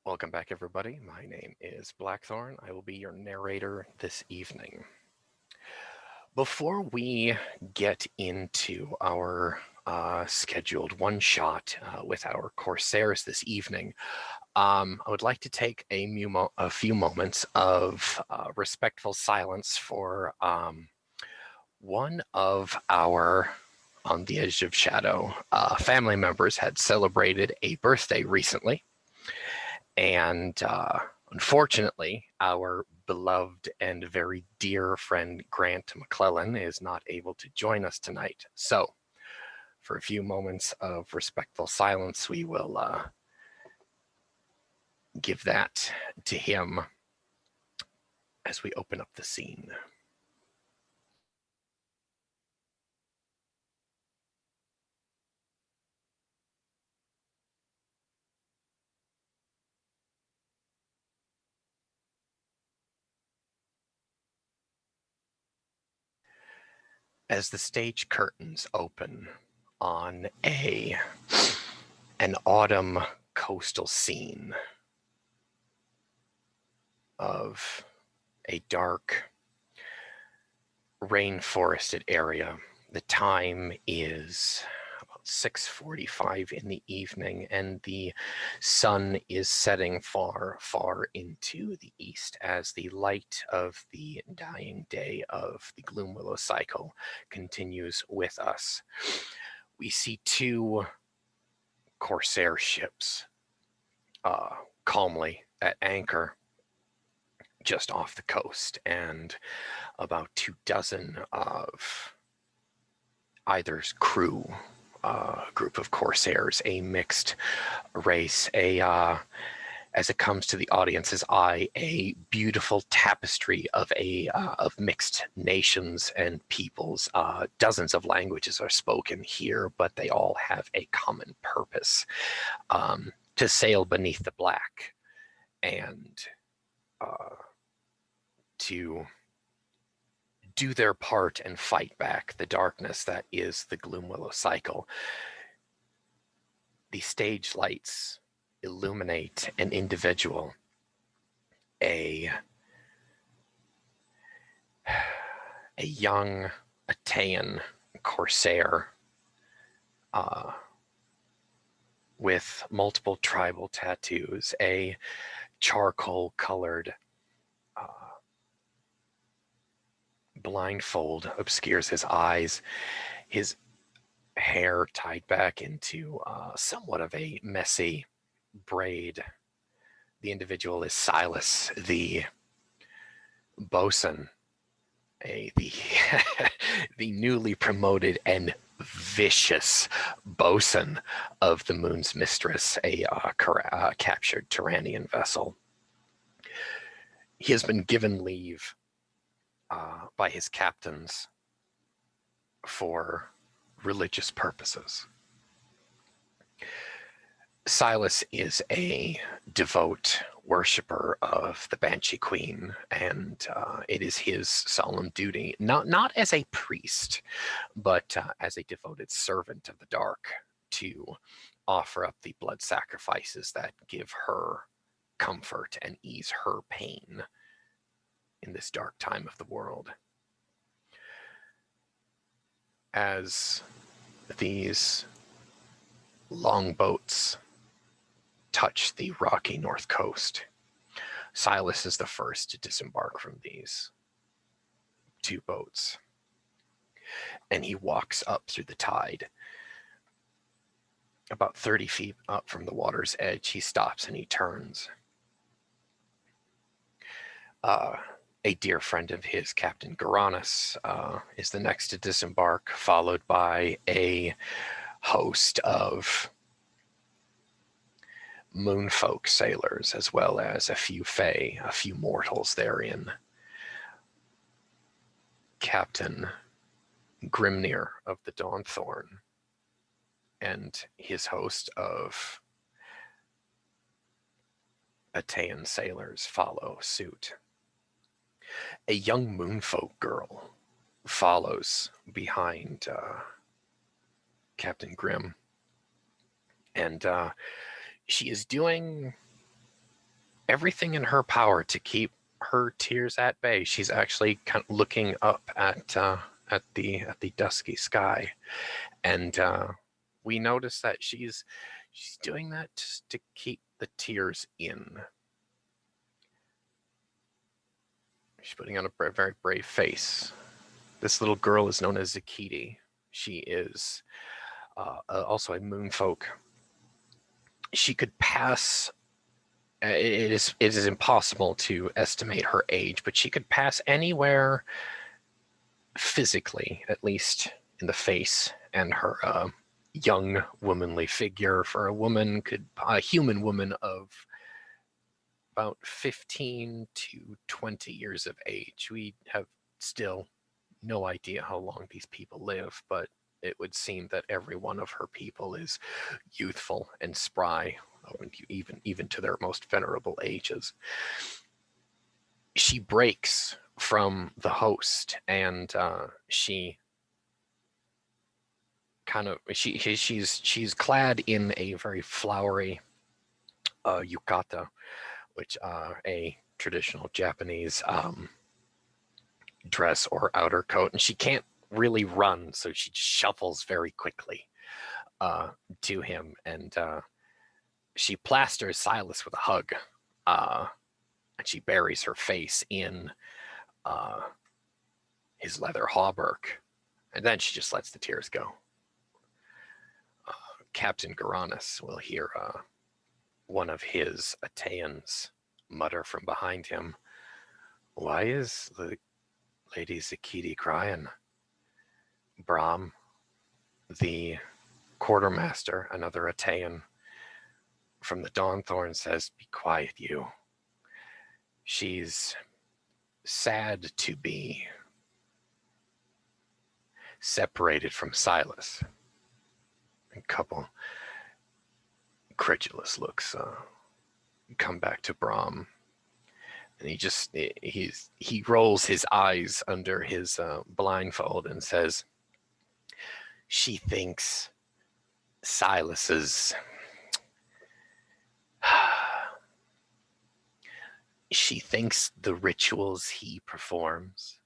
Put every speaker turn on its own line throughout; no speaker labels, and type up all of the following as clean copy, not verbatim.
Welcome back, everybody. My name is Blackthorn. I will be your narrator this evening. Before we get into our scheduled one-shot with our Corsairs this evening, I would like to take a few moments of respectful silence for one of our On the Edge of Shadow family members had celebrated a birthday recently. And unfortunately, our beloved and very dear friend Grant McClellan is not able to join us tonight. So, for a few moments of respectful silence, we will give that to him as we open up the scene. As the stage curtains open on an autumn coastal scene of a dark rainforested area, the time is about 6:45 in the evening, and the sun is setting far, far into the east as the light of the dying day of the Gloom Willow cycle continues with us. We see two Corsair ships calmly at anchor just off the coast, and about 24 of either's crew, group of Corsairs, a mixed race, as it comes to the audience's eye, a beautiful tapestry of of mixed nations and peoples. Dozens of languages are spoken here, but they all have a common purpose: to sail beneath the black and to do their part and fight back the darkness that is the Gloom Willow cycle. The stage lights illuminate an individual, a young Atean Corsair with multiple tribal tattoos, a charcoal-colored blindfold obscures his eyes, his hair tied back into somewhat of a messy braid. The individual is Silas, the bosun, the the newly promoted and vicious bosun of the Moon's Mistress, a captured Tyrannian vessel. He has been given leave by his captains for religious purposes. Silas is a devout worshiper of the Banshee Queen, and it is his solemn duty, not as a priest, but as a devoted servant of the dark, to offer up the blood sacrifices that give her comfort and ease her pain in this dark time of the world. As these longboats touch the rocky north coast, Silas is the first to disembark from these two boats, and he walks up through the tide. About 30 feet up from the water's edge, he stops and he turns. A dear friend of his, Captain Garanus, is the next to disembark, followed by a host of moonfolk sailors, as well as a few fae, a few mortals therein. Captain Grimnir of the Dawnthorn and his host of Atean sailors follow suit. A young moonfolk girl follows behind Captain Grim, and she is doing everything in her power to keep her tears at bay. She's actually kind of looking up at the dusky sky, and we notice that she's doing that just to keep the tears in. She's putting on a very brave face. This little girl is known as Zakiti. She is also a moonfolk. She could pass. It is impossible to estimate her age, but she could pass anywhere physically, at least in the face, and her young womanly figure for a human woman of about 15 to 20 years of age. We have still no idea how long these people live, but it would seem that every one of her people is youthful and spry, even to their most venerable ages. She breaks from the host, and she's clad in a very flowery yukata, which a traditional Japanese dress or outer coat, and she can't really run, so she shuffles very quickly to him, and she plasters Silas with a hug, and she buries her face in his leather hauberk, and then she just lets the tears go. Captain Garanus will hear one of his Ateans mutter from behind him, "Why is the Lady Zakiti crying?" Brahm, the quartermaster, another Atean from the Dawnthorn, says, "Be quiet, you. She's sad to be separated from Silas." A couple incredulous looks come back to Brahm, and he rolls his eyes under his blindfold and says, "She thinks Silas's she thinks the rituals he performs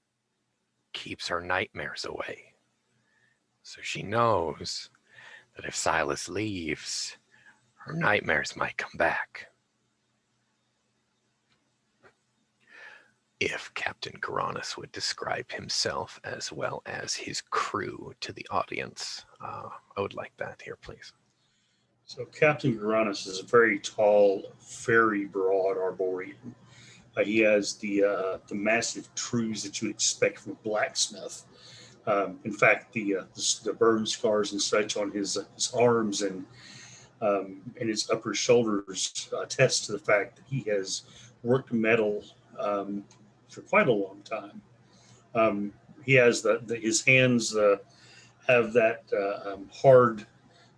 keeps her nightmares away. So she knows that if Silas leaves, her nightmares might come back." If Captain Garanus would describe himself as well as his crew to the audience, I would like that here, please.
So Captain Uranus is a very tall, very broad Arborean. He has the massive trews that you would expect from a blacksmith. In fact, the burn scars and such on his arms and his upper shoulders attest to the fact that he has worked metal for quite a long time. He has his hands have that hard,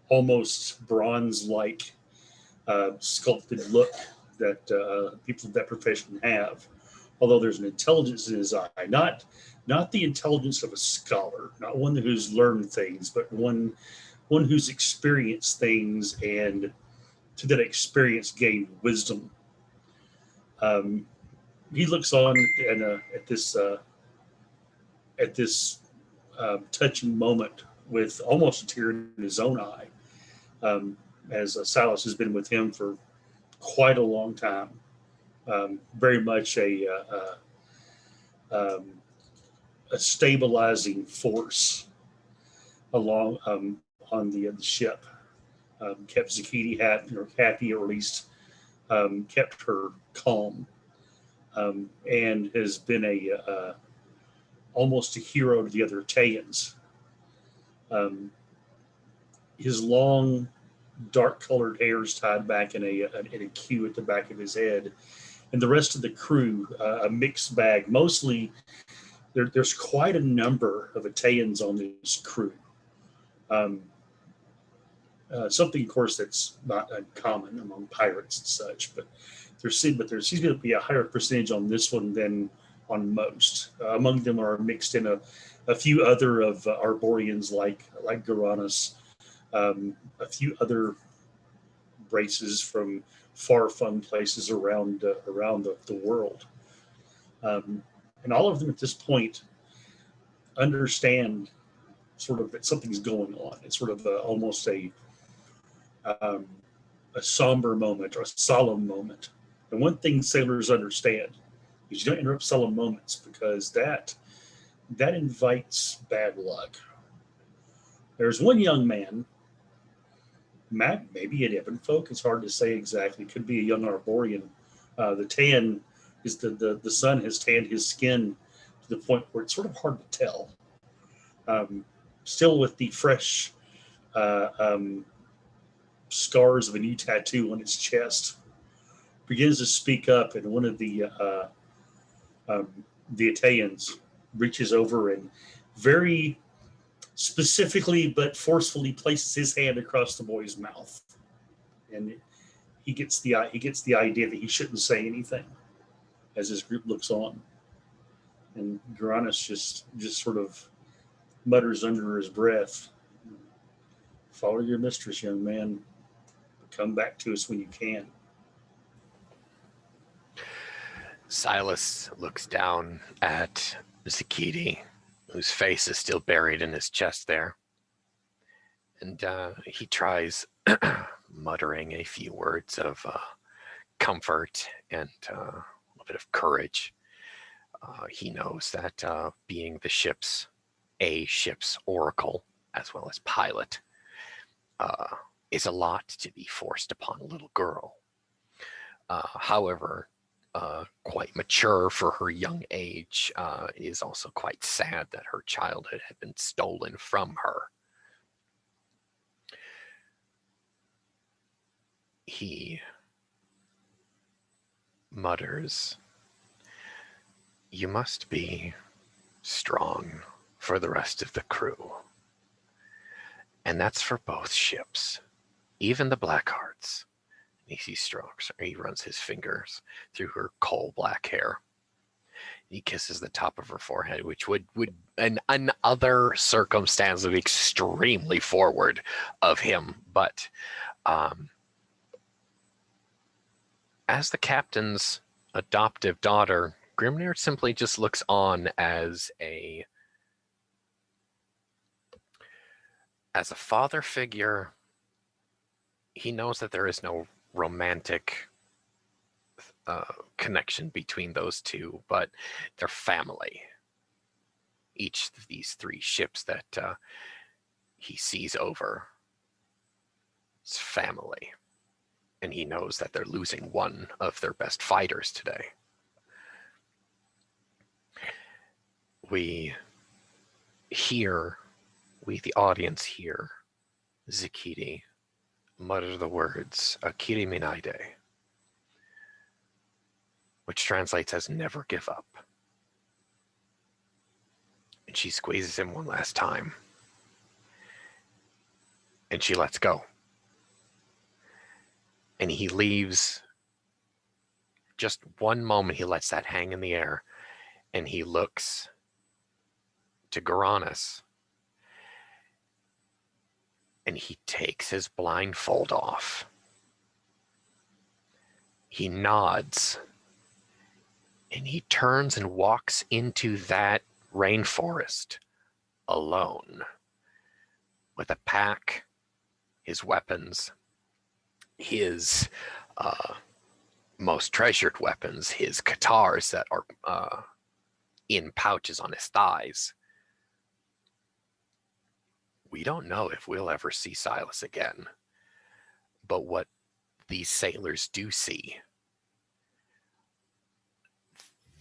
almost bronze-like sculpted look that people of that profession have. Although there's an intelligence in his eye, not the intelligence of a scholar, not one who's learned things, but one who's experienced things and to that experience gained wisdom. Um, he looks on at this touching moment with almost a tear in his own eye, as Silas has been with him for quite a long time. Very much a stabilizing force along on the ship. Kept Zakiti happy, or at least kept her calm, and has been almost a hero to the other Tayans. His long, dark-colored hair is tied back in a queue at the back of his head, and the rest of the crew, a mixed bag. Mostly, there's quite a number of Atayans on this crew. Um, Something, of course, that's not uncommon among pirates and such, but there seems to be a higher percentage on this one than on most. Among them are mixed in a few other of Arboreans like Garanus, a few other races from far-flung places around the world. And all of them at this point understand sort of that something's going on. It's sort of almost um, a somber moment or a solemn moment. And one thing sailors understand is you don't interrupt solemn moments because that invites bad luck. There's one young man, maybe an Ebon folk. It's hard to say exactly. Could be a young Arborian. The tan is the sun has tanned his skin to the point where it's sort of hard to tell. Still with the fresh um, scars of a new tattoo on his chest, begins to speak up, and one of um, the Italians reaches over and very specifically but forcefully places his hand across the boy's mouth, and he gets the idea that he shouldn't say anything as his group looks on, and Uranus just sort of mutters under his breath, "Follow your mistress, young man. Come back to us when you can."
Silas looks down at Zakiti, whose face is still buried in his chest there. And he tries muttering a few words of comfort and a little bit of courage. He knows that being the ship's oracle, as well as pilot, is a lot to be forced upon a little girl. However, quite mature for her young age, is also quite sad that her childhood had been stolen from her. He mutters, "You must be strong for the rest of the crew. And that's for both ships, even the Blackhearts." He strokes her. He runs his fingers through her coal black hair. He kisses the top of her forehead, which would in other circumstance be extremely forward of him. But as the captain's adoptive daughter, Grimnir simply just looks on as a father figure. He knows that there is no romantic connection between those two, but they're family. Each of these three ships that he sees over is family, and he knows that they're losing one of their best fighters today. We, the audience, hear Zakiti mutter the words "Akiri Minaide," which translates as "never give up." And she squeezes him one last time, and she lets go. And he leaves. Just one moment, he lets that hang in the air, and he looks to Garanus, and he takes his blindfold off. He nods, and he turns and walks into that rainforest alone, with a pack, his weapons, his most treasured weapons, his guitars that are in pouches on his thighs. We don't know if we'll ever see Silas again, but what these sailors do see,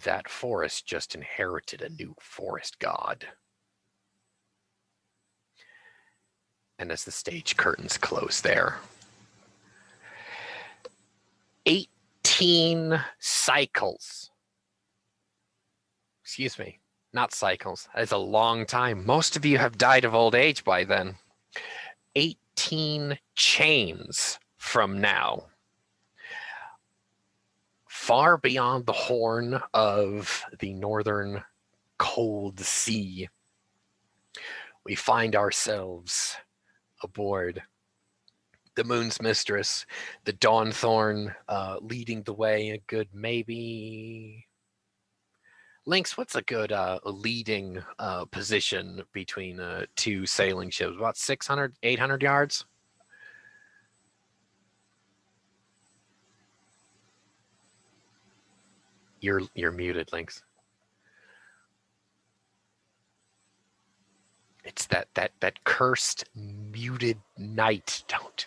that forest just inherited a new forest god. And as the stage curtains close there, 18 cycles. Excuse me, not cycles. That's a long time. Most of you have died of old age by then. 18 chains from now, far beyond the horn of the northern cold sea, we find ourselves aboard the Moon's Mistress, the Dawnthorn leading the way. A good maybe. Lynx, what's a good leading position between two sailing ships? About 600, 800 yards? You're muted, Lynx. It's that cursed muted night. Don't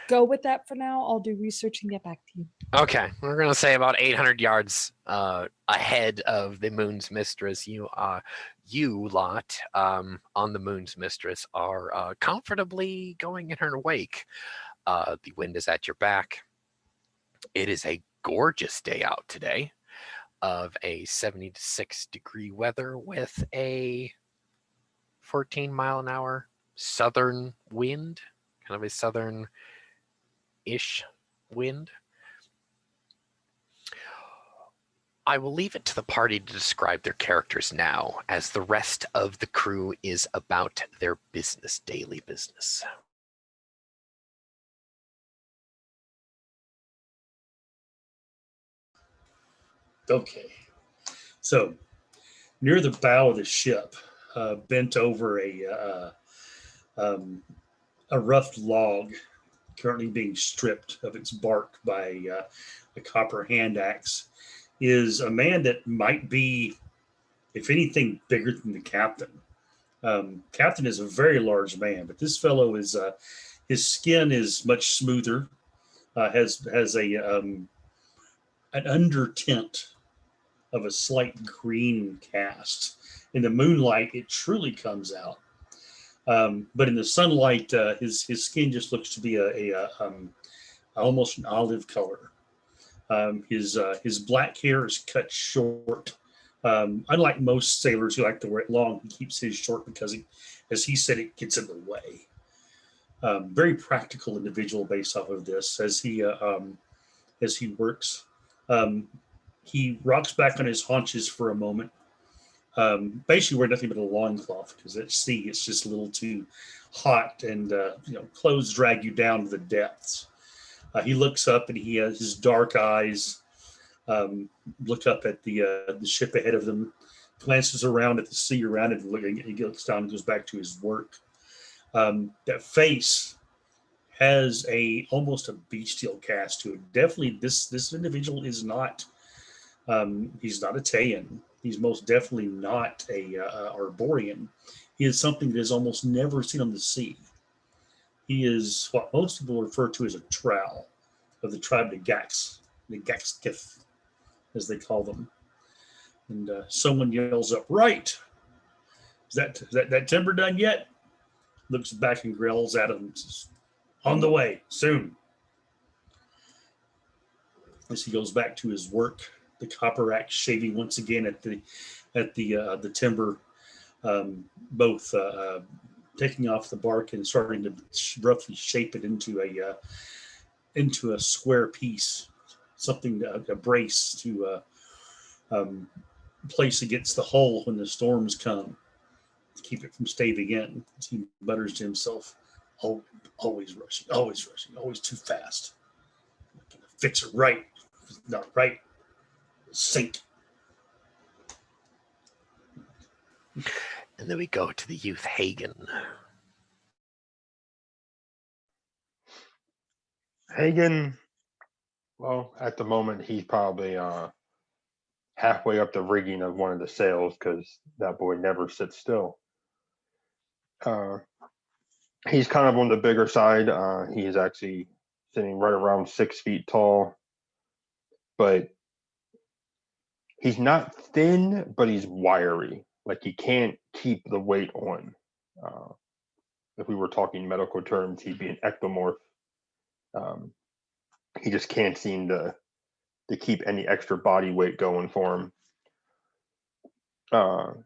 go with that for now. I'll do research and get back to you.
Okay, we're gonna say about 800 yards ahead of the Moon's Mistress. You lot on the Moon's Mistress are comfortably going in her wake. The wind is at your back. It is a gorgeous day out today, of a 76 degree weather with a 14 mile an hour southern wind, kind of a southern-ish wind. I will leave it to the party to describe their characters now, as the rest of the crew is about their business, daily business.
Okay. So, near the bow of the ship, bent over a rough log, currently being stripped of its bark by a copper hand axe, is a man that might be, if anything, bigger than the captain. Captain is a very large man, but this fellow is his skin is much smoother, has a an under tint of a slight green cast. In the moonlight, it truly comes out. But in the sunlight, his skin just looks to be almost an olive color. His black hair is cut short. Unlike most sailors who like to wear it long, he keeps his short because, as he said, it gets in the way. Very practical individual based off of this as he works. Um, he rocks back on his haunches for a moment. Basically, wear nothing but a loincloth because at sea it's just a little too hot, and clothes drag you down to the depths. He looks up and he has his dark eyes look up at the ship ahead of them, glances around at the sea around it, and he looks down and goes back to his work. That face has almost a bestial cast to it. Definitely, this individual is not. He's not a Taiyan. He's most definitely not a Arborian. He is something that is almost never seen on the sea. He is what most people refer to as a trowel of the tribe of the Gaxkith, as they call them. And someone yells up, "Right! Is that timber done yet?" Looks back and growls at him and says, "On the way, soon." As he goes back to his work, the copper axe shaving once again at the timber, both taking off the bark and starting to roughly shape it into a square piece, something a brace to place against the hull when the storms come to keep it from staving in. As he mutters to himself, "Oh, always rushing, always too fast. Fix it right. If it's not right, sink."
And then we go to the youth Hagen.
Hagen, well, at the moment, he's probably halfway up the rigging of one of the sails because that boy never sits still. He's kind of on the bigger side. He's actually sitting right around 6 feet tall, but he's not thin, but he's wiry. Like he can't keep the weight on. If we were talking medical terms, he'd be an ectomorph. He just can't seem to keep any extra body weight going for him.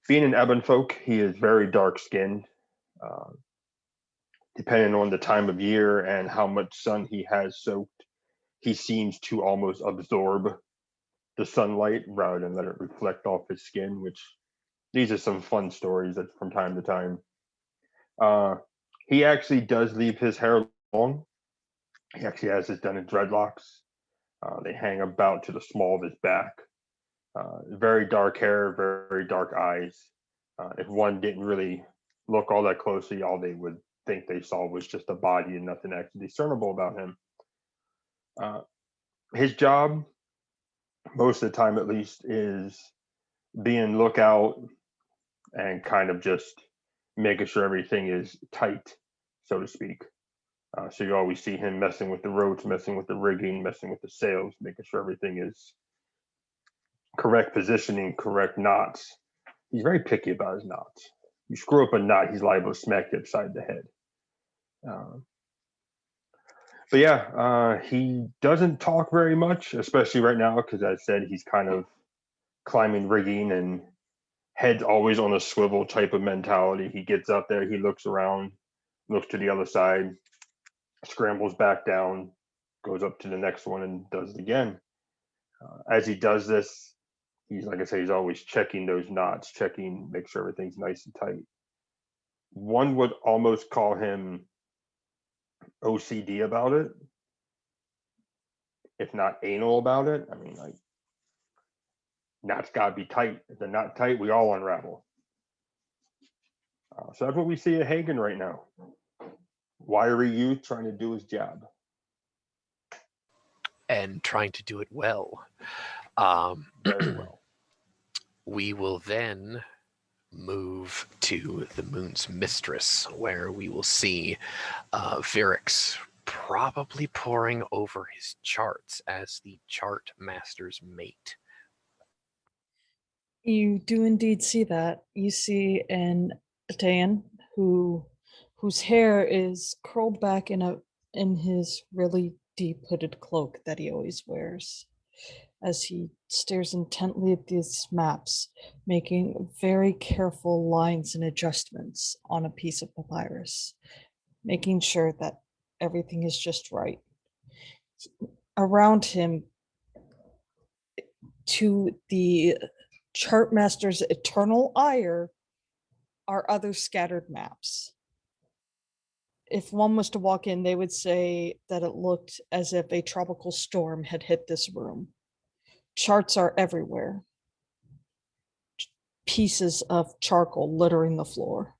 Being an ebon folk, he is very dark skinned. Depending on the time of year and how much sun he has soaked, he seems to almost absorb the sunlight rather than let it reflect off his skin, which these are some fun stories that from time to time. He actually does leave his hair long. He actually has it done in dreadlocks. They hang about to the small of his back. Very dark hair, very dark eyes. If one didn't really look all that closely, all they would think they saw was just a body and nothing actually discernible about him. His job, most of the time at least, is being lookout and kind of just making sure everything is tight, so to speak. So you always see him messing with the ropes, messing with the rigging, messing with the sails, making sure everything is correct positioning, correct knots. He's very picky about his knots. You screw up a knot, he's liable to smack you upside the head. But yeah, he doesn't talk very much, especially right now, because I said he's kind of climbing rigging and head's always on a swivel type of mentality. He gets up there, he looks around, looks to the other side, scrambles back down, goes up to the next one and does it again. As he does this, he's, like I say, he's always checking those knots, checking, make sure everything's nice and tight. One would almost call him OCD about it, if not anal about it. I mean, like, knots gotta be tight. If they're not tight, we all unravel. So that's what we see at Hagen right now. Wiry youth trying to do his job.
And trying to do it well.
Very well.
We will then move to the Moon's Mistress, where we will see Virix probably poring over his charts as the chart master's mate.
You do indeed see that. You see an Atean whose hair is curled back in his really deep hooded cloak that he always wears, as he stares intently at these maps, making very careful lines and adjustments on a piece of papyrus, making sure that everything is just right. Around him, to the Chartmaster's eternal ire, are other scattered maps. If one was to walk in, they would say that it looked as if a tropical storm had hit this room. Charts are everywhere. Pieces of charcoal littering the floor.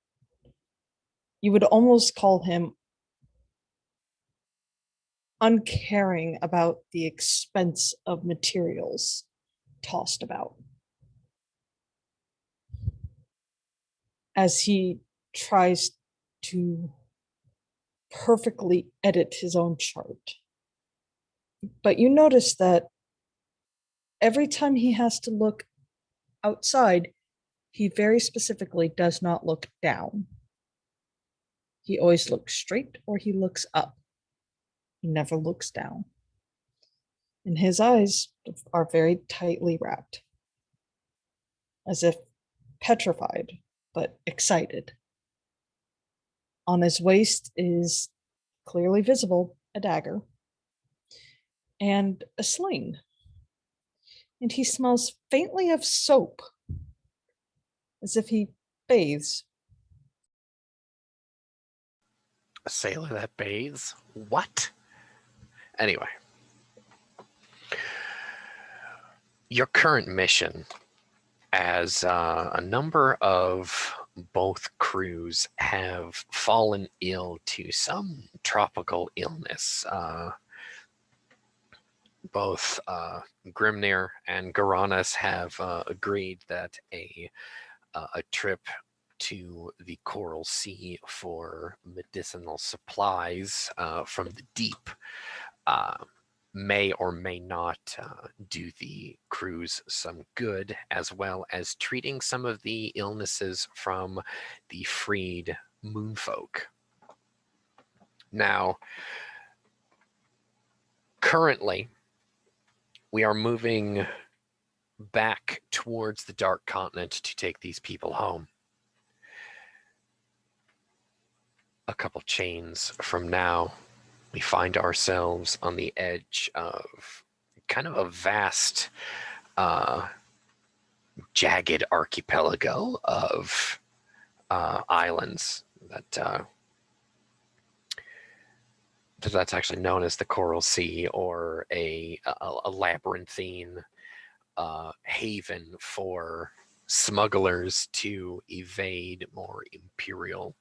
You would almost call him uncaring about the expense of materials tossed about, as he tries to perfectly edit his own chart. But you notice that every time he has to look outside, he very specifically does not look down. He always looks straight or he looks up. He never looks down. And his eyes are very tightly wrapped, as if petrified, but excited. On his waist is clearly visible a dagger and a sling. And he smells faintly of soap, as if he bathes.
A sailor that bathes? What? Anyway. Your current mission, as a number of both crews have fallen ill to some tropical illness. Both Grimnir and Garanas have agreed that a trip to the Coral Sea for medicinal supplies from the deep may or may not do the crews some good, as well as treating some of the illnesses from the freed moonfolk. Now, currently, we are moving back towards the Dark Continent to take these people home. A couple chains from now, we find ourselves on the edge of kind of a vast, jagged archipelago of islands that that's actually known as the Coral Sea, or a labyrinthine haven for smugglers to evade more imperial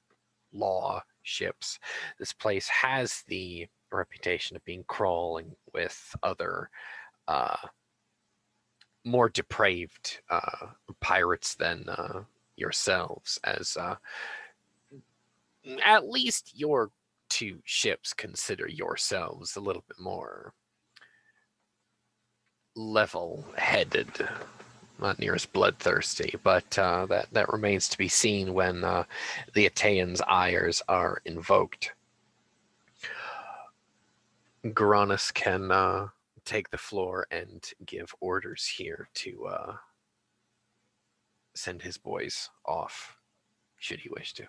law ships. This place has the reputation of being crawling with other more depraved pirates than yourselves, as at least your two ships consider yourselves a little bit more level-headed, not near as bloodthirsty, but that remains to be seen when the Ateans' ires are invoked. Garanus can take the floor and give orders here to send his boys off, should he wish to.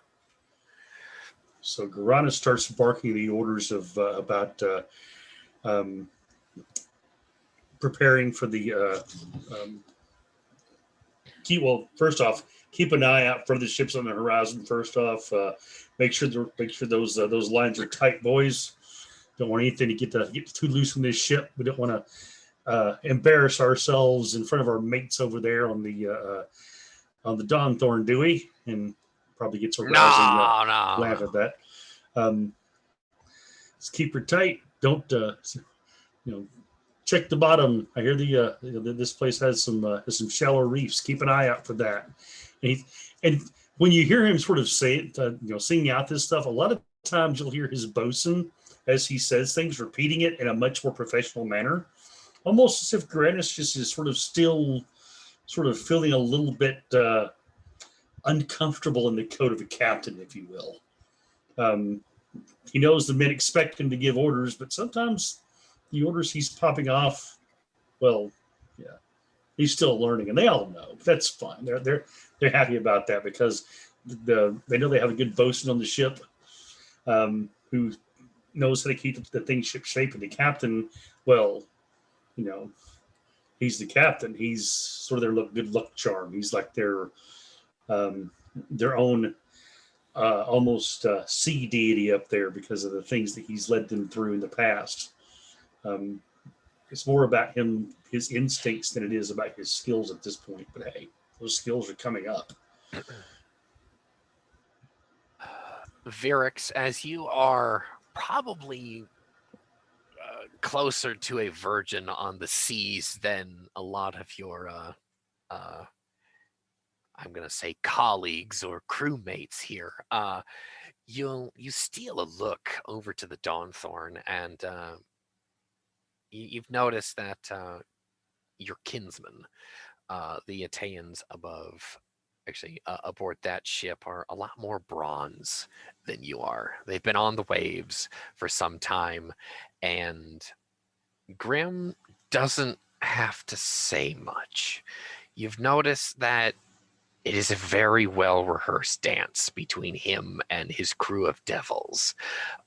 So Garana starts barking the orders of about preparing for the first off, keep an eye out for the ships on the horizon. First off, make sure those lines are tight, boys. Don't want anything to get too loose from this ship. We don't want to embarrass ourselves in front of our mates over there on the Dawnthorn, do we? And probably gets a rousing laugh at that. Just keep her tight. Don't check the bottom. I hear this place has some shallow reefs. Keep an eye out for that. And when you hear him sort of say it, singing out this stuff, a lot of times you'll hear his bosun as he says things, repeating it in a much more professional manner, almost as if Garanus just is sort of still sort of feeling a little bit uncomfortable in the coat of a captain, if you will. He knows the men expect him to give orders, but sometimes the orders he's popping off, well, yeah, he's still learning, and they all know. That's fine. They're happy about that because they know they have a good bosun on the ship who knows how to keep the thing ship shape. And the captain, well, he's the captain. He's sort of their good luck charm. He's like their own almost sea deity up there because of the things that he's led them through in the past. It's more about his instincts than it is about his skills at this point. But hey, those skills are coming up.
Virix, as you are probably closer to a virgin on the seas than a lot of your I'm going to say colleagues or crewmates here, you steal a look over to the Dawnthorn, and you've noticed that your kinsmen, the Ateans aboard that ship, are a lot more bronze than you are. They've been on the waves for some time, and Grim doesn't have to say much. You've noticed that it is a very well-rehearsed dance between him and his crew of devils.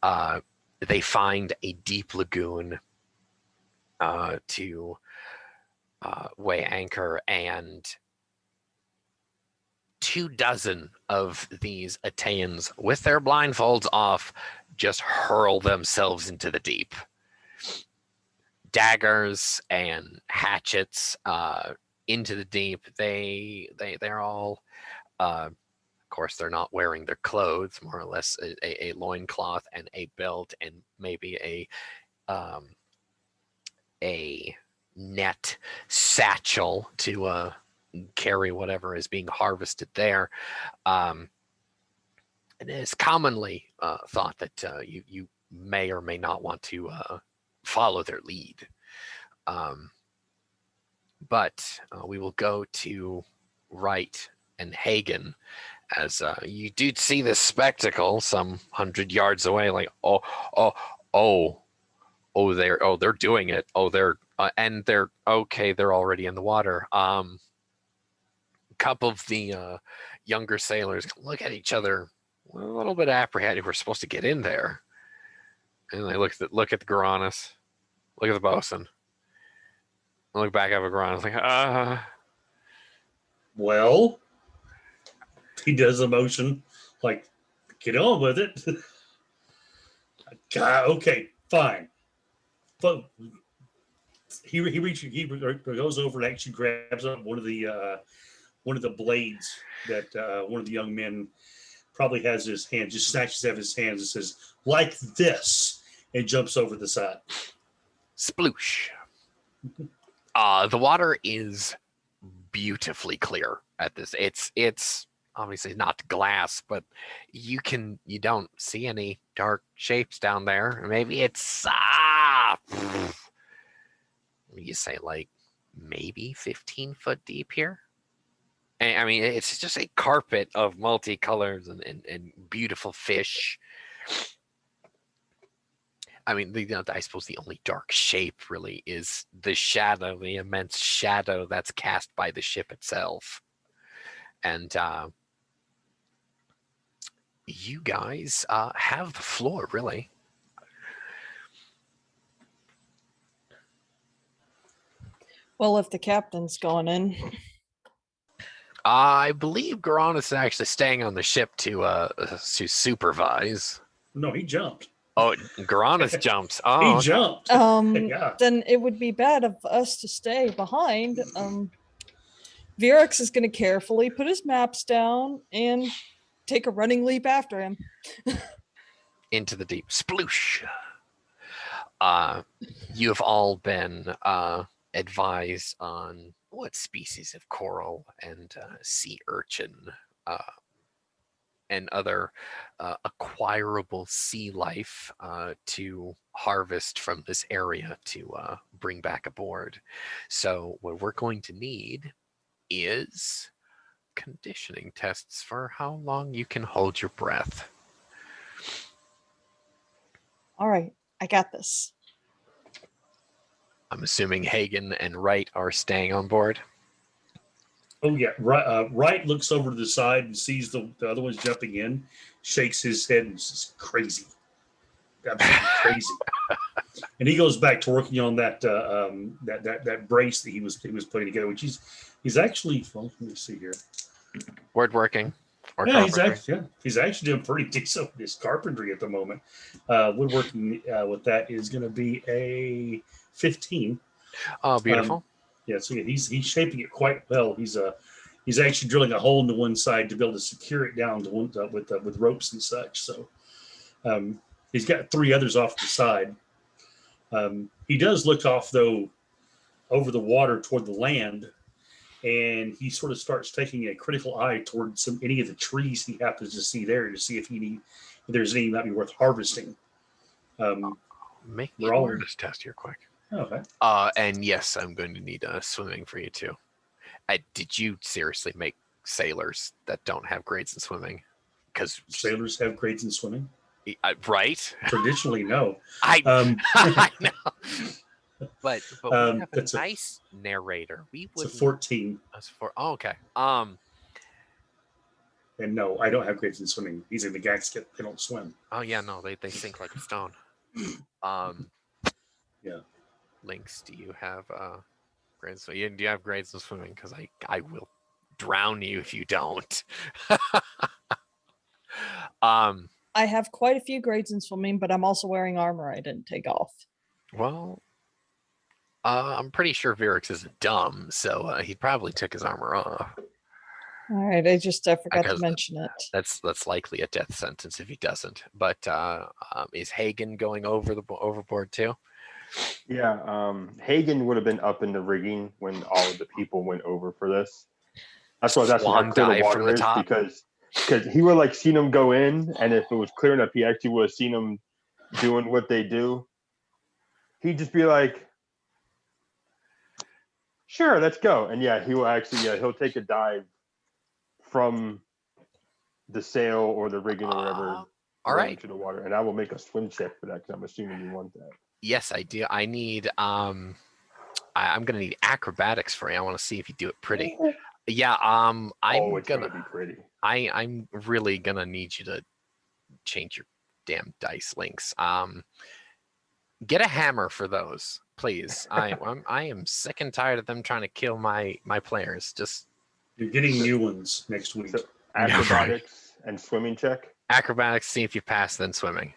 They find a deep lagoon to weigh anchor, and 24 of these Ateans, with their blindfolds off, just hurl themselves into the deep. Daggers and hatchets into the deep. They're all, of course, they're not wearing their clothes, more or less a loincloth and a belt and maybe a net satchel to carry whatever is being harvested there. And it is commonly thought that you may or may not want to follow their lead. But we will go to Wright and Hagen, as you do see this spectacle some 100 yards away. Like, they're doing it. And they're okay. They're already in the water. A couple of the younger sailors look at each other a little bit apprehensive. We're supposed to get in there, and they look at the Garanus, look at the bosun. I look back at Garanus like,
Well, he does a motion like, get on with it. God, okay, Fine. But he goes over and actually grabs up one of the blades that one of the young men probably has in his hand, just snatches out of his hands and says, "Like this," and jumps over the side.
Sploosh. The water is beautifully clear at this. It's obviously not glass, but you don't see any dark shapes down there. Maybe it's you say like maybe 15 foot deep here. And, I mean, it's just a carpet of multicolors and beautiful fish. I mean, I suppose the only dark shape really is the shadow, the immense shadow that's cast by the ship itself. And you guys have the floor, really.
Well, if the captain's going in,
I believe Garanis is actually staying on the ship to supervise.
No, he jumped.
Oh, Garanis jumps. Oh,
He
okay.
jumped. Yeah.
then it would be bad of us to stay behind. Virex is going to carefully put his maps down and take a running leap after him.
Into the deep. Sploosh. You have all been advised on what species of coral and sea urchin and other acquirable sea life to harvest from this area to bring back aboard. So what we're going to need is conditioning tests for how long you can hold your breath.
All right, I got this.
I'm assuming Hagen and Wright are staying on board.
Oh yeah, Wright looks over to the side and sees the other ones jumping in, shakes his head and says, "Crazy, absolutely crazy." And he goes back to working on that that brace that he was putting together, which he's actually. Well, let me see here.
Word working. Or
Yeah, he's actually doing pretty decent with his carpentry at the moment. Woodworking with that is going to be a 15.
Oh, beautiful.
Yeah, so he's shaping it quite well. He's actually drilling a hole into one side to be able to secure it down to one with ropes and such. So he's got 3 others off to the side. He does look off though over the water toward the land, and he sort of starts taking a critical eye toward any of the trees he happens to see there to see if there's any that might be worth harvesting.
Make
we're
an
all-
awareness test here quick.
Okay.
And yes, I'm going to need swimming for you too. Did you seriously make sailors that don't have grades in swimming? Because
Sailors have grades in swimming.
Right?
Traditionally, no.
I
I
know. But we have a
that's
nice narrator. We would
It's a 14.
That's for okay.
And no, I don't have grades in swimming. These are the guys they don't swim.
Oh yeah, no, they sink like a stone.
Yeah.
Lynx, do you have grades? Do you have grades in swimming? Because I will drown you if you don't.
I have quite a few grades in swimming, but I'm also wearing armor I didn't take off.
Well, I'm pretty sure Virex isn't dumb, so he probably took his armor off.
All right, I forgot
Because
to mention it.
That's likely a death sentence if he doesn't. But is Hagen going overboard too?
Yeah, Hagen would have been up in the rigging when all of the people went over for this. That's why that's
Swan
how clear the
dive from
water
the
is,
top.
because he would like seen them go in, and if it was clear enough, he actually would have seen them doing what they do. He'd just be like, "Sure, let's go," and yeah, he will actually he'll take a dive from the sail or the rigging or whatever.
All right.
Into the water, and I will make a swim check for that because I'm assuming you want that.
Yes, I do. I need I'm gonna need acrobatics for you. I want to see if you do it pretty. Yeah, I'm
it's
gonna
be pretty.
I'm really gonna need you to change your damn dice links. Get a hammer for those, please. I am sick and tired of them trying to kill my players. Just
You're getting new ones next week.
So acrobatics and swimming check.
Acrobatics, see if you pass, then swimming.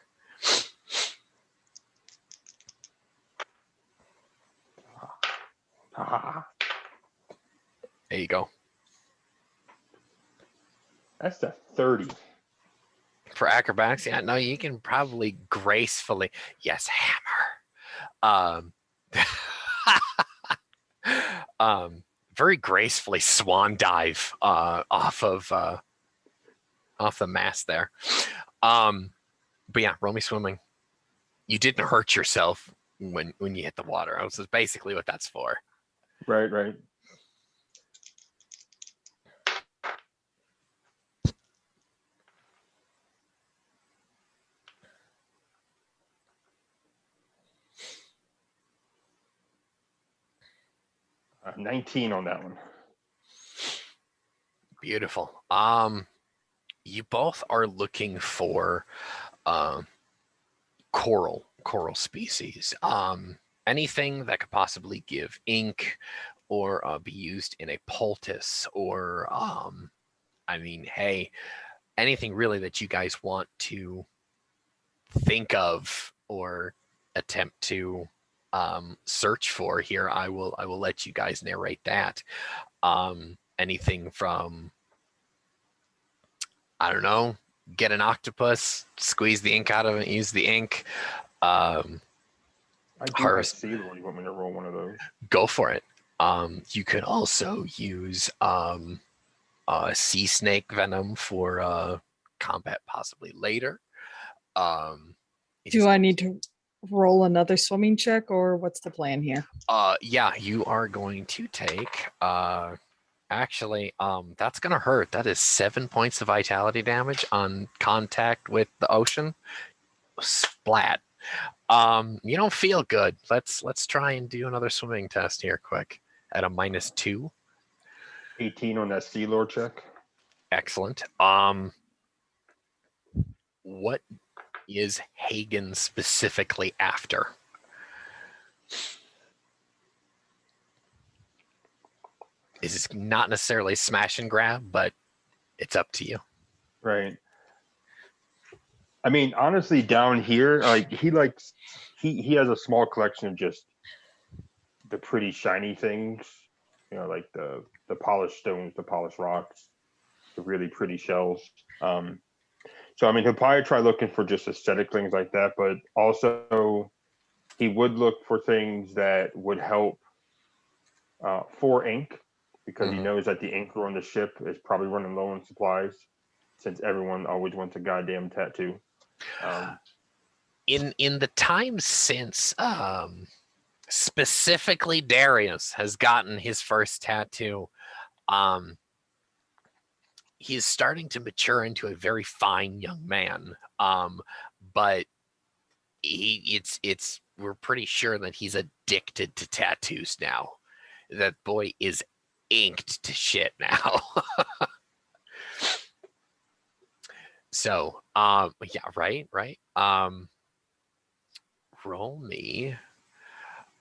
There you go.
That's the 30.
For acrobatics, yeah, no, you can probably gracefully, yes, hammer. Very gracefully swan dive off the mast there. But yeah, roll me swimming. You didn't hurt yourself when you hit the water. This is basically what that's for.
Right. 19 on that one.
Beautiful. You both are looking for coral species. Anything that could possibly give ink or be used in a poultice or hey, anything really that you guys want to think of or attempt to search for here. I will let you guys narrate that. Anything from, I don't know, get an octopus, squeeze the ink out of it, use the ink.
I do have
harvest.
sea lord. You want me to roll one of those?
Go for it. You could also use sea snake venom for combat possibly later.
Do I need to roll another swimming check, or what's the plan here?
Yeah, you are going to take actually that's gonna hurt. That is 7 points of vitality damage on contact with the ocean. Splat. You don't feel good. Let's try and do another swimming test here quick at a -2.
18 on that sea lord check.
Excellent. What is Hagen specifically after? Is not necessarily smash and grab, but it's up to you.
Right. I mean, honestly, down here, like he has a small collection of just the pretty shiny things, like the polished stones, the polished rocks, the really pretty shells. So I mean, he'll probably try looking for just aesthetic things like that, but also he would look for things that would help for ink, because he knows that the inker on the ship is probably running low on supplies, since everyone always wants a goddamn tattoo.
In the time since specifically Darius has gotten his first tattoo, he's starting to mature into a very fine young man. But we're pretty sure that he's addicted to tattoos now. That boy is inked to shit now. So, yeah, right. Roll me.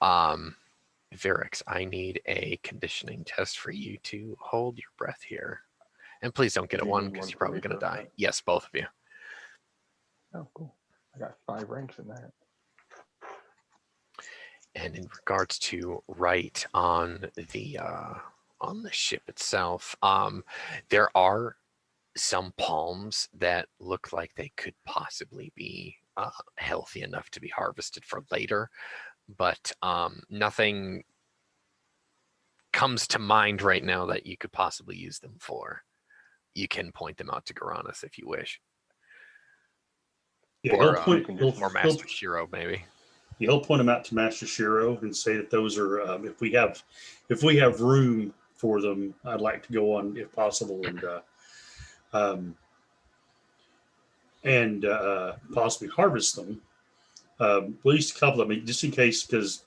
Virix, I need a conditioning test for you to hold your breath here. And please don't get a 1 because you're probably going to die. Yes, both of you.
Oh, cool. I got 5 ranks in that.
And in regards to right on the ship itself, there are some palms that look like they could possibly be healthy enough to be harvested for later, but nothing comes to mind right now that you could possibly use them for. You can point them out to Garanus if you wish.
Yeah,
or Master Shiro, maybe.
Yeah, he'll point them out to Master Shiro and say that those are if we have room for them, I'd like to go on if possible and possibly harvest them. At least a couple of them, just in case, because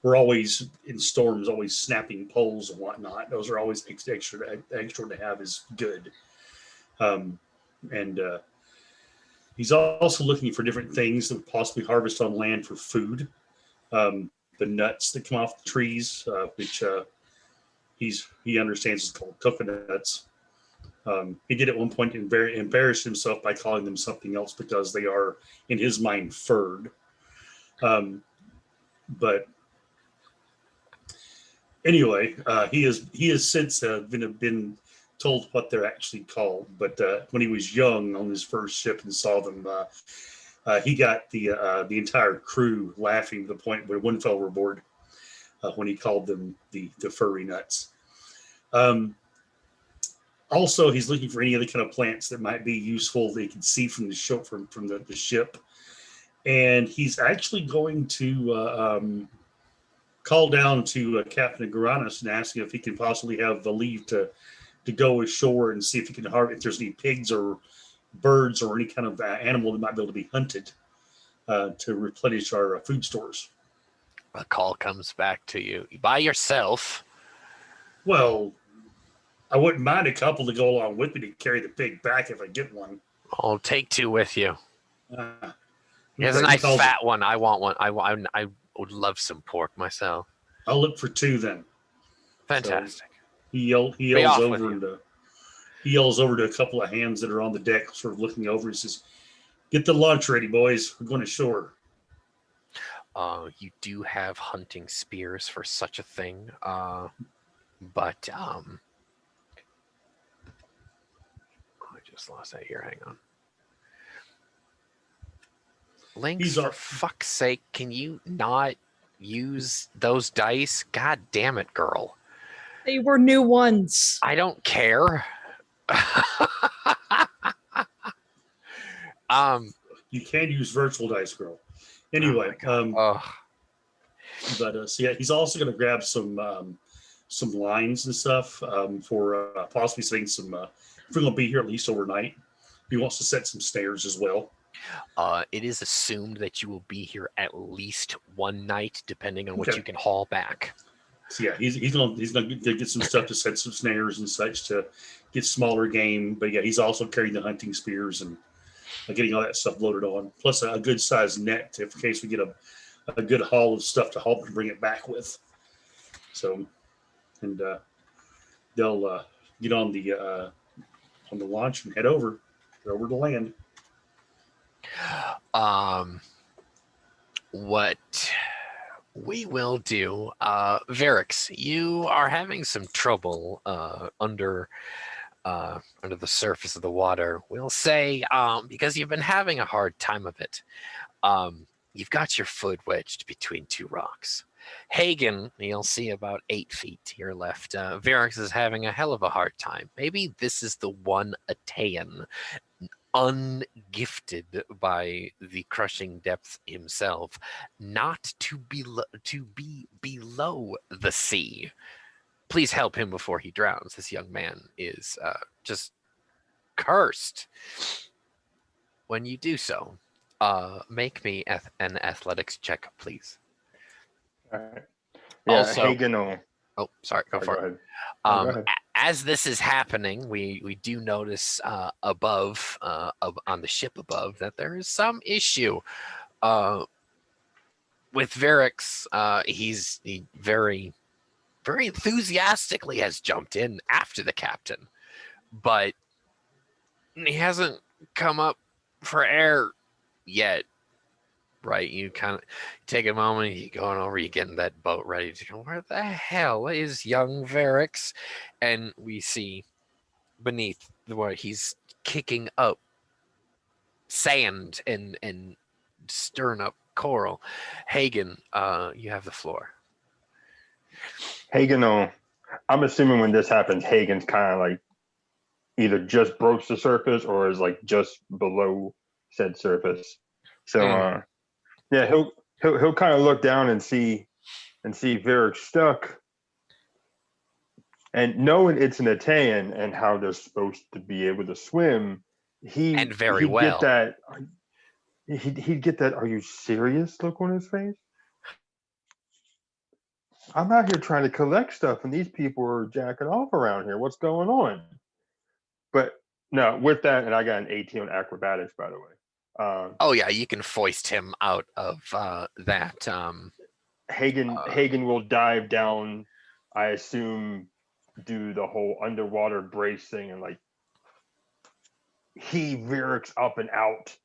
we're always in storms, always snapping poles and whatnot. Those are always extra to have is good. And he's also looking for different things that would possibly harvest on land for food. The nuts that come off the trees, which he understands is called coconuts. He did at one point embarrass himself by calling them something else because they are, in his mind, furred. But Anyway, he has since been told what they're actually called. But when he was young on his first ship and saw them, he got the entire crew laughing to the point where one fell overboard when he called them the furry nuts. Um, Also, he's looking for any other kind of plants that might be useful that he can see from the ship, from the ship. And he's actually going to call down to Captain Garanis and ask if he can possibly have the leave to go ashore and see if he can harvest if there's any pigs or birds or any kind of animal that might be able to be hunted to replenish our food stores.
A call comes back to you. By yourself?
Well, I wouldn't mind a couple to go along with me to carry the pig back if I get one.
I'll take 2 with you.
Uh,
Here's a nice fat one. I want one. I would love some pork myself.
I'll look for 2 then.
Fantastic.
So he yells over to a couple of hands that are on the deck, sort of looking over. He says, "Get the lunch ready, boys. We're going ashore."
You do have hunting spears for such a thing, but I just lost that here. Hang on. Lynx, for fuck's sake, can you not use those dice? God damn it, girl.
They were new ones.
I don't care.
You can use virtual dice, girl. Anyway,
oh
but so yeah, he's also going to grab some lines and stuff for possibly setting some. If we're going to be here at least overnight, he wants to set some snares as well.
It is assumed that you will be here at least one night, depending on what you can haul back.
So yeah, he's gonna get some stuff to set some snares and such to get smaller game. But yeah, he's also carrying the hunting spears and getting all that stuff loaded on, plus a good sized net in case we get a good haul of stuff to help to bring it back with. So, and they'll get on the launch and head over to land.
What we will do, Varix, you are having some trouble under the surface of the water. We'll say because you've been having a hard time of it. You've got your foot wedged between 2 rocks. Hagen, you'll see about 8 feet to your left. Varix is having a hell of a hard time. Maybe this is the one Atean, ungifted by the crushing depths himself, not to be below the sea. Please help him before he drowns. This young man is just cursed. When you do so, make me an athletics check, please.
All right. Yeah,
also,
Hagen
oh, sorry, go for it.
Go ahead.
As this is happening, we do notice above, on the ship above, that there is some issue with Varix. He very, very enthusiastically has jumped in after the captain, but he hasn't come up for air yet. Right, you kind of take a moment, you going over, you getting that boat ready to go. Where the hell is young Varix? And we see beneath where he's kicking up sand and stirring up coral. Hagen, you have the floor.
Hagen, I'm assuming when this happens, Hagen's kind of like either just broke the surface or is like just below said surface. So yeah, he'll kind of look down and see Varric stuck, and knowing it's an Atean and how they're supposed to be able to swim, he'd get that. He'd get that. Are you serious? Look on his face. I'm out here trying to collect stuff, and these people are jacking off around here. What's going on? But no, with that, and I got an 18 on acrobatics, by the way.
Oh yeah, you can foist him out of that.
Hagen will dive down, I assume, do the whole underwater brace thing and like heave Varric up and out.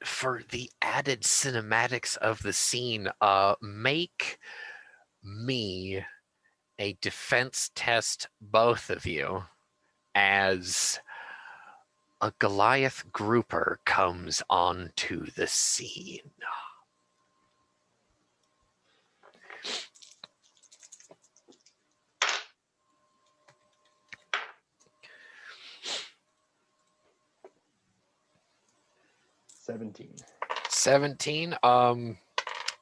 for the added cinematics of the scene, make me a defense test, both of you, as a Goliath grouper comes onto the scene.
$17.
17.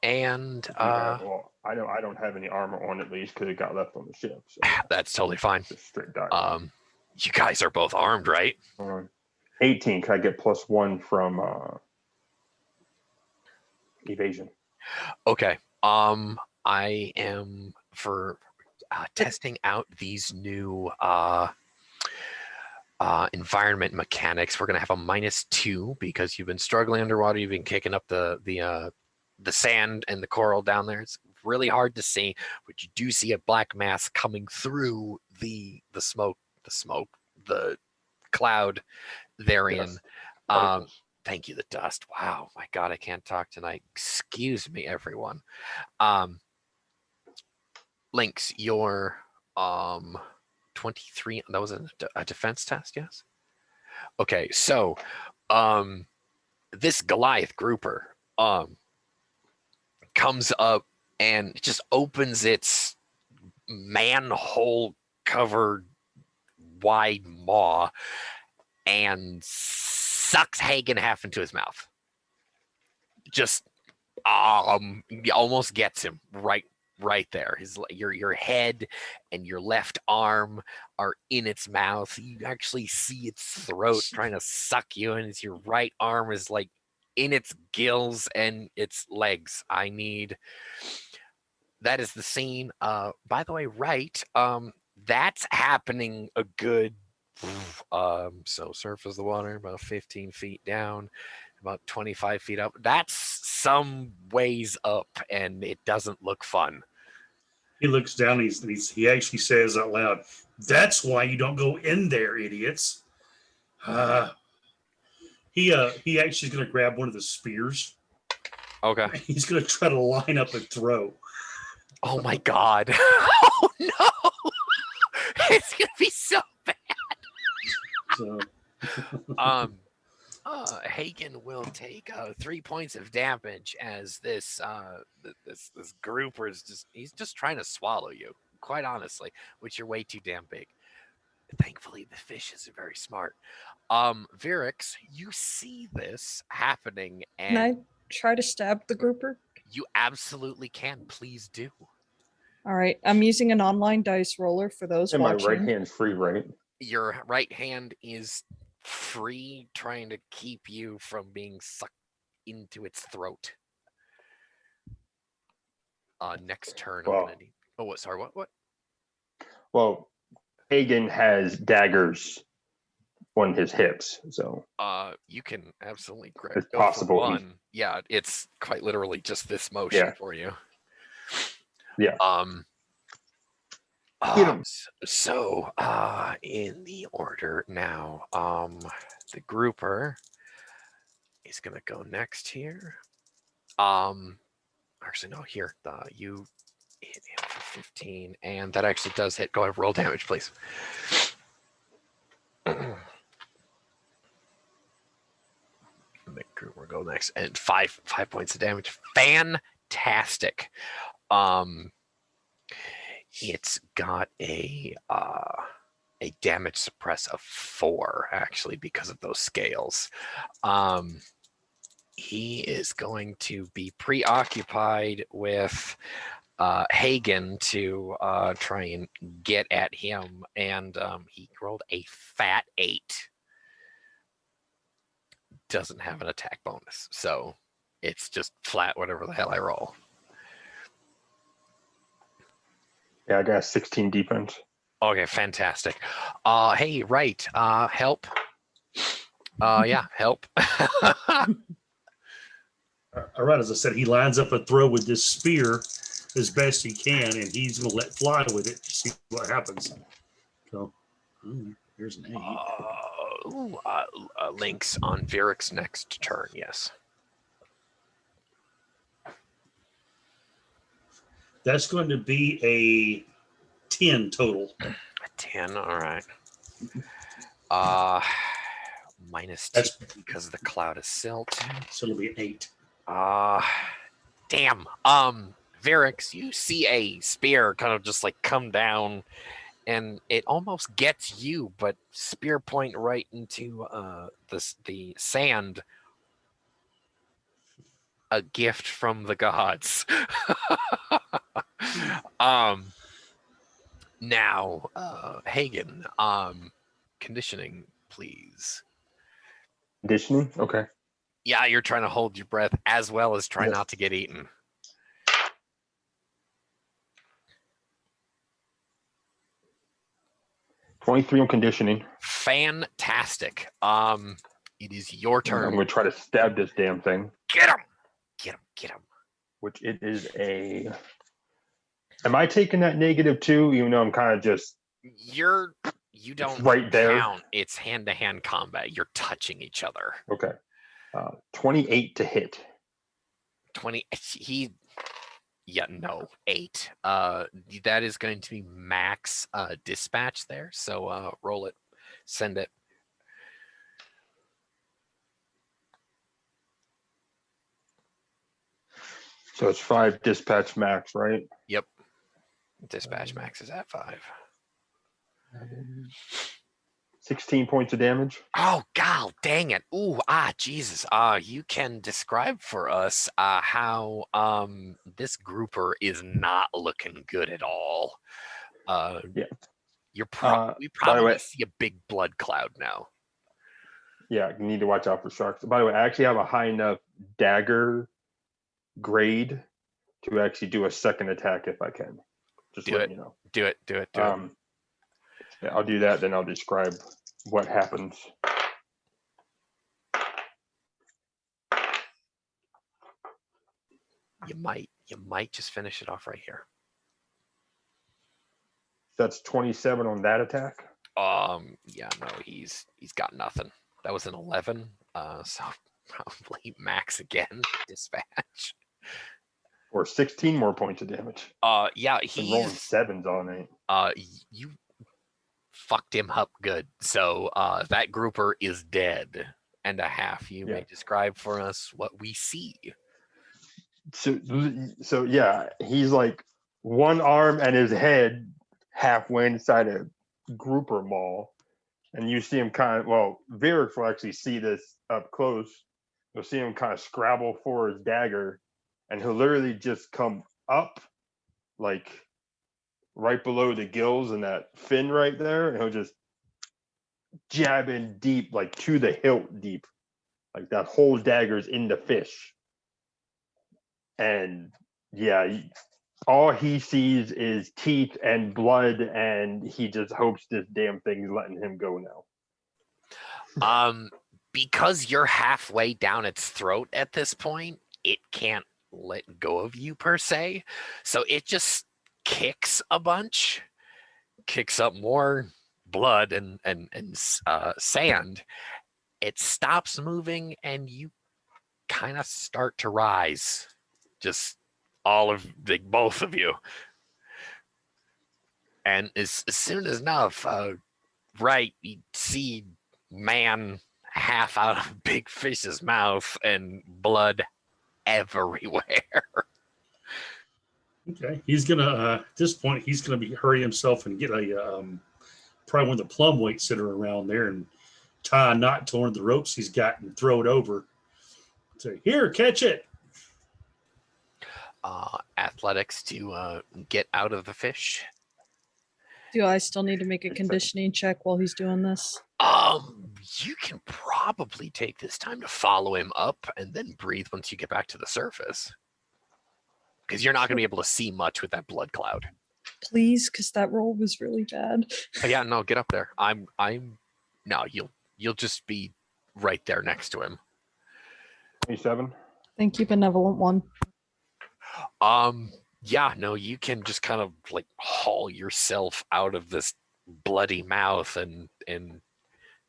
And
Well, I don't have any armor on, at least, because it got left on the ship. So
that's totally fine.
just straight die.
You guys are both armed, right?
18. Can I get +1 from evasion?
Okay. I am for testing out these new environment mechanics. We're gonna have a -2 because you've been struggling underwater. You've been kicking up the sand and the coral down there. It's really hard to see, but you do see a black mass coming through the smoke, the cloud therein. Thank you, the dust. Wow, my God, I can't talk tonight. Excuse me, everyone. Lynx, your 23. That was a defense test, yes? Okay, so this Goliath grouper comes up and just opens its manhole covered wide maw and sucks Hagen half into his mouth. Just almost gets him right there. Your head and your left arm are in its mouth. You actually see its throat trying to suck you, and your right arm is like in its gills and its legs. That is the scene. By the way, right, that's happening a good so surface the water about 15 feet down, about 25 feet up. That's some ways up, and it doesn't look fun.
He looks down. He actually says out loud, "That's why you don't go in there, idiots." He actually is going to grab one of the spears.
Okay.
He's going to try to line up and throw.
Oh my God! Oh no! It's going to be so bad.
So.
Hagen will take 3 points of damage as this grouper he's just trying to swallow you, quite honestly, which you're way too damn big. Thankfully, the fish is very smart. Virix, you see this happening, and
Can I try to stab the grouper?
you absolutely can. Please do.
All right, I'm using an online dice roller for those
And my
watching.
right hand's free, right?
Your right hand is free, trying to keep you from being sucked into its throat. Next turn, I'm gonna need. Oh, what? Sorry, what?
Well, Hagen has daggers on his hips, so
you can absolutely grab.
it's possible.
One, yeah, it's quite literally just this motion for you.
Yeah.
So, in the order now, the grouper is gonna go next here. Actually, no, here. You hit him for 15, and that actually does hit. Go ahead, roll damage, please. The grouper go next, and 5 points of damage. Fantastic. It's got a damage suppress of 4, actually, because of those scales. He is going to be preoccupied with Hagen to try and get at him, and he rolled a fat 8. Doesn't have an attack bonus, so it's just flat whatever the hell I roll.
Yeah, I got 16 defense.
Okay, fantastic. Hey, right. Help. Yeah, help.
All right, as I said, he lines up a throw with this spear as best he can, and he's going to let fly with it to see what happens. So, here's an 8.
Links on Virix's next turn, yes.
That's going to be a 10 total.
A 10, all right. Minus 2
That's
because the cloud is silt.
so it'll be an 8.
Damn. Varix, you see a spear kind of just like come down, and it almost gets you, but spear point right into the sand. A gift from the gods. Now, Hagen, conditioning, please.
Conditioning? Okay.
Yeah, you're trying to hold your breath as well as try
Yes.
not to get eaten.
$23 on conditioning.
Fantastic. It is your
I'm
turn.
going to try to stab this damn thing,
Get him! Get him! Get him!
which it is a... Am I taking that -2, even though I'm kind of just...
You don't
right there.
count. It's hand-to-hand combat. You're touching each other.
Okay. 28 to hit.
20. No, 8. That is going to be max dispatch there. So roll it, send it.
So it's 5 dispatch max, right?
Yep. Dispatch max is at 5.
16 points of damage.
Oh god dang it. Ooh, Jesus. You can describe for us how this grouper is not looking good at all.
Yeah.
We
By the
probably
way-
see a big blood cloud now.
Yeah, you need to watch out for sharks. By the way, I actually have a high enough dagger grade to actually do a second attack if I can. Just
Do
letting
it.
you know.
Do it.
Yeah, I'll do that, then I'll describe what happens.
You might just finish it off right here.
That's 27 on that attack.
Yeah, no, he's got nothing. That was an 11. So probably max again. Dispatch.
Or 16 more points of damage.
Yeah,
Been rolling
he's
7s all night.
You fucked him up good. So that grouper is dead and a half. You may describe for us what we see.
So yeah, he's like one arm and his head halfway inside a grouper maul, and you see him kind of, well, Varric will actually see this up close. You'll see him kind of scrabble for his dagger, and he'll literally just come up like right below the gills and that fin right there, and he'll just jab in deep, like to the hilt deep, like that whole dagger's in the fish. And yeah, all he sees is teeth and blood, and he just hopes this damn thing's letting him go now.
Because you're halfway down its throat at this point, it can't let go of you per se. So it just kicks a bunch, kicks up more blood and sand. It stops moving, and you kind of start to rise. Just both of you. And as soon as enough, you see man half out of big fish's mouth and blood everywhere.
Okay. He's going to, at this point, he's going to hurry himself and get a, probably one of the plum weights that are around there and tie a knot to one of the ropes he's got and throw it over. Say, here, catch it.
Athletics to get out of the fish.
Do I still need to make a conditioning check while he's doing this?
You can probably take this time to follow him up and then breathe once you get back to the surface. Because you're not going to be able to see much with that blood cloud.
Please, because that roll was really bad.
Oh, yeah, no, get up there. No, you'll just be right there next to him.
27.
Thank you, benevolent one.
Yeah, no, you can just kind of like haul yourself out of this bloody mouth, and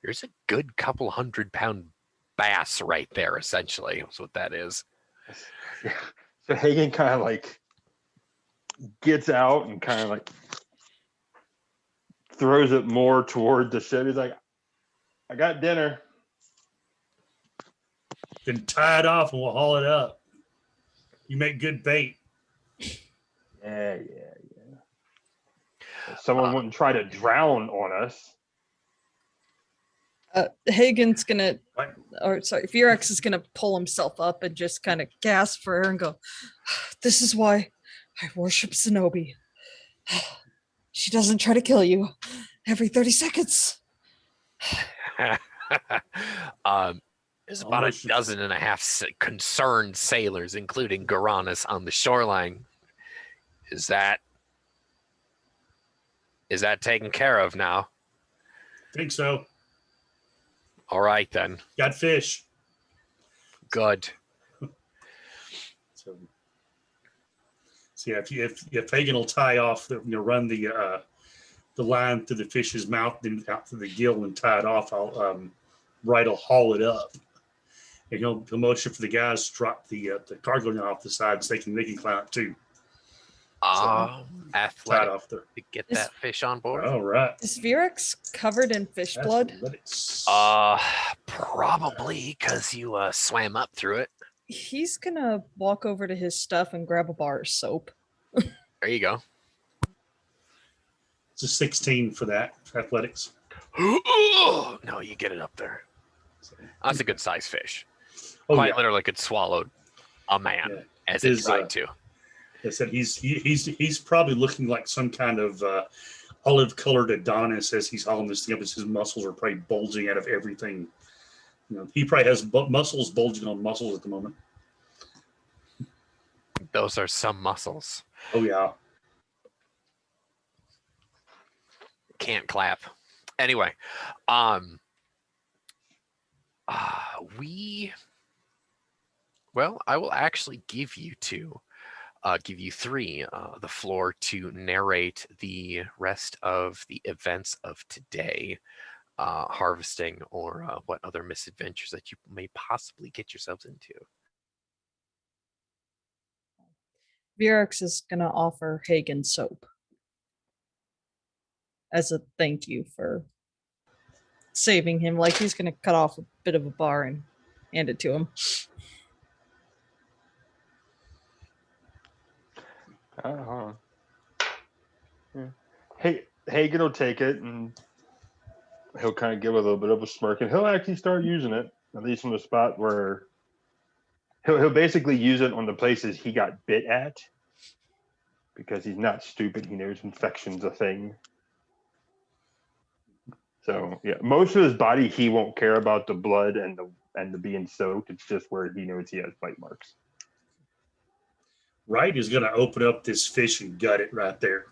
there's a good couple 100-pound bass right there, essentially. That's what that is.
Yeah. So Hagen kind of like gets out and kind of like throws it more toward the ship. He's like, I got dinner.
Then tie it off and we'll haul it up. You make good bait.
Yeah. If someone wouldn't try to drown on us.
Hagen's gonna,
What?
or sorry, Virex is gonna pull himself up and just kind of gasp for air and go, "This is why I worship Zenobi. She doesn't try to kill you every 30 seconds."
There's about a dozen and a half concerned sailors, including Garanus, on the shoreline. Is that taken care of now?
Think so.
All right then.
Got fish.
Good.
So yeah, if Hagen will tie off, run the line through the fish's mouth, then out through the gill and tie it off, Wright will haul it up, and he'll motion for the guys to drop the cargo line off the side so they can climb it too.
Athletic
off there.
to get that fish on board.
All right.
Is Virex covered in fish blood?
Athletics.
Probably because you swam up through it.
He's gonna walk over to his stuff and grab a bar of soap.
There you go.
It's a 16 for that athletics.
No, you get it up there. That's a good size fish.
Oh,
Quite
yeah.
literally could swallow a man
Yeah.
as it tried to.
I said he's probably looking like some kind of olive-colored Adonis as he's hauling this thing up. As his muscles are probably bulging out of everything. He probably has muscles bulging on muscles at the moment.
Those are some muscles.
Oh yeah.
Can't clap. Anyway, I will actually give you three, the floor to narrate the rest of the events of today, harvesting or what other misadventures that you may possibly get yourselves into.
Virex is gonna offer Hagen soap as a thank you for saving him. Like he's gonna cut off a bit of a bar and hand it to him.
Hold on. Yeah. Hey, Hagen will take it and he'll kind of give a little bit of a smirk, and he'll actually start using it, at least in the spot where he'll basically use it on the places he got bit at, because he's not stupid. He knows infection's a thing. So yeah, most of his body he won't care about the blood and the being soaked. It's just where he knows he has bite marks.
Wright is going to open up this fish and gut it right there.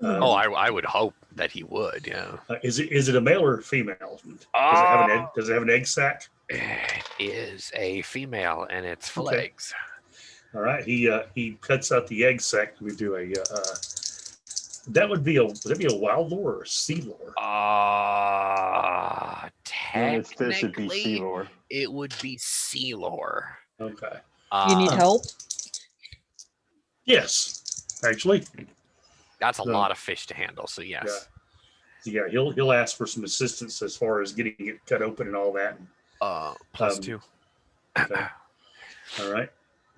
I would hope that he would. Yeah.
Is it a male or female? Does it have an egg sac?
It is a female, and it's full of
Okay.
eggs.
All right. He cuts out the egg sac. We do a. Would that be a wild lore or a sea lore?
And its fish would be sea
Technically,
lore.
it would be sea lore.
Okay.
You need help?
Yes, actually.
That's a
So-
lot of fish to handle. So yes.
Yeah. He'll ask for some assistance as far as getting it cut open and all that.
Plus 2.
Okay. All right.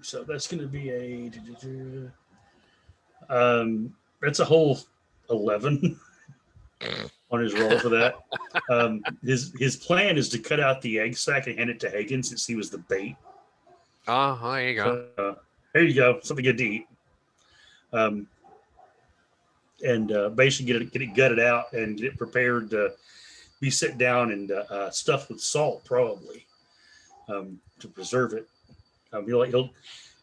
So that's going to be that's a whole 11 on his roll for that. His plan is to cut out the egg sac and hand it to Hagen since he was the bait.
Oh, there you go.
There you go. Something good to eat. And basically get it gutted out and get it prepared to be set down and stuffed with salt, probably, to preserve it.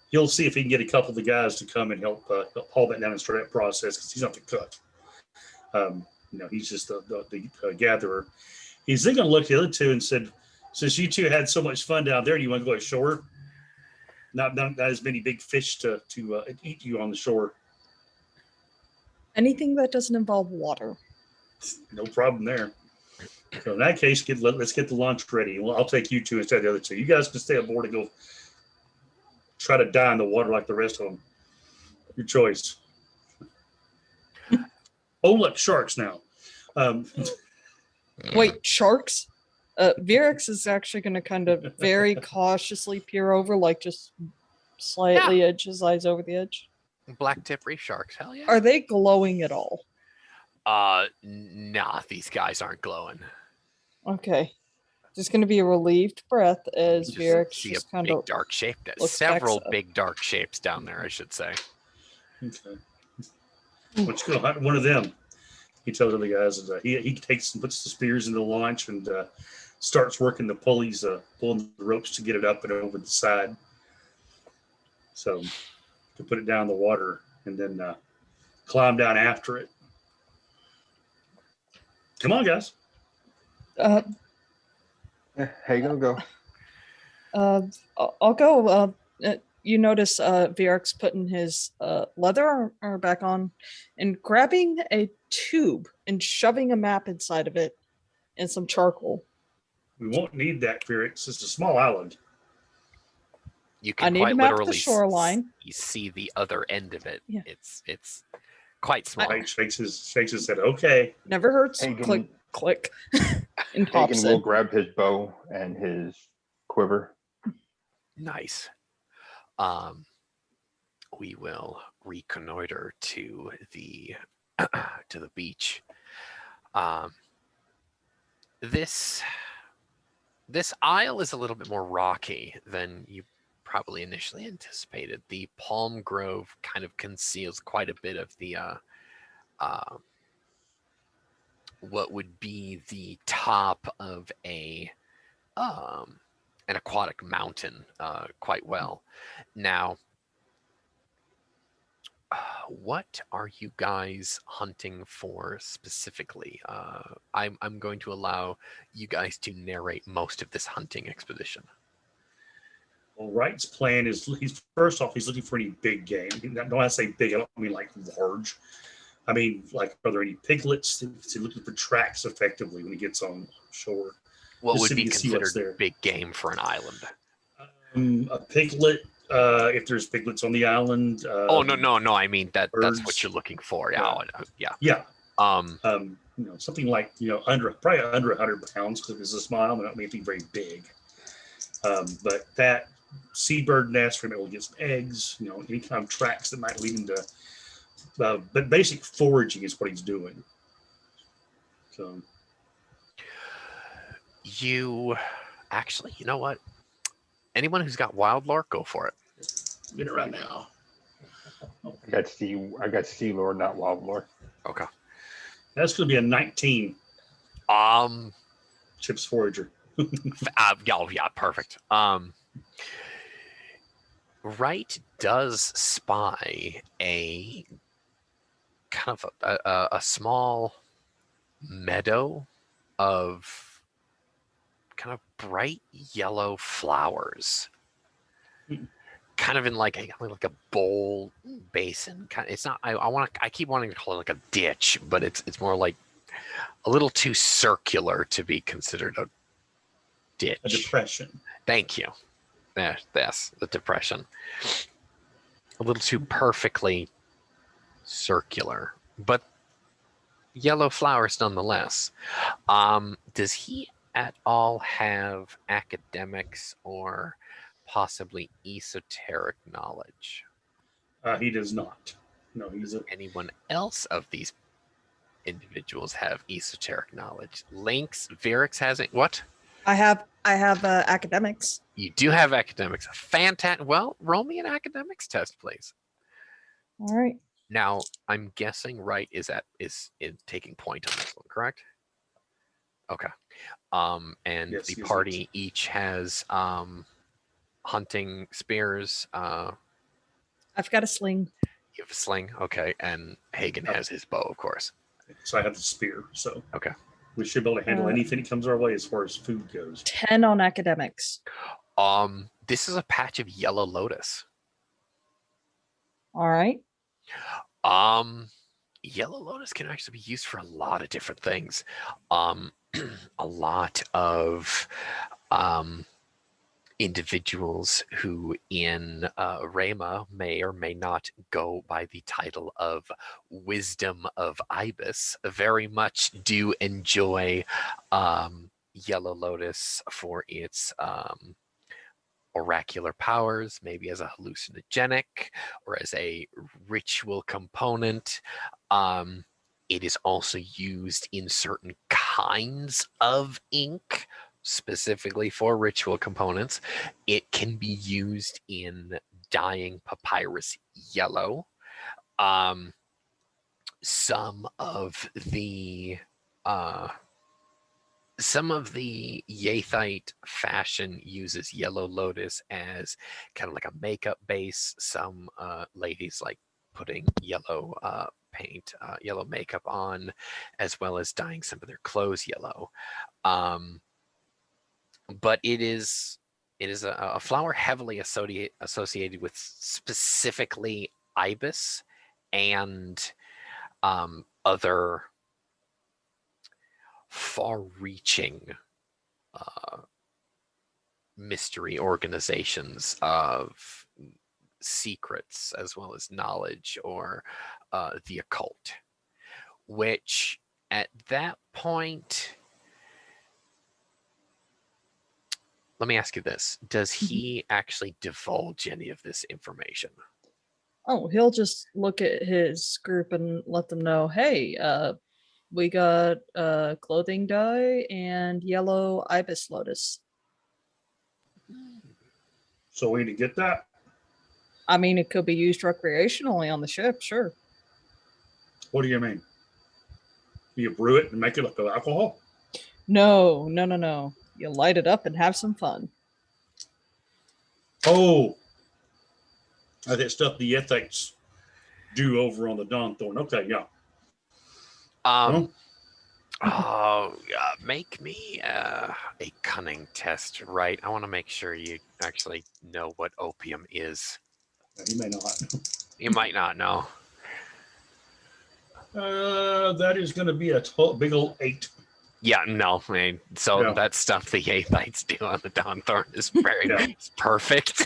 He'll see if he can get a couple of the guys to come and help haul that down and start that process, because he's not the cook. He's just the gatherer. He's then going to look at the other two and said, "Since you two had so much fun down there, do you want to go ashore? Not as many big fish to eat you on the shore."
Anything that doesn't involve water.
No problem there. So in that case, let's get the lunch ready. Well, I'll take you two instead of the other two. You guys can stay aboard and go try to die in the water like the rest of them. Your choice. Oh, look, sharks now.
Wait, sharks? Virix is actually going to kind of very cautiously peer over, like just slightly edge his eyes over the edge.
Black tip reef sharks, hell yeah.
Are they glowing at all?
Nah, these guys aren't glowing.
Okay. There's going to be a relieved breath as Virix
see
just
a
kind
big
of
dark shape.
looks
Several
back up.
big dark shapes down there, I should say.
Okay. Why don't you go hunt one of them? He tells the guys that he takes and puts the spears in the launch and starts working the pulleys, pulling the ropes to get it up and over the side. So to put it down in the water and then climb down after it. Come on, guys.
Uh,
How you gonna go?
I'll go. You notice Virix putting his leather armor back on and grabbing a tube and shoving a map inside of it and some charcoal.
We won't need that, Felix. It's a small island.
You
I
can
need to
quite
map
literally
the shoreline.
you see the other end of it.
Yeah.
It's quite small.
Right? Shakes his head. Okay.
Never hurts.
Hagen-
Click, click. And hops
Hagen will
in.
grab his bow and his quiver.
Nice. We will reconnoiter to the to the beach. This isle is a little bit more rocky than you probably initially anticipated. The palm grove kind of conceals quite a bit of the what would be the top of an aquatic mountain quite well. Now, what are you guys hunting for specifically? I'm going to allow you guys to narrate most of this hunting expedition.
Well, Wright's plan is he's looking for any big game. When I say big, I don't mean like large. I mean, like, are there any piglets? Is he looking for tracks effectively when he gets on shore?
What
Just
would
so
be
you can see what's there.
considered big game for an island?
A piglet, if there's piglets on the island.
Oh no! I mean that's
birds.
what you're looking for. Yeah, yeah.
Yeah.
Um,
Something like probably under 100 pounds because it's a small island. Not anything very big. But that seabird nest, where we'll get some eggs. Any kind of tracks that might lead him to. But basic foraging is what he's doing. So.
You actually, you know what? Anyone who's got wild lore, go for it.
Get it right now.
I got sea lore, not wild lore.
Okay.
That's going to be a 19. Chips forager.
Yeah, perfect. Wright does spy a kind of a small meadow of kind of bright yellow flowers, kind of in like a bowl basin. It's not. I keep wanting to call it like a ditch, but it's more like a little too circular to be considered a ditch.
A depression.
Thank you. That's the depression. A little too perfectly circular, but yellow flowers nonetheless. Does he at all have academics or possibly esoteric knowledge?
He does not. No,
Anyone else of these individuals have esoteric knowledge? Lynx, Virix has it. What?
I have academics.
You do have academics. Fantastic. Well, roll me an academics test, please.
All right.
Now, I'm guessing Wright is taking point on this one, correct? Okay. And
yes,
the party each has hunting spears.
I've got a sling.
You have a sling, okay, and Hagen has his bow, of course.
So I have the spear. So
okay,
we should be able to handle anything that comes our way as far as food goes.
10 on academics.
This is a patch of yellow lotus.
All right.
Yellow lotus can actually be used for a lot of different things. A lot of individuals who in Rama may or may not go by the title of Wisdom of Ibis very much do enjoy Yellow Lotus for its oracular powers, maybe as a hallucinogenic or as a ritual component. It is also used in certain kinds of ink, specifically for ritual components. It can be used in dyeing papyrus yellow. Some of the Yathite fashion uses Yellow Lotus as kind of like a makeup base. Some ladies like putting yellow paint, yellow makeup on, as well as dyeing some of their clothes yellow. But it is a flower heavily associated with specifically ibis and other far-reaching mystery organizations of secrets as well as knowledge or the occult, which at that point, let me ask you this. Does he actually divulge any of this information?
Oh, he'll just look at his group and let them know, hey, we got clothing dye and yellow ibis lotus.
So we need to get that.
I mean, it could be used recreationally on the ship, sure.
What do you mean? You brew it and make it like alcohol?
No. You light it up and have some fun.
Oh, that stuff the ethics do over on the Dawnthorn. Okay, yeah.
Make me a cunning test, right? I want to make sure you actually know what opium is.
You may not.
You might not know.
That is going to be a big old 8.
Yeah, no, I mean, so that stuff the Yathites do on the Dawnthorn is very it's perfect.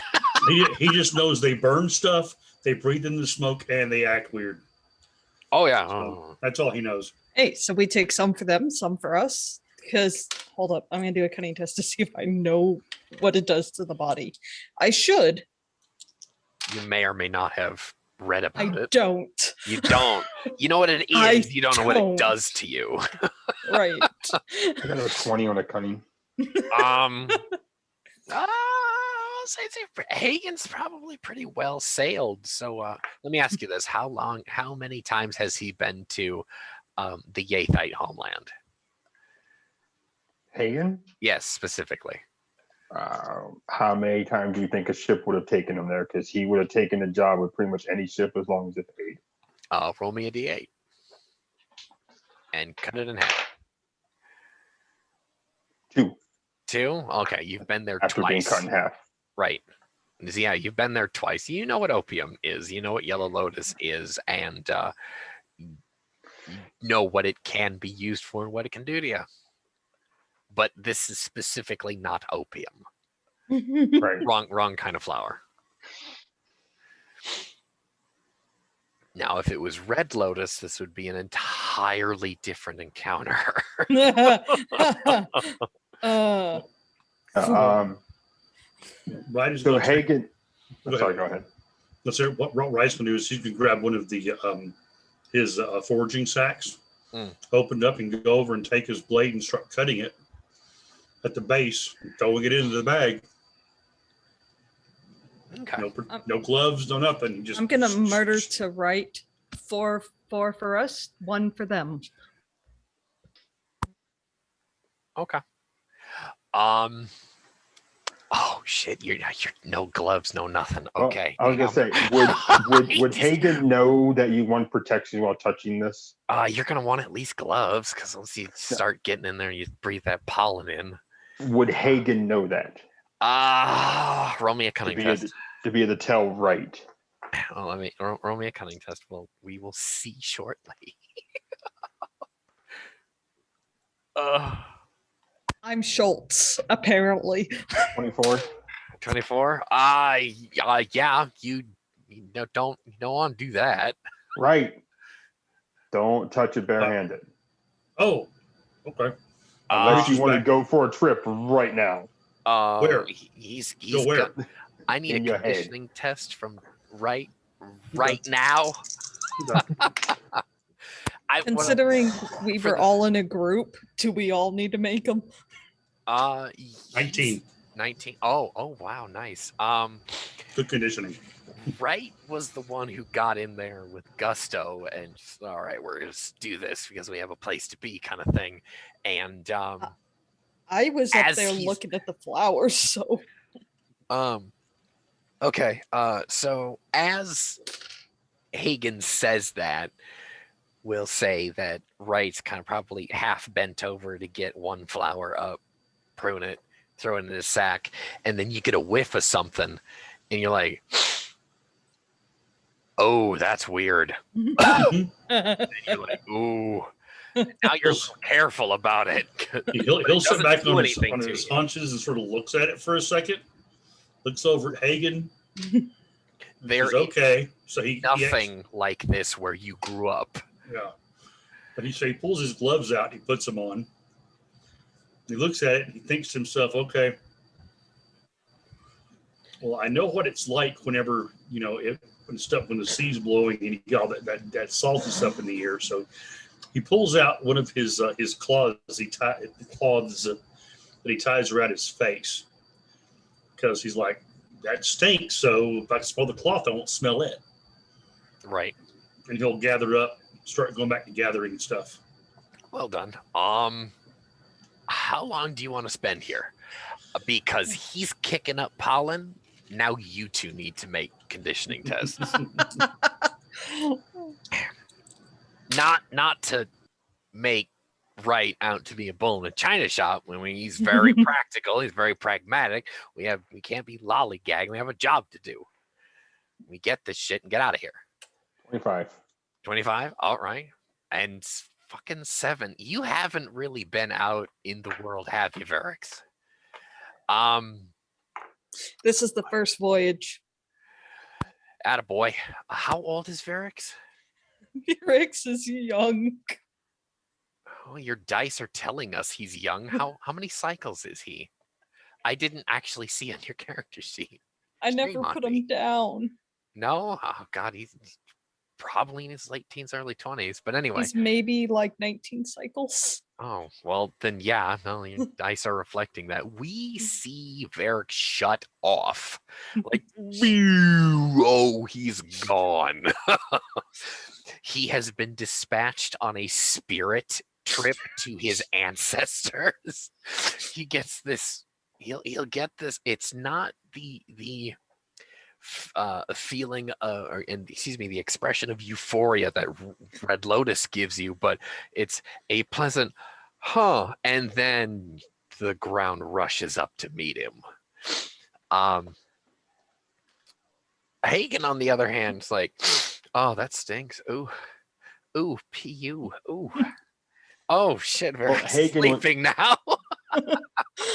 he just knows they burn stuff, they breathe in the smoke, and they act weird.
Oh, yeah.
So that's all he knows.
Hey, so we take some for them, some for us. Because, hold up, I'm going to do a cunning test to see if I know what it does to the body. I should.
You may or may not have read about it.
I don't.
You don't. You know what it is. You don't know what it does to you.
Right.
I got a 20 on a cunning.
I'll say Hagen's probably pretty well sailed. So let me ask you this: how many times has he been to the Yathite homeland?
Hagen?
Yes, specifically.
How many times do you think a ship would have taken him there? Because he would have taken the job with pretty much any ship as long as it paid.
Roll me a d8 and cut it in half.
2.
2? Okay, you've been there
after
twice.
Being cut in half.
Right. Yeah, you've been there twice. You know what opium is. You know what Yellow Lotus is, and you know what it can be used for and what it can do to you. But this is specifically not opium.
Right.
Wrong kind of flower. Now, if it was Red Lotus, this would be an entirely different encounter.
Right
so Hagen. Sorry, go ahead.
Let's hear what Rice can do is he can grab one of the his foraging sacks, open it up, and go over and take his blade and start cutting it at the base, throwing it into the bag.
Okay.
No gloves, no nothing. Just
I'm gonna murder to write 4 for us, 1 for them.
Okay. Oh shit! You're no gloves, no nothing. Okay.
Well, I was gonna say, would Hagen know that you want protection while touching this?
You're gonna want at least gloves because once you start getting in there, you breathe that pollen in.
Would Hagen know that?
Roll me a cunning test.
To be able to tell right.
Well, let me roll me a cunning test. Well, we will see shortly.
I'm Schultz, apparently.
24.
24. Yeah. You don't want to do that.
Right. Don't touch it barehanded.
Oh, okay.
Unless you
Reaches
want to
back.
go for a trip right now.
Where?
He's
Go where?
I need
In
a
your head.
conditioning test from right now.
Considering we
for
were
the-
all in a group, do we all need to make them?
19.
19. Oh wow, nice.
Good conditioning.
Wright was the one who got in there with gusto and just, all right, we're gonna do this because we have a place to be, kind of thing. And
I was up
As
there
he's-
looking at the flowers, so
okay, so as Hagen says that, we'll say that Wright's kind of probably half bent over to get one flower up, prune it, throw it in his sack, and then you get a whiff of something, and you're like, oh, that's weird. And you're like, ooh. Now you're careful about it.
He'll sit
doesn't
back
do
on his
anything to you.
hunches and sort of looks at it for a second. Looks over at Hagen.
There
Says,
is
okay. So he
nothing like this where you grew up.
yeah. But he pulls his gloves out. And he puts them on. He looks at it. And he thinks to himself, okay. Well, I know what it's like whenever when the sea's blowing and you got all that salty stuff in the air. So he pulls out one of his cloths. That he ties around his face because he's like, that stinks. So if I smell the cloth, I won't smell it.
Right.
And he'll gather up, start going back to gathering stuff.
Well done. How long do you want to spend here? Because he's kicking up pollen. Now you two need to make conditioning tests. Not to make Wright out to be a bull in a china shop. When he's very practical, he's very pragmatic. We can't be lollygagging. We have a job to do. We get this shit and get out of here.
25.
25. All right. And fucking 7. You haven't really been out in the world, have you, Varix?
this is the first voyage.
Attaboy. How old is Varix?
Rex is young.
Oh, your dice are telling us he's young. How many cycles is he? I didn't actually see on your character sheet.
I never
Shame on
put
me.
him down.
No? Oh, God, he's probably in his late teens, early 20s. But anyway.
He's maybe like 19 cycles.
Oh, well, then, yeah. No, your dice are reflecting that. We see Varric shut off. Like, oh, he's gone. He has been dispatched on a spirit trip to his ancestors. He gets this. He'll get this. It's not the feeling the expression of euphoria that Red Lotus gives you, but it's a pleasant and then the ground rushes up to meet him. Hagen, on the other hand, is like, oh, that stinks. Ooh, pu. Ooh. Oh shit, we're sleeping now.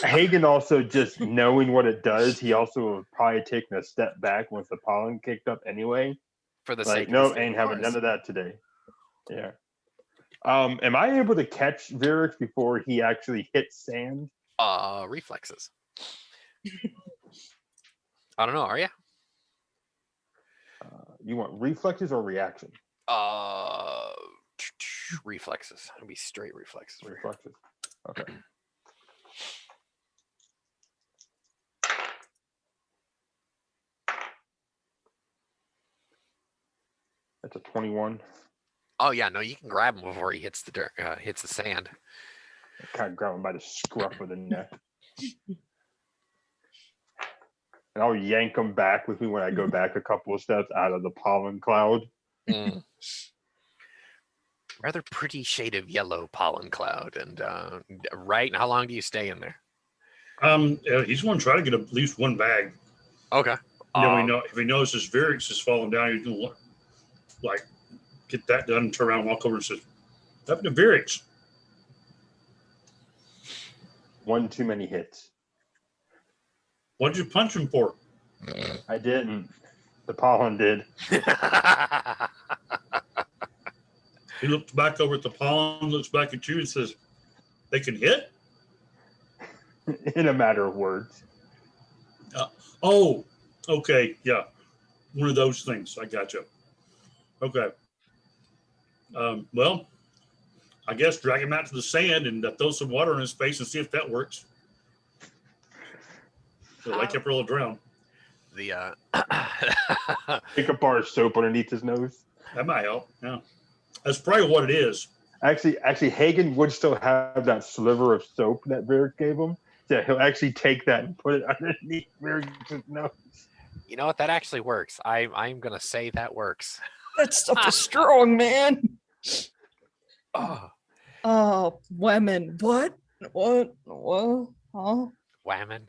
Hagen also, just knowing what it does, he also would probably taking a step back once the pollen kicked up anyway.
For the
like,
sake
no,
of
ain't having none of that today. Yeah. Am I able to catch Varix before he actually hits sand?
Reflexes. I don't know. Are you?
You want reflexes or reaction?
Reflexes. It'll be straight reflexes.
Reflexes. Okay. That's a 21.
Oh yeah, no, you can grab him before he hits the dirt, hits the sand.
I kind of grab him by the scruff of the neck. And I'll yank him back with me when I go back a couple of steps out of the pollen cloud.
Mm. Rather pretty shade of yellow pollen cloud. And right, how long do you stay in there?
He's going to try to get at least one bag.
Okay.
If he notices Varix is falling down, he's going to like get that done and turn around and walk over and says, "Up to Varix."
One too many hits.
What'd you punch him for?
I didn't. The pollen did.
He looked back over at the pollen, looks back at you, and says, "They can hit."
In a matter of words.
Oh, okay, yeah, one of those things. I got you. Okay. Well, I guess drag him out to the sand and throw some water in his face and see if that works. He'll wake up or he'll drown.
The
Take a bar of soap underneath his nose.
That might help. Yeah, that's probably what it is.
Actually, Hagen would still have that sliver of soap that Varric gave him. Yeah, he'll actually take that and put it underneath Varric's nose.
you know what? That actually works. I'm gonna say that works.
That stuff is strong, man.
Oh,
Oh, women. What? Huh?
whammon.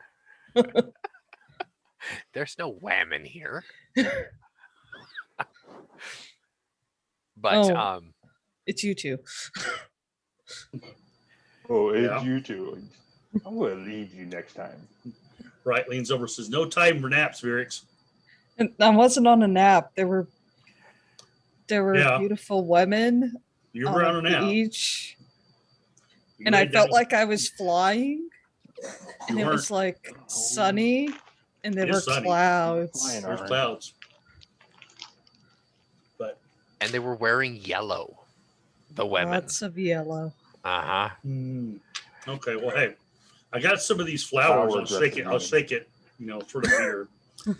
There's no whammon here. But
Oh. It's you two.
Oh, it's
Yeah.
you two. I'm going to leave you next time.
Right, leans over, says, "No time for naps, Varix."
And I wasn't on a nap. There were
Yeah.
beautiful women
You were on a nap.
beach,
You
and I
laid
felt
down.
like I was flying. And
You
it
weren't.
was like sunny, and there
It
were
is sunny.
clouds.
Flying.
There's
Alright.
clouds. But
and they were wearing yellow. The women.
Lots of yellow.
Uh-huh.
okay, well, hey, I got some of these flowers.
Flower
I'll shake it.
dressing.
I'll shake it. Sort of here. And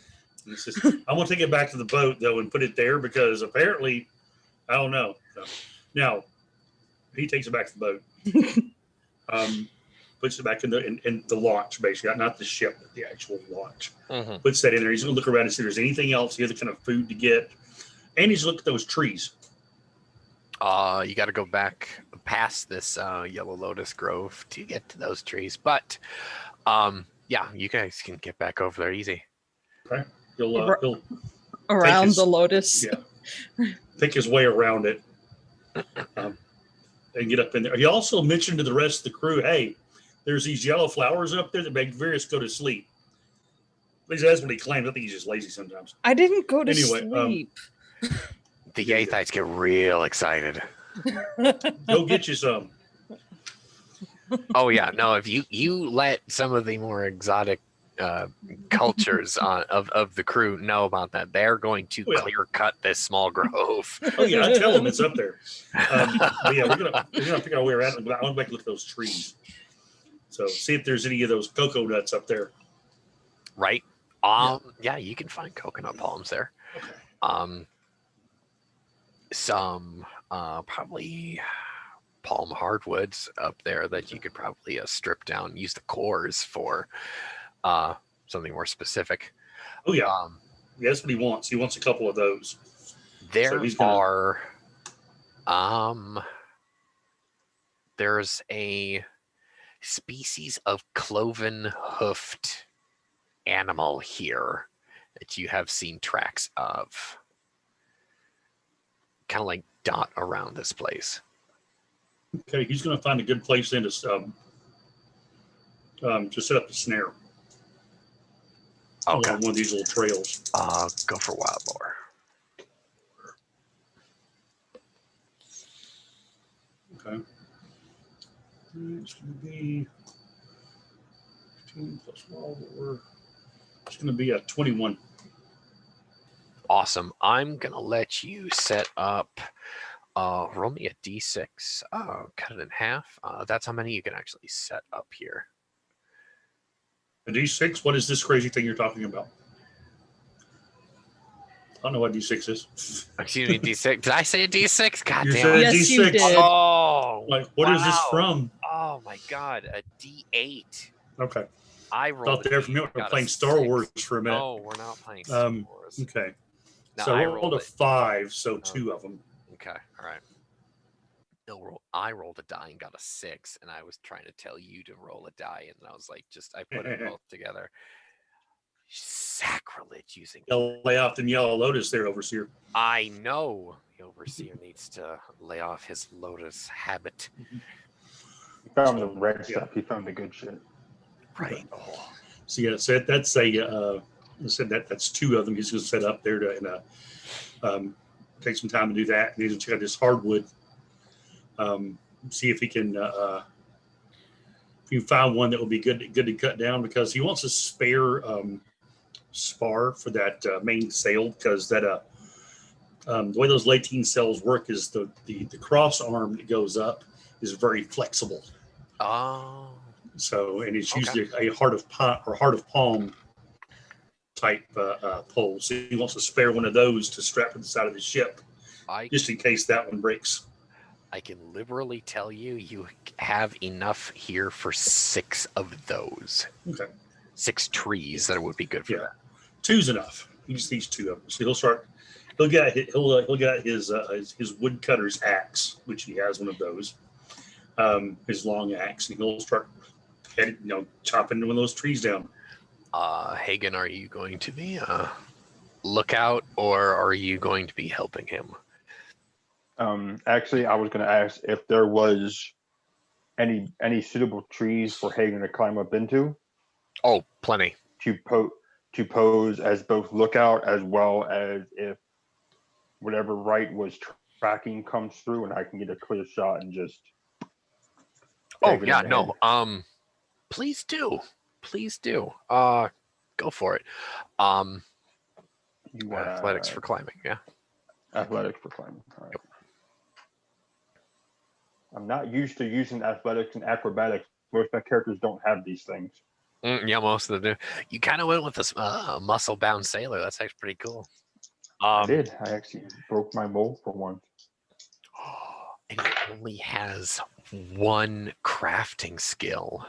it's just, I'm gonna take it back to the boat though and put it there because apparently, I don't know. So, now, he takes it back to the boat. Puts it back in the launch, basically, not the ship, but the actual launch.
Mm-hmm.
Puts that in there. He's gonna look around and see if there's anything else, the other kind of food to get, and he's looked at those trees.
You got to go back past this yellow lotus grove to get to those trees. But yeah, you guys can get back over there easy.
Okay, he'll
Around
his-
the lotus.
yeah, take his way around it, and get up in there. He also mentioned to the rest of the crew, "Hey, there's these yellow flowers up there that make Varys go to sleep." At least that's what he claims. I think he's just lazy sometimes.
I didn't go to
Anyway,
sleep.
The Yathites get real excited.
Go get you some.
Oh yeah, no. If you let some of the more exotic cultures of the crew know about that, they're going to
Oh, yeah.
clear cut this small grove.
Oh yeah, I tell him it's up there. But yeah, we're gonna figure out a way around it. But I want to look at those trees. So see if there's any of those cocoa nuts up there.
Right? Yeah, you can find coconut palms there.
Okay.
Some probably palm hardwoods up there that you could probably strip down, use the cores for something more specific.
Oh yeah, yeah, that's what he wants. He wants a couple of those.
There
he's gonna-
are there's a species of cloven hoofed animal here that you have seen tracks of, kind of like dot around this place.
Okay, he's going to find a good place then to set up the snare
Okay.
along one of these little trails.
Go for wild boar.
Okay. It's going to be 15 plus wild boar. It's going to be a 21.
Awesome. I'm gonna let you set up. Roll me a d6. Cut it in half. That's how many you can actually set up here.
A D6? What is this crazy thing you're talking about? I don't know what D6 is.
Excuse me, d6. Did I say a d6? God
You
damn
said
it.
Yes, you
D6.
did.
Oh,
Like, what is this
wow.
from?
Oh my god, a d8.
Okay.
I rolled.
Thought they were from
got a
playing Star
6.
Wars for a minute.
No, we're not playing Star Wars.
Okay.
No,
So
I
I rolled a
it.
5, so 2 of them.
Okay, all right. I rolled a die and got a 6, and I was trying to tell you to roll a die, and I was like, I put it both together. Sacrilege using.
They'll lay off the yellow lotus there, overseer.
I know the overseer needs to lay off his lotus habit.
He found the red stuff. He found the good shit.
Right. Oh.
So yeah, so that's a I said that's two of them. He's going to set up there to take some time to do that. And he's going to check out this hardwood, see if he can find one that will be good to cut down, because he wants a spare spar for that main sail, because that the way those latine sails work is the cross arm that goes up is very flexible.
Oh.
So, and it's
Okay.
usually a heart of palm type pole. So he wants to spare one of those to strap to the side of the ship, just in case that one breaks.
I can liberally tell you, you have enough here for 6 of those.
Okay.
6 trees that would be good for that.
2's enough. He just needs 2 of them. So he'll get his woodcutter's axe, which he has one of those, his long axe, and he'll start chopping one of those trees down.
Hagen, are you going to be lookout, or are you going to be helping him?
Actually, I was going to ask if there was any suitable trees for Hagen to climb up into.
Oh, plenty.
To pose as both lookout, as well as if whatever right was tracking comes through and I can get a clear shot and just.
Oh yeah, no. Please do. Go for it.
You want
athletics for climbing, yeah.
Athletics for climbing. All right. Yep. I'm not used to using athletics and acrobatics. Most of my characters don't have these things.
Yeah, most of them do. You kind of went with this muscle-bound sailor. That's actually pretty cool.
I did. I actually broke my mold for once.
And he only has 1 crafting skill.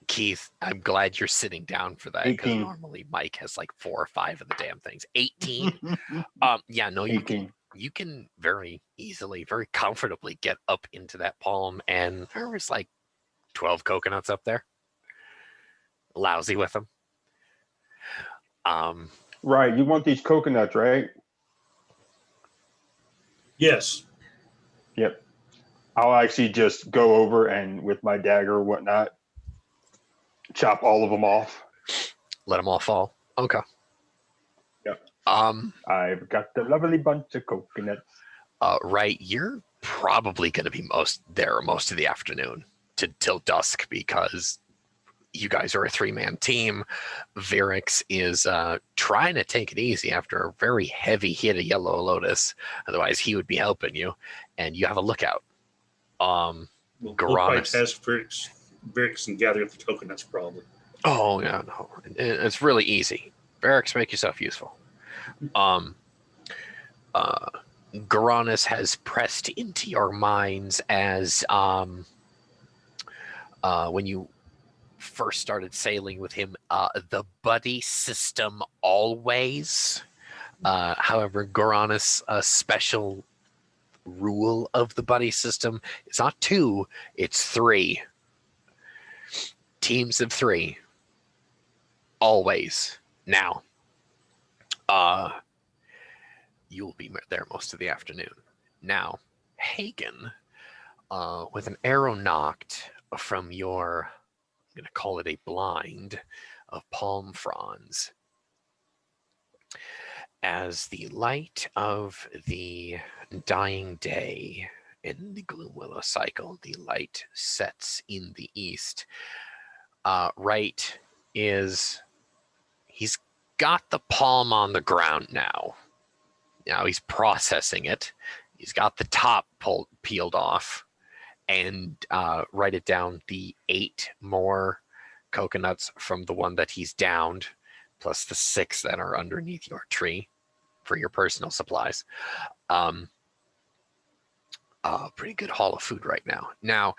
Keith, I'm glad you're sitting down for that, because normally Mike has like 4 or 5 of the damn things. 18. Yeah, no,
18.
You can very easily, very comfortably get up into that palm, and there was like 12 coconuts up there. Lousy with them.
Right, you want these coconuts, right?
Yes.
Yep. I'll actually just go over and with my dagger or whatnot, chop all of them off.
Let them all fall. Okay.
Yep.
I've
got the lovely bunch of coconuts.
Right, you're probably going to be most of the afternoon till dusk, because you guys are a 3-man team. Varix is trying to take it easy after a very heavy hit of Yellow Lotus. Otherwise, he would be helping you, and you have a lookout.
We'll probably task Varix and gather up the coconuts, probably.
Oh yeah, no, it's really easy. Varix, make yourself useful. Garanus has pressed into your minds as when you first started sailing with him, the buddy system always. However, Garanus' special rule of the buddy system is not 2, it's 3. Teams of 3. Always. Now, you will be there most of the afternoon. Now, Hagen, with an arrow knocked from your, I'm going to call it a blind of palm fronds, as the light of the dying day in the Gloom Willow cycle, the light sets in the east. Right is, he's got the palm on the ground now. Now he's processing it. He's got the top peeled off, and write it down, the 8 more coconuts from the one that he's downed, plus the 6 that are underneath your tree for your personal supplies. Pretty good haul of food right now. Now,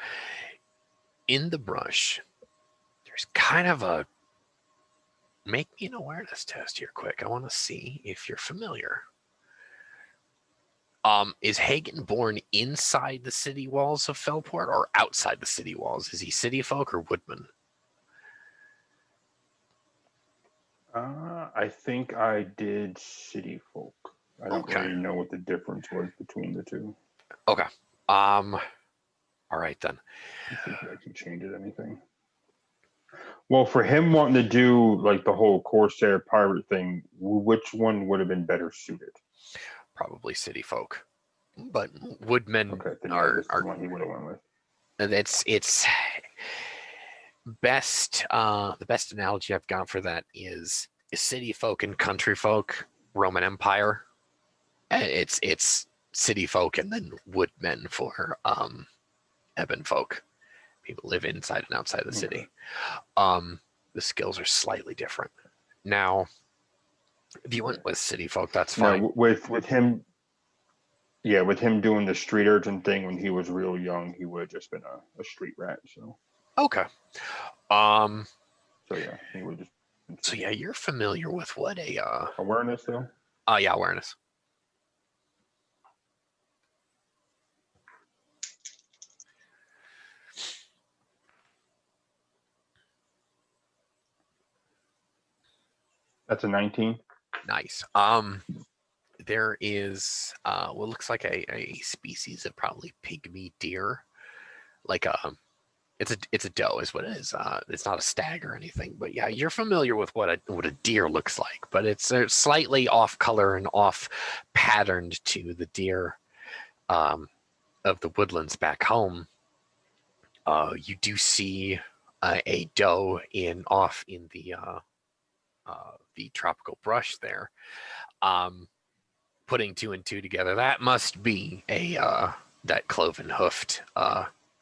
in the brush, there's kind of a, make me an awareness test here quick. I want to see if you're familiar. Is Hagen born inside the city walls of Felport or outside the city walls? Is he city folk or woodman?
I think I did city folk. I don't really know what the difference was between the two.
Okay. All right, then.
Let's see if I can change it anything. Well, for him wanting to do like the whole Corsair pirate thing, which one would have been better suited?
Probably city folk. But woodmen
Okay, then yeah,
are
this is the one he would have went with.
it's best the best analogy I've got for that is city folk and country folk, Roman Empire. It's city folk and then woodmen for ebon folk. People live inside and outside the city. The skills are slightly different. Now, if you went with city folk, that's fine.
Now, with him, yeah, with him doing the street urchin thing when he was real young, he would have just been a street rat. So
Okay.
so yeah, he would just.
So yeah, you're familiar with what a
Awareness though.
yeah, awareness.
That's a 19.
Nice. There is what looks like a species of probably pygmy deer, like it's a doe is what it is. It's not a stag or anything, but yeah, you're familiar with what a deer looks like, but it's slightly off color and off patterned to the deer of the woodlands back home. You do see a doe off in the tropical brush there. Putting two and two together, that must be a that cloven hoofed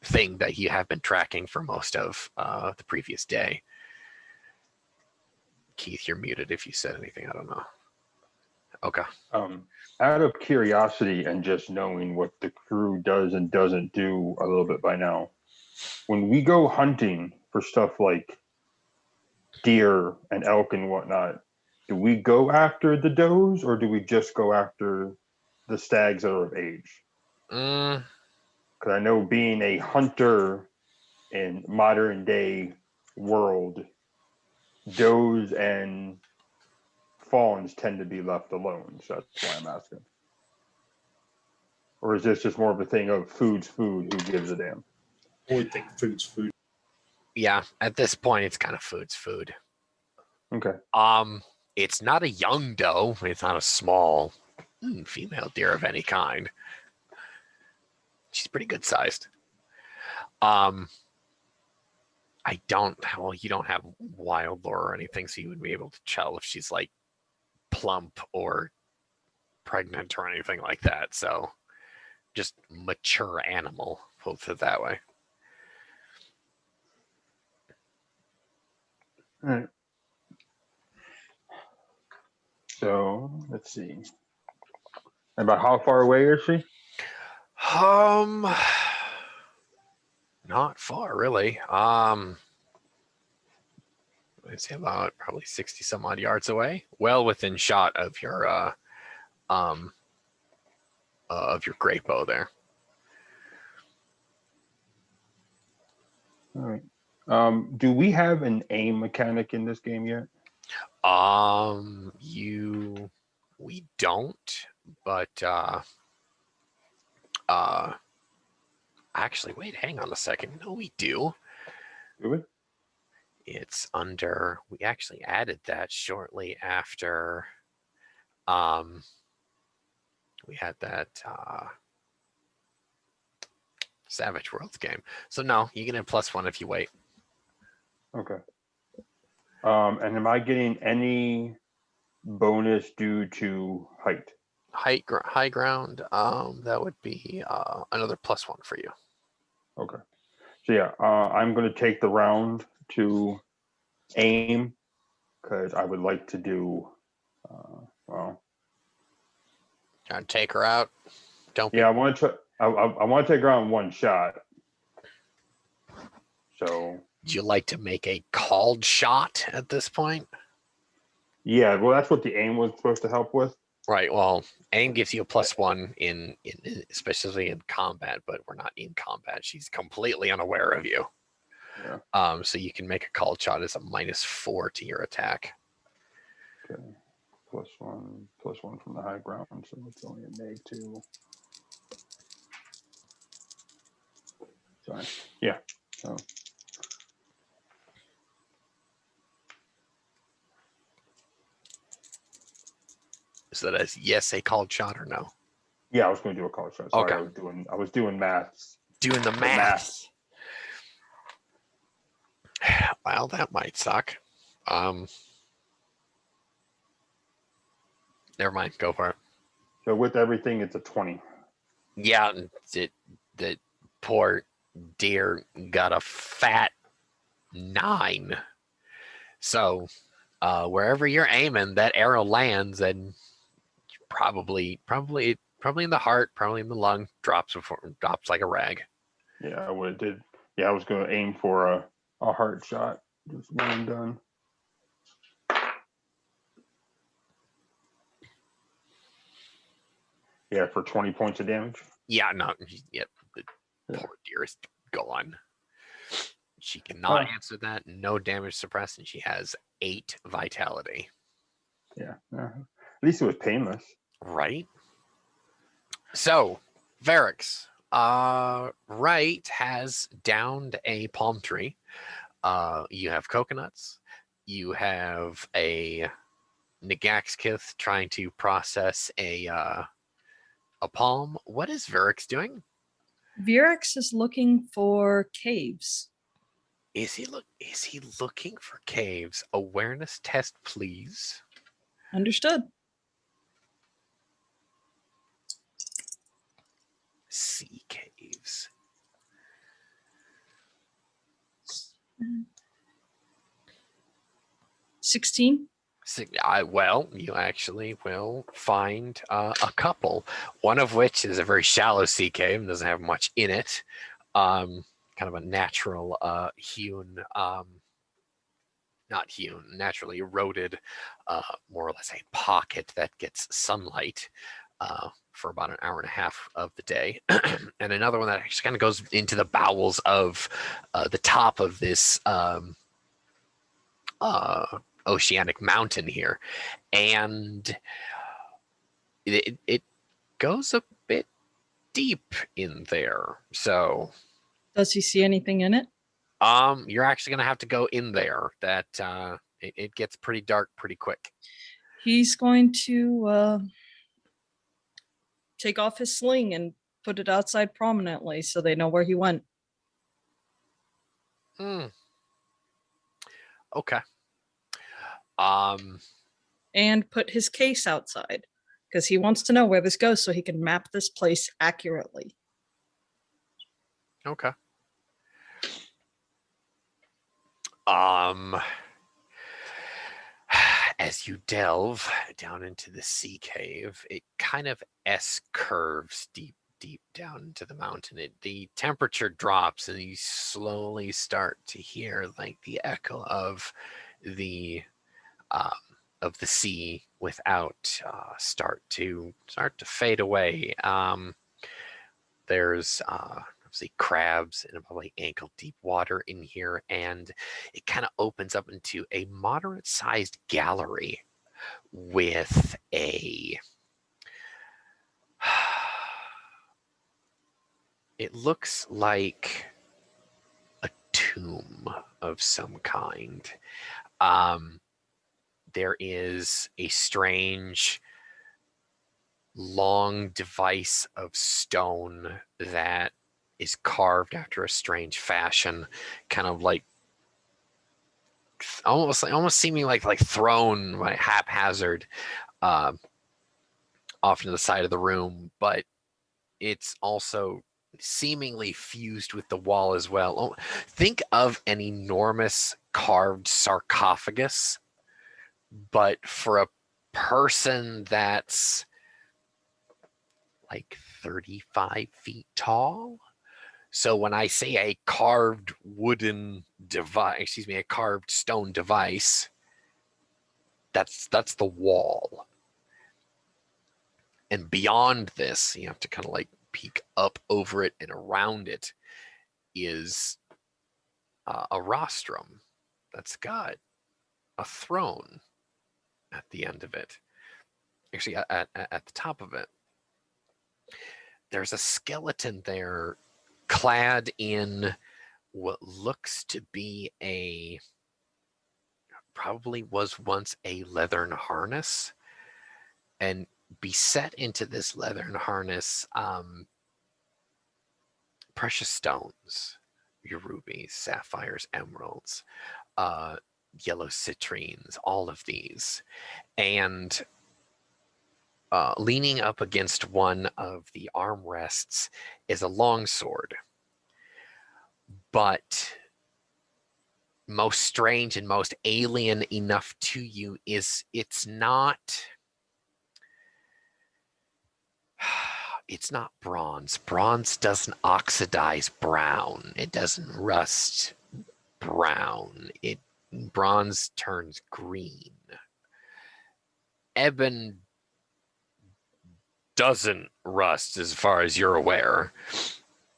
thing that you have been tracking for most of the previous day. Keith, you're muted if you said anything. I don't know. Okay.
Out of curiosity and just knowing what the crew does and doesn't do a little bit by now, when we go hunting for stuff like deer and elk and whatnot, do we go after the does or do we just go after the stags that are of age? Because I know being a hunter in modern day world, does and fawns tend to be left alone. So that's why I'm asking. Or is this just more of a thing of food's food? Who gives a damn?
I would think food's food.
Yeah, at this point, it's kind of food's food.
Okay.
It's not a young doe. It's not a small female deer of any kind. She's pretty good sized. I don't. Well, you don't have wild lore or anything, so you wouldn't be able to tell if she's like plump or pregnant or anything like that. So, just mature animal. We'll put it that way.
All right. So let's see. About how far away is she?
Not far really. Let's say about probably 60 some odd yards away. Well within shot of your great bow there.
All right. Do we have an aim mechanic in this game yet?
We don't, but actually wait, hang on a second. No, we do.
Do we?
It's under, we actually added that shortly after we had that Savage Worlds game. So no, you can have +1 if you wait.
Okay. And am I getting any bonus due to height?
High ground, that would be another +1 for you.
Okay. So yeah, I'm going to take the round to aim because I would like to do, well.
Trying to take her out. Don't.
Yeah, I want to. I want to take her on one shot. So.
Would you like to make a called shot at this point?
Yeah, well, that's what the aim was supposed to help with.
Right. Well, aim gives you a +1 in especially in combat, but we're not in combat. She's completely unaware of you.
Yeah.
So you can make a called shot as a -4 to your attack.
Okay. +1 from the high ground, so it's only a -2. Sorry. Yeah. So
Is that a yes, a called shot or no?
yeah, I was going to do a call shot. Sorry,
Okay.
I was doing maths.
Doing the
The
math. Well, that might suck. Never mind. Go for it.
So with everything, it's a 20.
Yeah, the poor deer got a fat 9. So wherever you're aiming, that arrow lands, and probably in the heart, probably in the lung, drops like a rag.
Yeah, I would have did. Yeah, I was going to aim for a heart shot. Just one and done. Yeah, for 20 points of damage.
Yeah, no, yep. The poor deer is gone. She cannot answer that. No damage suppressed, and she has 8 vitality.
Yeah. At least it was painless.
Right. So, Varix, Wright has downed a palm tree. You have coconuts. You have a Nagaxkith trying to process a palm. What is Varix doing?
Virex is looking for caves.
Is he looking for caves? Awareness test, please.
Understood.
Sea caves.
16.
Well, you actually will find a couple. One of which is a very shallow sea cave and doesn't have much in it. Kind of a natural hewn, not hewn, naturally eroded, more or less a pocket that gets sunlight for about an hour and a half of the day. And another one that actually kind of goes into the bowels of the top of this oceanic mountain here, and it goes a bit deep in there. So
Does he see anything in it?
you're actually gonna have to go in there. That it gets pretty dark pretty quick.
He's going to take off his sling and put it outside prominently so they know where he went.
Okay.
And put his case outside because he wants to know where this goes so he can map this place accurately.
Okay. As you delve down into the sea cave, it kind of S-curves deep down into the mountain. The temperature drops, and you slowly start to hear like the echo of the sea without start to fade away. There's obviously crabs in about like ankle deep water in here, and it kind of opens up into a moderate sized gallery with a it looks like a tomb of some kind. There is a strange long device of stone that is carved after a strange fashion, kind of like almost seeming like thrown by haphazard off to the side of the room, but it's also seemingly fused with the wall as well. Think of an enormous carved sarcophagus, but for a person that's like 35 feet tall. So when I say a carved wooden device, a carved stone device, that's the wall. And beyond this, you have to kind of like peek up over it, and around it is a rostrum that's got a throne at the end of it. Actually, at the top of it, there's a skeleton there clad in what looks to be probably was once a leathern harness, and beset into this leathern harness, precious stones, your rubies, sapphires, emeralds, yellow citrines, all of these. And leaning up against one of the armrests is a longsword. But most strange and most alien enough to you is it's not bronze. Bronze doesn't oxidize brown. It doesn't rust brown. Bronze turns green. Ebon doesn't rust as far as you're aware.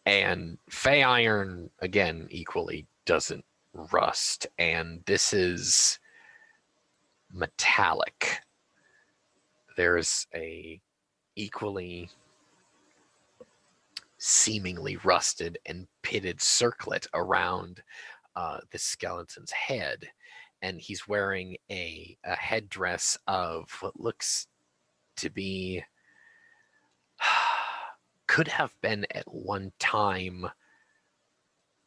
And Fey Iron, again, equally doesn't rust. And this is metallic. There's a equally seemingly rusted and pitted circlet around the skeleton's head. And he's wearing a headdress of what looks to be could have been at one time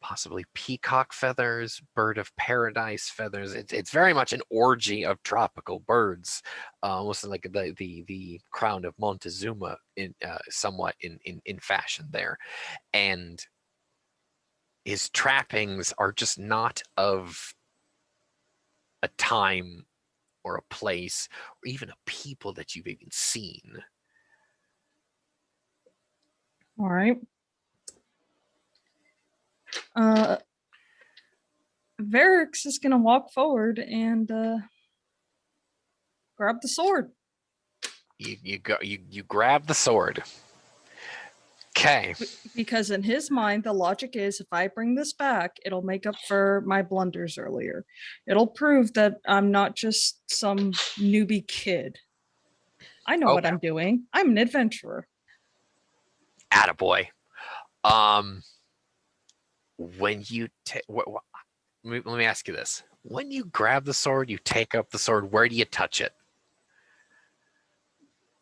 possibly peacock feathers, bird of paradise feathers. It's very much an orgy of tropical birds, almost like the crown of Montezuma in somewhat in fashion there. And his trappings are just not of a time or a place or even a people that you've even seen.
All right. Varix is gonna walk forward and grab the sword.
You grab the sword. Okay.
Because in his mind, the logic is if I bring this back, it'll make up for my blunders earlier. It'll prove that I'm not just some newbie kid. I know what I'm doing. I'm an adventurer.
Attaboy. When you let me ask you this. When you grab the sword, you take up the sword, where do you touch it?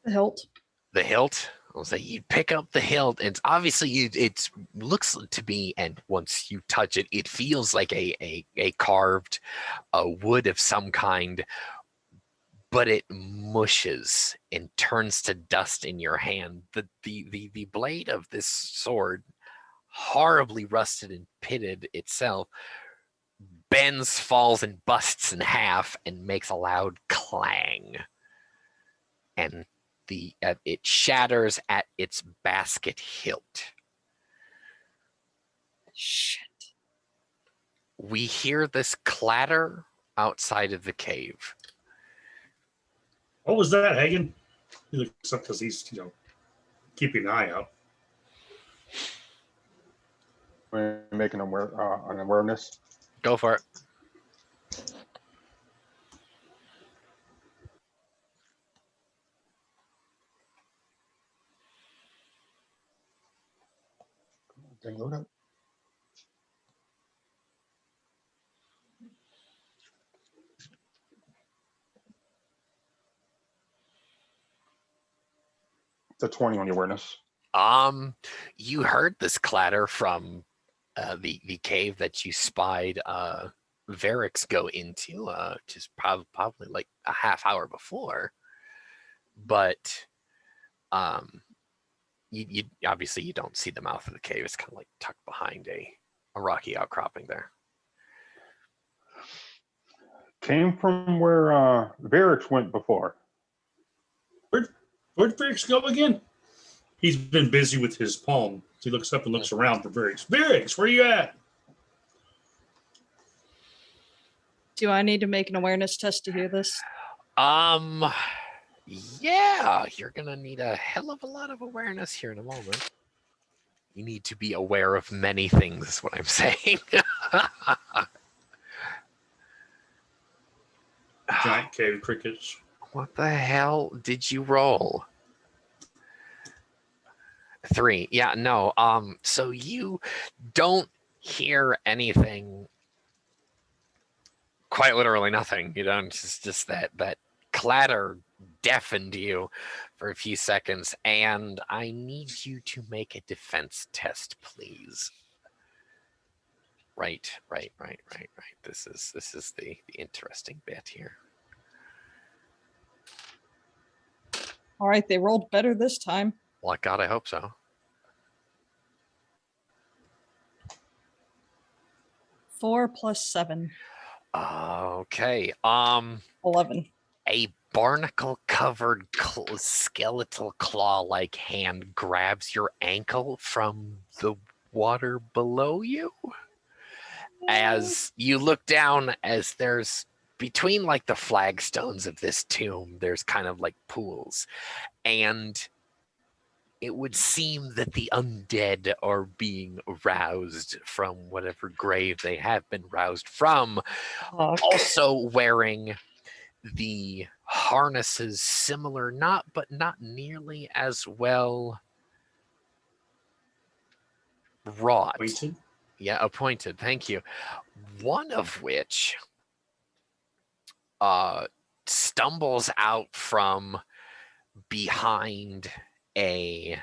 The hilt.
The hilt? I'll say you pick up the hilt, and obviously it looks to be, and once you touch it, it feels like a carved wood of some kind, but it mushes and turns to dust in your hand. The blade of this sword, horribly rusted and pitted itself, bends, falls, and busts in half and makes a loud clang. And it shatters at its basket hilt.
Shit.
We hear this clatter outside of the cave.
What was that, Hagen? He looks up because he's, keeping an eye out.
We're making an awareness.
Go for it.
Load up. It's a 20 on the awareness.
You heard this clatter from the cave that you spied Varix go into just probably like a half hour before. But you obviously you don't see the mouth of the cave. It's kind of like tucked behind a rocky outcropping there.
Came from where Varix went before.
Where'd Varix go again? He's been busy with his palm. He looks up and looks around for Varix. Varix, where you at?
Do I need to make an awareness test to hear this?
Yeah, you're gonna need a hell of a lot of awareness here in a moment. You need to be aware of many things, is what I'm saying.
Giant cave crickets.
What the hell did you roll? 3. Yeah, no. So you don't hear anything. Quite literally nothing. You know, it's just that clatter deafened you for a few seconds, and I need you to make a defense test, please. Right. This is the interesting bit here.
All right, they rolled better this time.
Well, God, I hope so.
4 plus 7.
Okay.
11.
A barnacle-covered skeletal claw-like hand grabs your ankle from the water below you. As you look down, as there's between like the flagstones of this tomb, there's kind of like pools, and it would seem that the undead are being roused from whatever grave they have been roused from, also wearing the harnesses similar, but not nearly as well wrought.
Appointed?
Yeah, appointed. Thank you. One of which stumbles out from behind a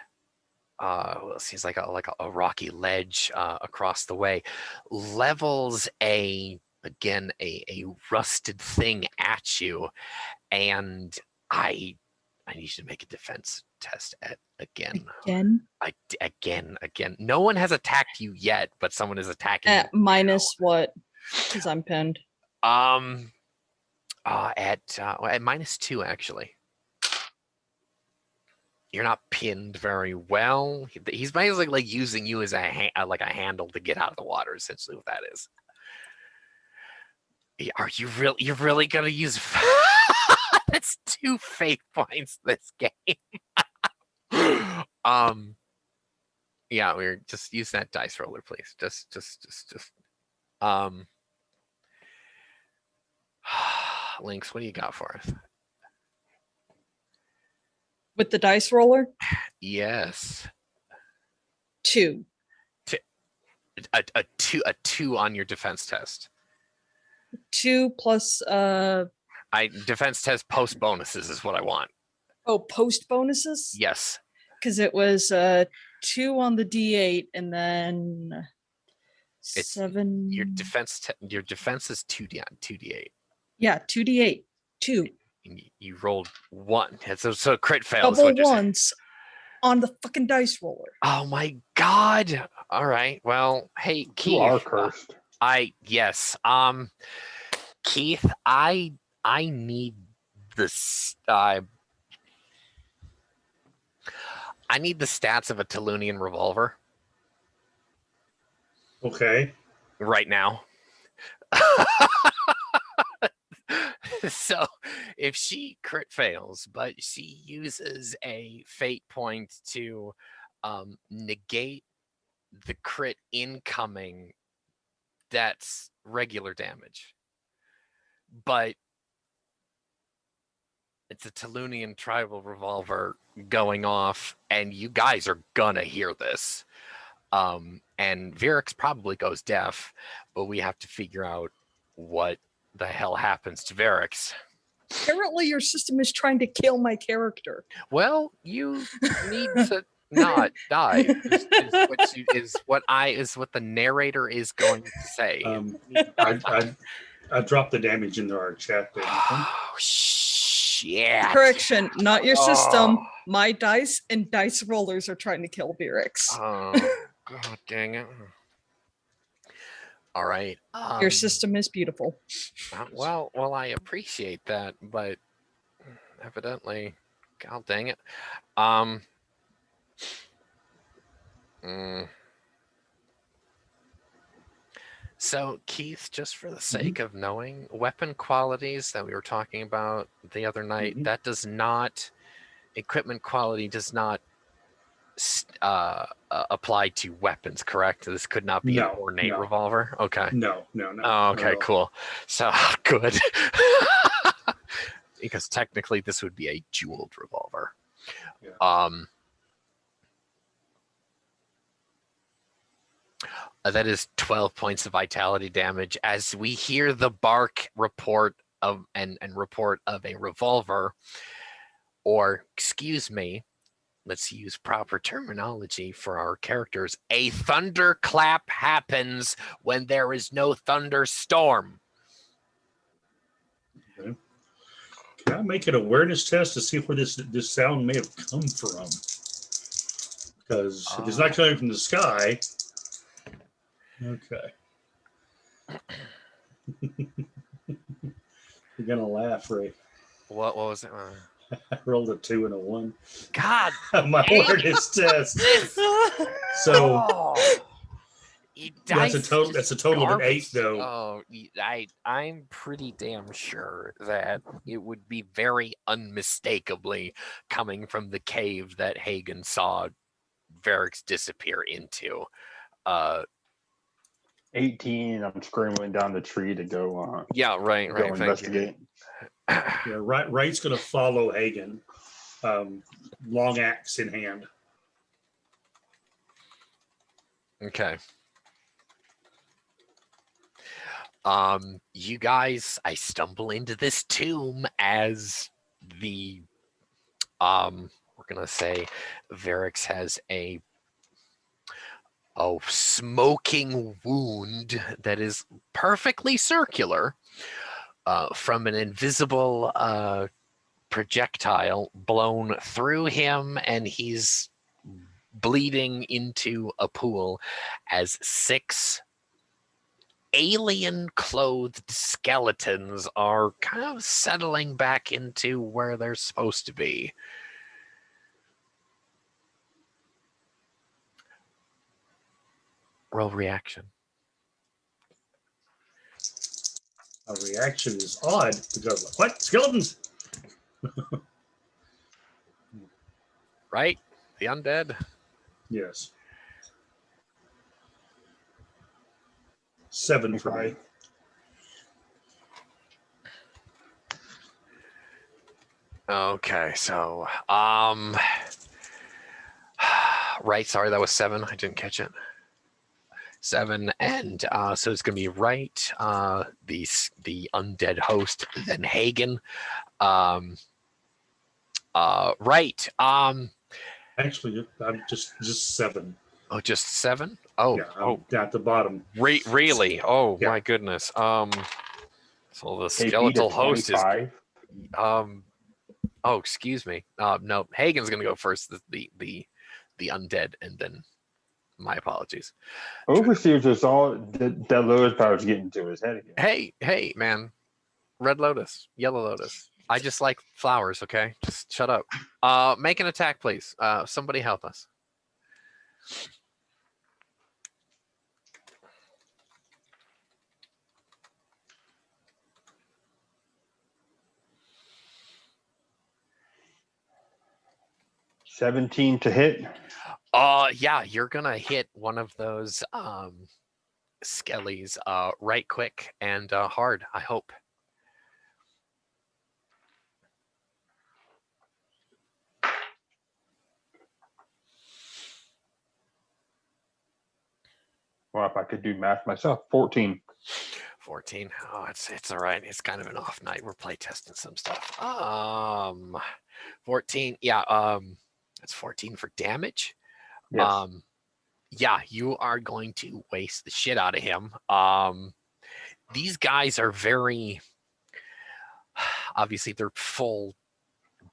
well, it seems like a rocky ledge across the way, levels a rusted thing at you, and I need you to make a defense test again. Again. No one has attacked you yet, but someone is attacking you.
Minus what? Because I'm pinned.
At -2 actually. You're not pinned very well. He's basically like using you as a handle to get out of the water. Essentially, what that is. Are you really? You're really gonna use? That's 2 fate points this game. Yeah, we're just use that dice roller, please. Just. Lynx, what do you got for us?
With the dice roller?
Yes.
2.
A 2 on your defense test.
2 plus
defense test post bonuses is what I want.
Oh, post bonuses?
Yes.
Because it was 2 on the D8 and then 7.
Your defense is 2d8.
Yeah, 2d8. 2.
You rolled 1. So crit fail.
Double ones on the fucking dice roller.
Oh my god. All right. Well, hey, Keith.
You are cursed.
Yes. Keith, I need this. I need the stats of a Telunian revolver.
Okay.
Right now. So if she crit fails, but she uses a fate point to negate the crit incoming, that's regular damage. But it's a Telunian tribal revolver going off, and you guys are gonna hear this. And Virix probably goes deaf, but we have to figure out what the hell happens to Virix.
Apparently your system is trying to kill my character.
Well, you need to not die is what the narrator is going to say.
I dropped the damage into our chat there.
Oh shit.
Correction, not your system. My dice and dice rollers are trying to kill Virix.
Oh, god dang it. All right.
Your system is beautiful.
Well, I appreciate that, but evidently, god dang it. So, Keith, just for the sake of knowing, weapon qualities that we were talking about the other night, that does not, equipment quality does not apply to weapons, correct? This could not be an ornate revolver? Okay.
No.
Oh, okay, cool. So, good. Because technically this would be a jeweled revolver.
Yeah.
That is 12 points of vitality damage as we hear the bark report of and report of a revolver, or excuse me, let's use proper terminology for our characters. A thunderclap happens when there is no thunderstorm.
Okay. Can I make an awareness test to see where this sound may have come from? Because if it's not coming from the sky, okay. You're gonna laugh, Ray.
What was it?
I rolled a 2 and a 1.
God,
My awareness test. So that's a total. That's a total of an 8, though.
Oh, I'm pretty damn sure that it would be very unmistakably coming from the cave that Hagen saw Varix disappear into.
18. I'm scrambling down the tree to go.
Yeah, right.
Go investigate.
Yeah, Right's gonna follow Hagen, long axe in hand.
Okay. You guys, I stumble into this tomb as the we're gonna say Varix has a smoking wound that is perfectly circular from an invisible projectile blown through him, and he's bleeding into a pool as 6 alien clothed skeletons are kind of settling back into where they're supposed to be. Roll reaction.
Our reaction is odd because what? Skeletons?
Right? The undead?
Yes. 7 for me.
Okay, so right, sorry, that was 7. I didn't catch it. 7, and so it's gonna be right, the undead host, then Hagen. Right.
Actually, I'm just 7.
Oh, just 7? Oh,
yeah, I'm down at the bottom.
Really? Oh,
yeah.
My goodness. So the
AP
skeletal
to
host is
25.
oh, excuse me. No, Hagen's gonna go first. The undead, and then my apologies.
Overseers is all that Lotus power is getting to his head again.
Hey, man. Red Lotus, Yellow Lotus. I just like flowers, okay? Just shut up. Make an attack, please. Somebody help us.
$17 to hit.
Yeah, you're gonna hit one of those skellies right quick and hard, I hope.
Well, if I could do math myself, 14.
14. Oh, it's all right. It's kind of an off night. We're play testing some stuff. 14. Yeah. That's 14 for damage.
Yes.
Yeah, you are going to waste the shit out of him. These guys are very obviously they're full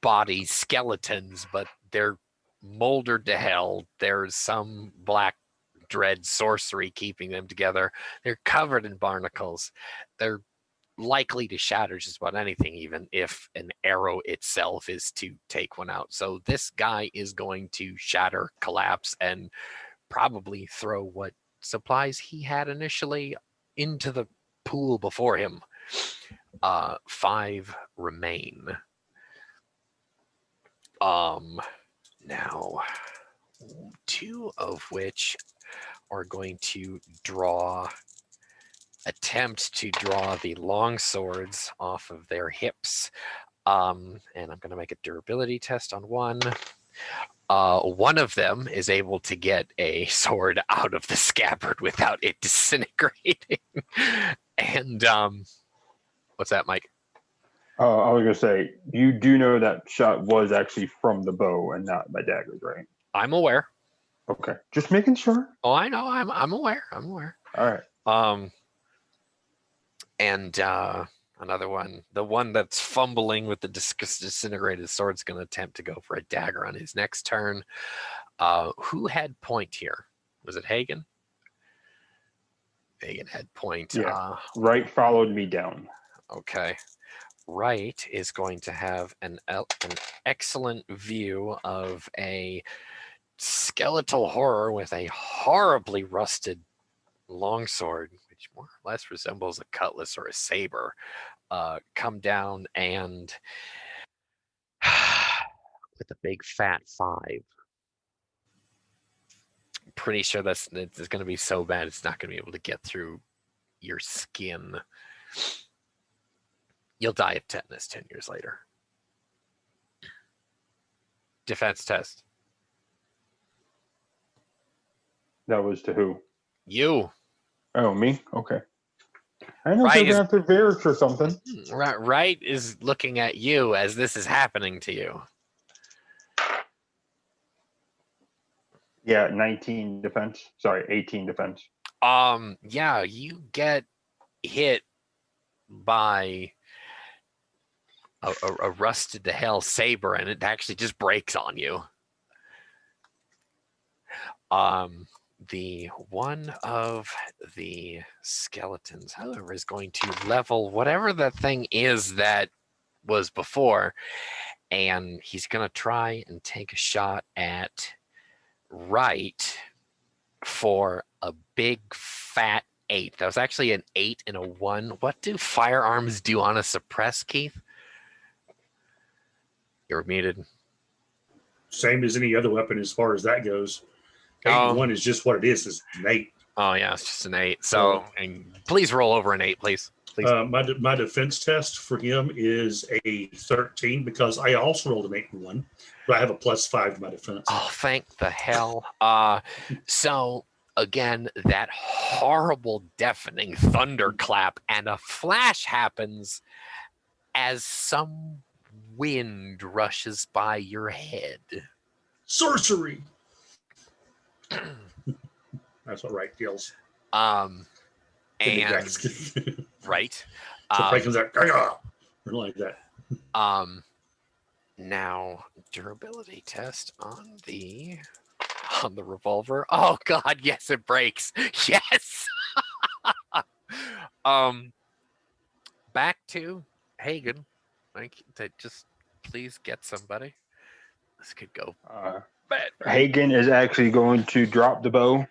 body skeletons, but they're moldered to hell. There's some black dread sorcery keeping them together. They're covered in barnacles. They're likely to shatter just about anything, even if an arrow itself is to take one out. So this guy is going to shatter, collapse, and probably throw what supplies he had initially into the pool before him. 5 remain. Now 2 of which are going to attempt to draw the long swords off of their hips. And I'm going to make a durability test on one. One of them is able to get a sword out of the scabbard without it disintegrating. And what's that, Mike?
I was gonna say, you do know that shot was actually from the bow and not my daggers, right?
I'm aware.
Okay, just making sure.
Oh, I know. I'm aware. I'm aware.
All right.
And another one, the one that's fumbling with the disintegrated sword, is going to attempt to go for a dagger on his next turn. Who had point here? Was it Hagen? Hagen had point.
Yeah. Right followed me down.
Okay. Right is going to have an excellent view of a skeletal horror with a horribly rusted longsword, which more or less resembles a cutlass or a saber, come down and with a big fat 5. Pretty sure it's going to be so bad it's not going to be able to get through your skin. You'll die of tetanus 10 years later. Defense test.
That was to who?
You.
Oh, me? Okay. I know
Right
they're after Varric or something.
Right is looking at you as this is happening to you.
Yeah, 19 defense. Sorry, 18 defense.
Yeah, you get hit by a rusted to hell saber, and it actually just breaks on you. The one of the skeletons, however, is going to level whatever the thing is that was before, and he's going to try and take a shot at Right for a big fat 8. That was actually an 8 and a 1. What do firearms do on a suppress, Keith? You're muted.
Same as any other weapon as far as that goes. 8 and 1 is just what it is. It's an 8.
Oh yeah, it's just an 8. So, and please roll over an 8, please.
My defense test for him is a 13 because I also rolled an 8 and 1, but I have a +5 to my defense.
Oh, thank the hell. So again, that horrible deafening thunderclap, and a flash happens as some wind rushes by your head.
Sorcery. That's what Wright yells.
And right.
So Frank comes out, or like that.
Now durability test on the revolver. Oh god, yes, it breaks. Yes. Back to Hagen. Like, just please get somebody. This could go bad.
Hagen is actually going to drop the bow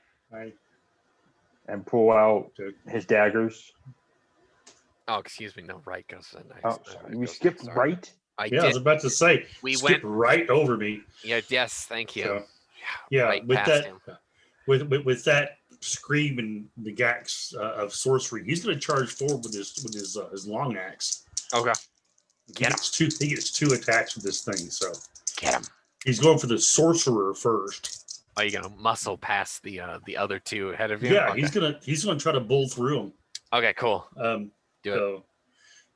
and pull out his daggers.
Oh, excuse me. No, right goes to nice.
Oh, sorry. We skipped right?
I was about to say,
we
went right over me.
Yeah, yes, thank you.
So, yeah,
right
with that,
him.
with that scream and the gax of sorcery, he's going to charge forward with his long axe.
Okay.
He gets two attacks with this thing. So
get him.
He's going for the sorcerer first.
Are you gonna muscle past the other two ahead of you?
Yeah,
okay.
he's gonna try to bull through them.
Okay, cool.
Do it.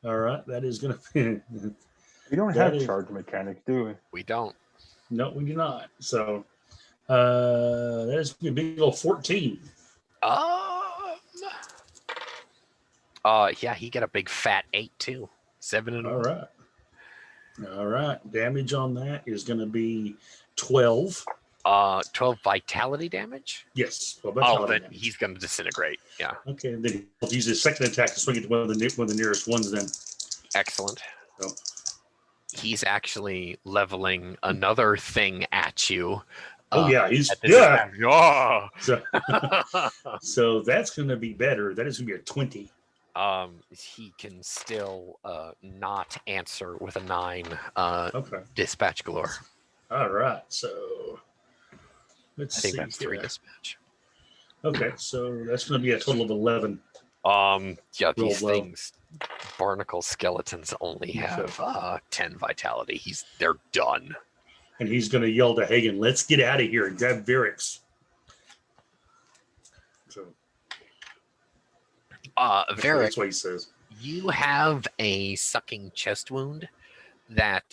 All right, that is gonna be.
We don't have charge mechanics, do we?
We don't.
No, we do not. So that is gonna be a big old 14.
Yeah, he got a big fat 8 too. 7 and
all right. All right. Damage on that is going to be 12.
12 vitality damage?
Yes. 12
vitality damage. He's going to disintegrate. Yeah.
Okay. And then he'll use his second attack to swing at one of the nearest ones then.
Excellent.
So.
He's actually leveling another thing at you.
So that's going to be better. That is going to be a 20.
He can still not answer with a 9.
Okay.
Dispatch galore.
All right. So let's see. I think
that's 3 dispatch.
Okay, so that's going to be a total of 11.
Yeah, these things, barnacle skeletons only have 10 vitality. They're done.
and he's going to yell to Hagen, "Let's get out of here and grab Virix." So
Varric,
that's what he says.
you have a sucking chest wound that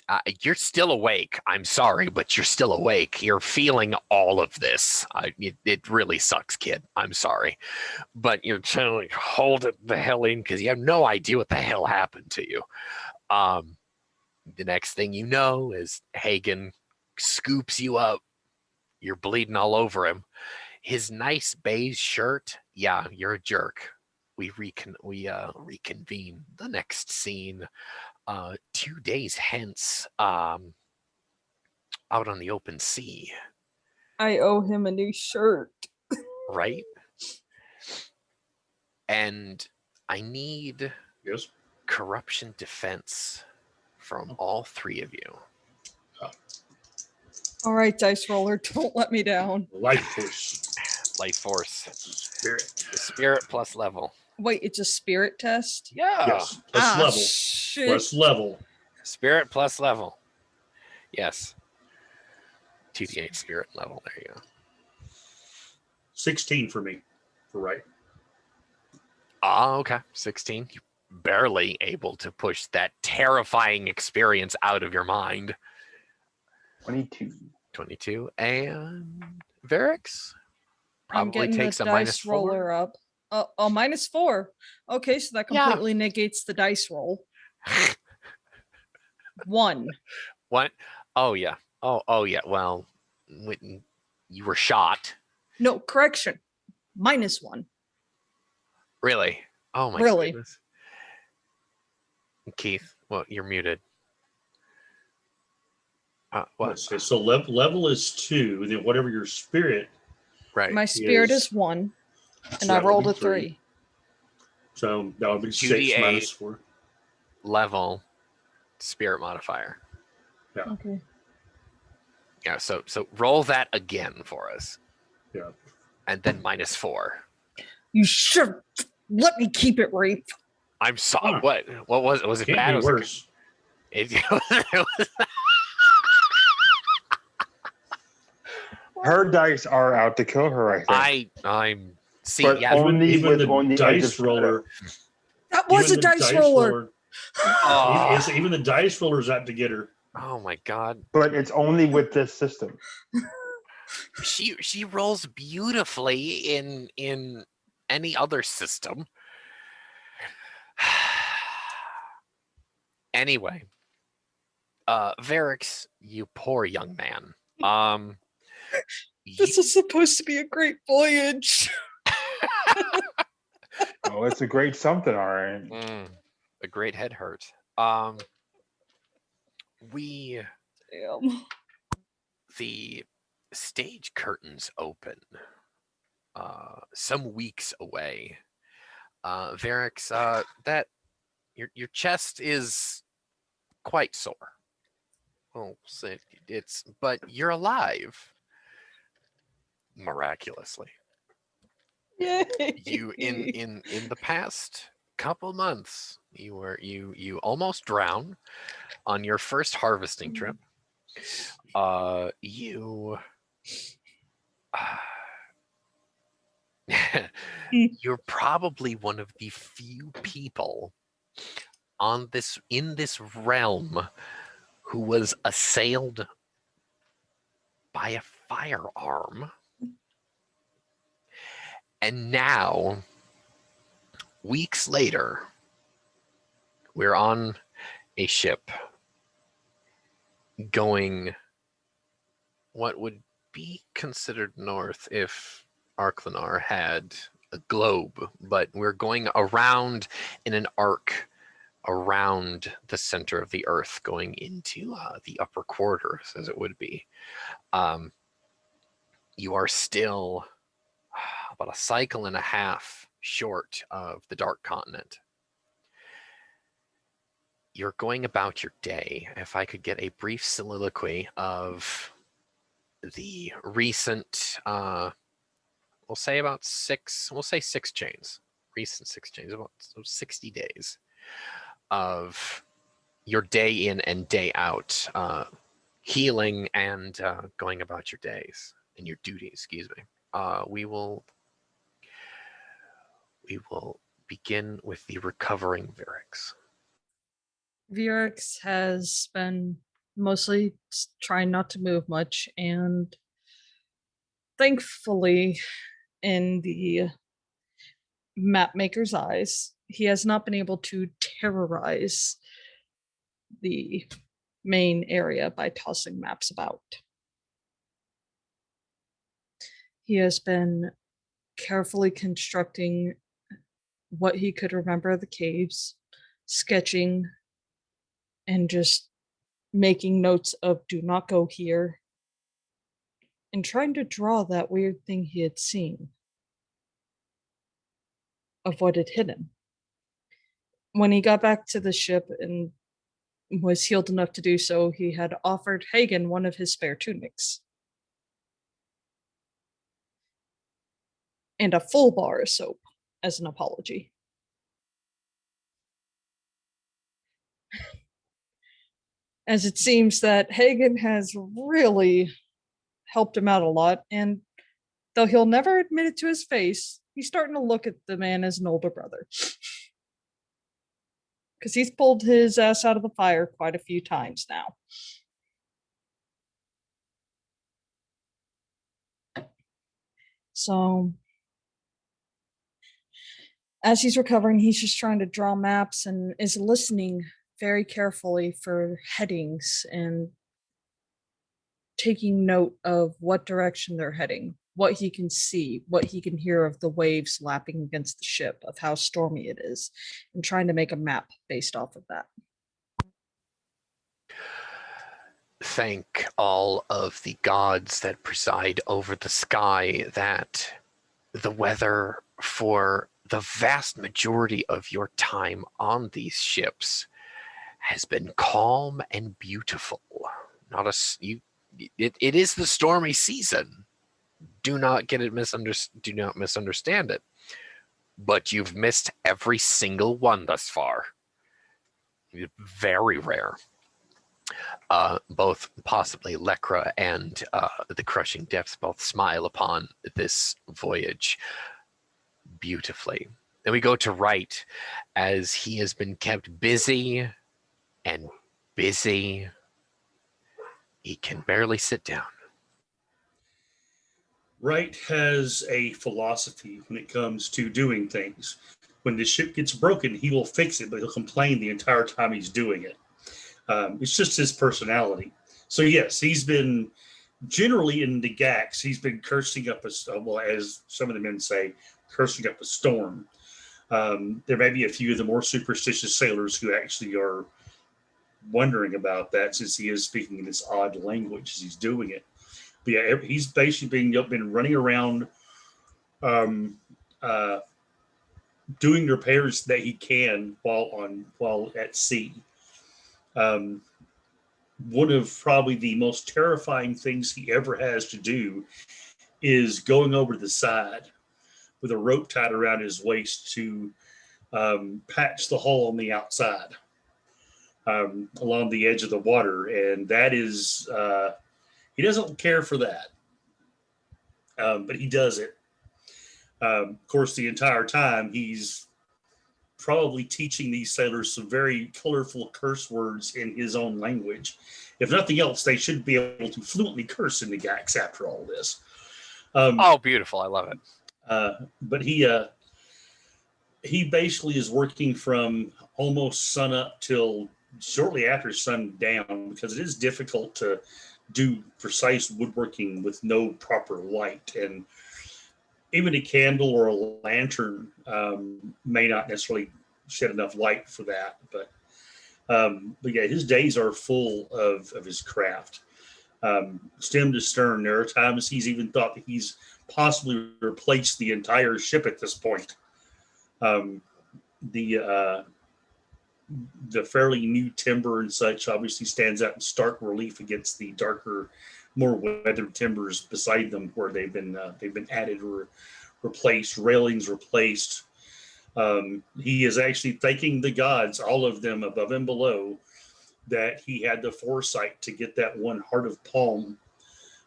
you're still awake. I'm sorry, but you're still awake. You're feeling all of this. It really sucks, kid. I'm sorry. But you're trying to like, hold it the hell in because you have no idea what the hell happened to you. The next thing you know is Hagen scoops you up. You're bleeding all over him. His nice beige shirt. Yeah, you're a jerk. We reconvene. The next scene, 2 days hence, out on the open sea.
I owe him a new shirt.
Right? And I need
Yes.
corruption defense from all three of you.
All right, dice roller, don't let me down.
Life force.
Life force.
Spirit.
The spirit plus level.
Wait, it's a spirit test?
Yeah.
Yes. Plus level.
Shit.
Plus level.
Spirit plus level. Yes. 2d8 spirit level. There you go.
16 for me. For right.
Okay. 16. You're barely able to push that terrifying experience out of your mind.
22.
22. And Varix
I'm
probably
getting
takes
the
a
dice
-4.
roller up. Oh, -4. Okay, so that
Yeah.
completely negates the dice roll. 1.
What? Oh yeah. Oh yeah. Well, when you were shot.
No, correction. -1.
Really? Oh my
Really?
goodness. Keith, well, you're muted. What?
So level is 2, and then whatever your spirit.
Right.
My spirit
Yes.
is 1,
So
and I
that would
rolled
be
a 3.
So that would be 6
2d8.
minus 4.
Level spirit modifier.
Okay.
Yeah, so roll that again for us.
Yeah.
And then -4.
You should let me keep it, Rafe.
I'm sorry.
Huh.
What was it
Can't
bad?
be
Was
worse.
It
Her dice are out to kill her, I think.
I'm see,
But
yeah.
only
Even
with
the
on the edge
dice
of
roller.
That was
even
a
the
dice roller.
Even the dice roller's out to get her.
Oh my god.
But it's only with this system.
She rolls beautifully in any other system. Anyway, Varix, you poor young man.
This is supposed to be a great voyage.
Oh, it's a great something, all right.
A great head hurt. We
Damn.
the stage curtains open some weeks away. Varix, that your chest is quite sore. Well, it's but you're alive. Miraculously.
Yay.
You in the past couple months, you almost drowned on your first harvesting trip. You're probably one of the few people in this realm who was assailed by a firearm. And now, weeks later, we're on a ship going what would be considered north if Arklanar had a globe, but we're going around in an arc around the center of the earth, going into the upper quarters, as it would be. You are still about a cycle and a half short of the Dark Continent. You're going about your day. If I could get a brief soliloquy of the recent, we'll say 6 chains, recent 6 chains, about 60 days of your day in and day out, healing and going about your days and your duty, excuse me, we will begin with the recovering Vyrix.
Vyrix has been mostly trying not to move much, and thankfully, in the map maker's eyes, he has not been able to terrorize the main area by tossing maps about. He has been carefully constructing what he could remember of the caves, sketching, and just making notes of do not go here, and trying to draw that weird thing he had seen of what had hit him. When he got back to the ship and was healed enough to do so, he had offered Hagen one of his spare tunics and a full bar of soap as an apology. As it seems that Hagen has really helped him out a lot, and though he'll never admit it to his face, he's starting to look at the man as an older brother. Because he's pulled his ass out of the fire quite a few times now. So, as he's recovering, he's just trying to draw maps and is listening very carefully for headings and taking note of what direction they're heading, what he can see, what he can hear of the waves lapping against the ship, of how stormy it is, and trying to make a map based off of that.
Thank all of the gods that preside over the sky that the weather for the vast majority of your time on these ships has been calm and beautiful. It is the stormy season. Do not misunderstand it. But you've missed every single one thus far. Very rare. Both possibly Lekra and the Crushing Depths both smile upon this voyage beautifully. Then we go to Wright, as he has been kept busy and busy. He can barely sit down.
Wright has a philosophy when it comes to doing things. When the ship gets broken, he will fix it, but he'll complain the entire time he's doing it. It's just his personality. So yes, he's been generally in the GAX. He's been cursing up as some of the men say, cursing up a storm. There may be a few of the more superstitious sailors who actually are wondering about that, since he is speaking in this odd language as he's doing it. But yeah, he's basically been running around doing repairs that he can while at sea. One of probably the most terrifying things he ever has to do is going over the side with a rope tied around his waist to patch the hole on the outside along the edge of the water. And that is, he doesn't care for that, but he does it. Of course, the entire time he's probably teaching these sailors some very colorful curse words in his own language. If nothing else, they should be able to fluently curse in the GAX after all this.
Oh, beautiful. I love it.
But he basically is working from almost sun up till shortly after sundown, because it is difficult to do precise woodworking with no proper light. And even a candle or a lantern may not necessarily shed enough light for that. But yeah, his days are full of his craft. Stem to stern, there are times he's even thought that he's possibly replaced the entire ship at this point. The fairly new timber and such obviously stands out in stark relief against the darker, more weathered timbers beside them, where they've been added or replaced, railings replaced. He is actually thanking the gods, all of them above and below, that he had the foresight to get that one Heart of Palm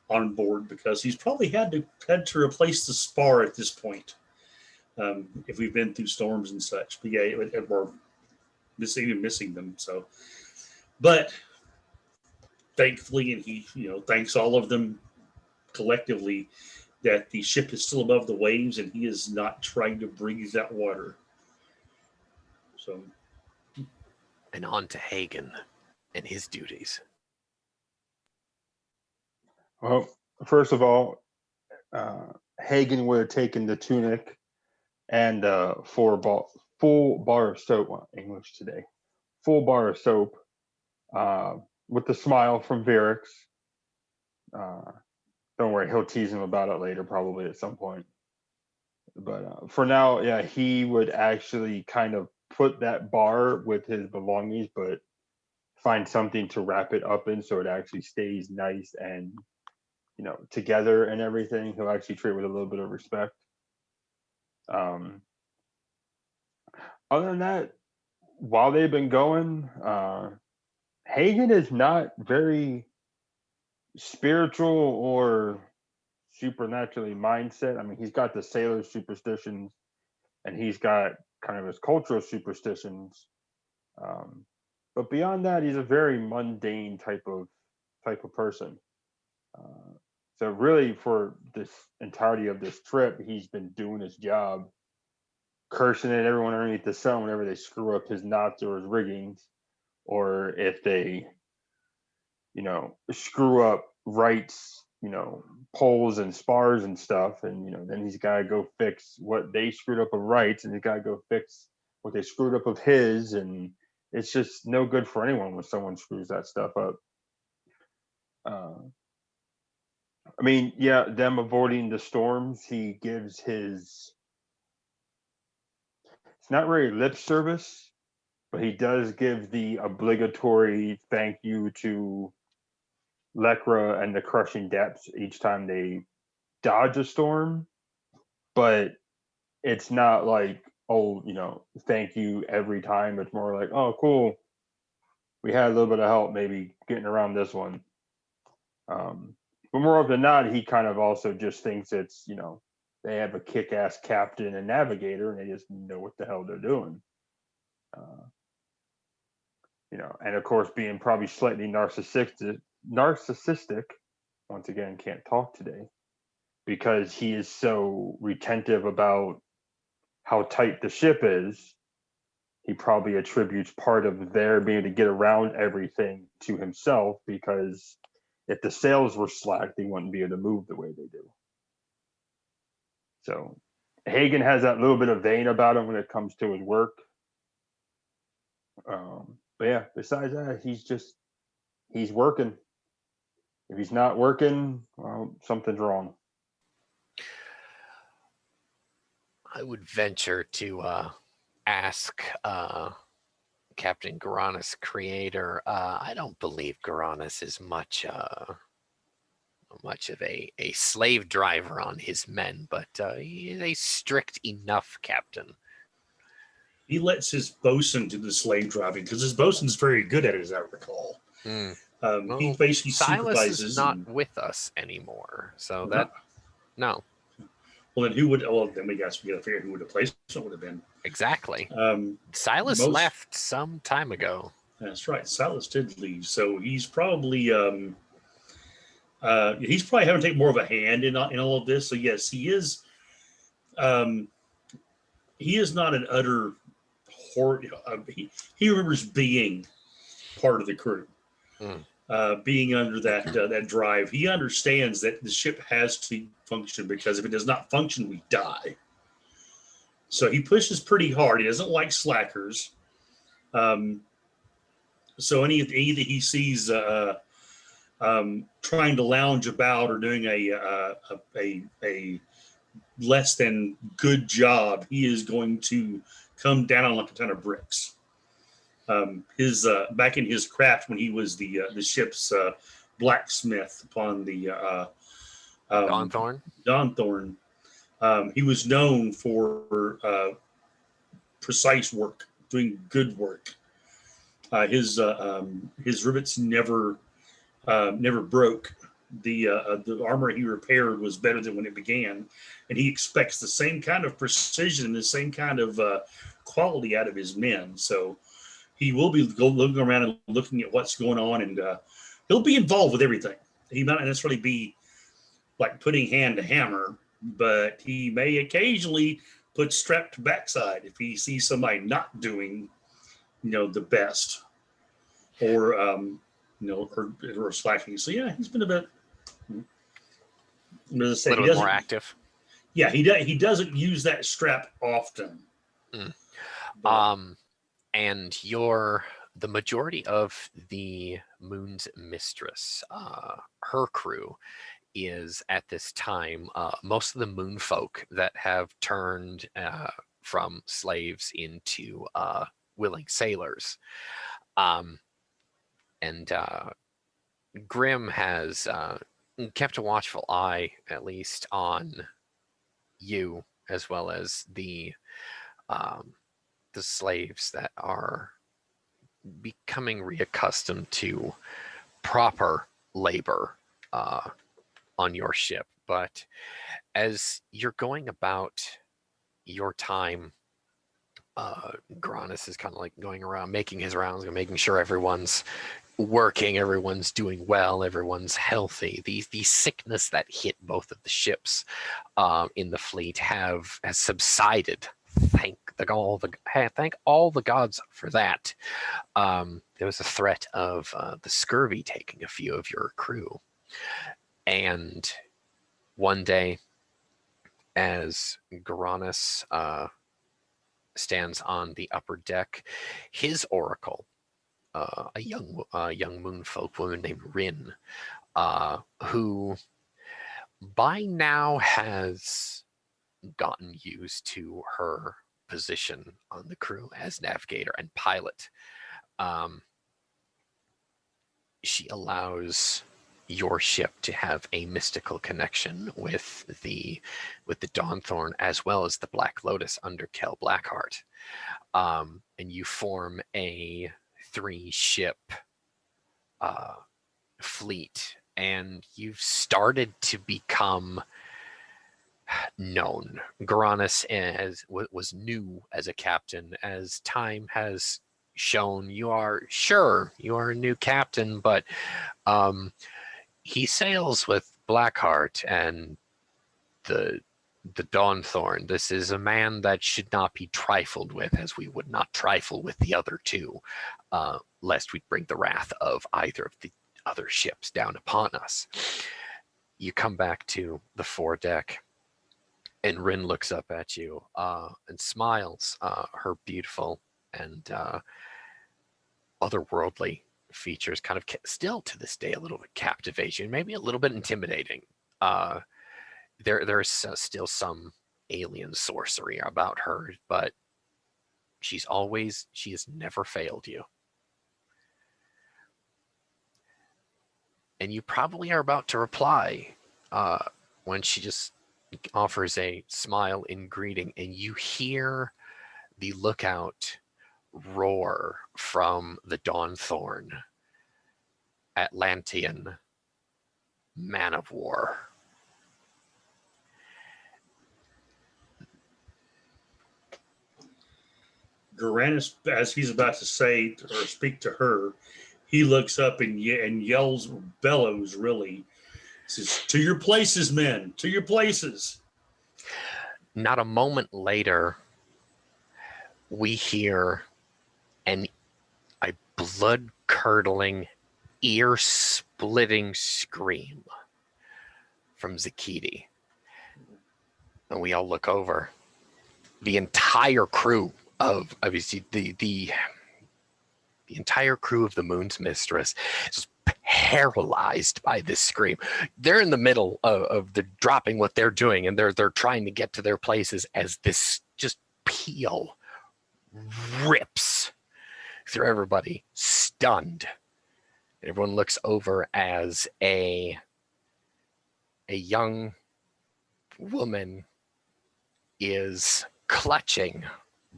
on board, because he's probably had to replace the spar at this point, if we've been through storms and such. But yeah, we're missing them. So, but thankfully, and he thanks all of them collectively, that the ship is still above the waves and he is not trying to breathe that water. So,
and on to Hagen and his duties.
Well, first of all, Hagen would have taken the tunic and full bar of soap. Well, English today. Full bar of soap with the smile from Varix. Don't worry, he'll tease him about it later, probably at some point. But for now, yeah, he would actually kind of put that bar with his belongings, but find something to wrap it up in so it actually stays nice and together and everything. He'll actually treat it with a little bit of respect. Other than that, while they've been going, Hagen is not very spiritual or supernaturally mindset. I mean, he's got the sailor superstitions and he's got kind of his cultural superstitions. But beyond that, he's a very mundane type of person. So really, for this entirety of this trip, he's been doing his job, cursing at everyone underneath the sun whenever they screw up his knots or his riggings, or if they, screw up rights, poles and spars and stuff, and then he's got to go fix what they screwed up of rights, and he's got to go fix what they screwed up of his, and it's just no good for anyone when someone screws that stuff up. I mean, yeah, them avoiding the storms, he gives his, it's not really lip service, but he does give the obligatory thank you to Lekra and the Crushing Depths each time they dodge a storm. But it's not like, oh, thank you every time. It's more like, oh, cool. We had a little bit of help maybe getting around this one. But more often than not, he kind of also just thinks it's, they have a kick-ass captain and navigator and they just know what the hell they're doing. And of course, being probably slightly narcissistic, once again, can't talk today, because he is so retentive about how tight the ship is. He probably attributes part of their being able to get around everything to himself, because if the sails were slack, they wouldn't be able to move the way they do. So Hagen has that little bit of vein about him when it comes to his work. But yeah, besides that, he's working. If he's not working, well, something's wrong.
I would venture to ask Captain Garanus, creator. I don't believe Garanus is much of a slave driver on his men, but he is a strict enough captain.
He lets his bosun do the slave driving because his bosun's very good at it, as I recall.
Well,
he basically
Silas
supervises.
is not with us anymore, so that no.
Well, then who would? Well, then we got to figure who the replacement would have been.
Exactly. Silas left some time ago.
That's right. Silas did leave, so he's probably he's probably having to take more of a hand in all of this. So yes, he is. He is not an utter horror. He remembers being part of the crew, being under that drive. He understands that the ship has to function, because if it does not function, we die. So he pushes pretty hard. He doesn't like slackers. So any that he sees trying to lounge about or doing a less than good job, he is going to come down on like a ton of bricks. His back in his craft when he was the ship's blacksmith upon the Dawnthorn, he was known for precise work, doing good work. His rivets never broke. The armor he repaired was better than when it began, and he expects the same kind of precision and the same kind of quality out of his men. So he will be looking around and looking at what's going on, and he'll be involved with everything. He might not necessarily be like putting hand to hammer, but he may occasionally put strap to backside if he sees somebody not doing, the best, or or slacking. So yeah, he's been a bit. As I say,
A little bit more active.
Yeah, he doesn't use that strap often.
And the majority of the Moon's Mistress, her crew, is at this time most of the moon folk that have turned from slaves into willing sailors. And Grim has kept a watchful eye, at least, on you, as well as the slaves that are becoming reaccustomed to proper labor on your ship. But as you're going about your time, Granus is kind of like going around, making his rounds, and making sure everyone's working, everyone's doing well, everyone's healthy. The sickness that hit both of the ships in the fleet has subsided. Thank all the gods for that. There was a threat of the scurvy taking a few of your crew. And one day, as Garanus stands on the upper deck, his oracle, a young moonfolk woman named Rin, who by now has gotten used to her position on the crew as navigator and pilot. She allows your ship to have a mystical connection with the Dawnthorn, as well as the Black Lotus under Kel Blackheart. And you form a 3-ship fleet, and you've started to become known. Garanus was new as a captain. As time has shown, you are a new captain, but he sails with Blackheart and the Dawnthorn. This is a man that should not be trifled with, as we would not trifle with the other two, lest we bring the wrath of either of the other ships down upon us. You come back to the foredeck, and Rin looks up at you and smiles. Her beautiful and otherworldly features kind of still to this day a little bit captivating, maybe a little bit intimidating. There's still some alien sorcery about her, but she has never failed you. And you probably are about to reply when she just offers a smile in greeting, and you hear the lookout roar from the Dawnthorn. Atlantean man of war.
Garanus, as he's about to say or speak to her, he looks up and yells, bellows, really. Says, "To your places, men, to your places."
Not a moment later, we hear a blood-curdling, ear-splitting scream from Zakiti. And we all look over. The entire crew of, obviously, the entire crew of the Moon's Mistress is paralyzed by this scream. They're in the middle of the dropping what they're doing, and they're trying to get to their places as this just peal rips through everybody, stunned. Everyone looks over as a young woman is clutching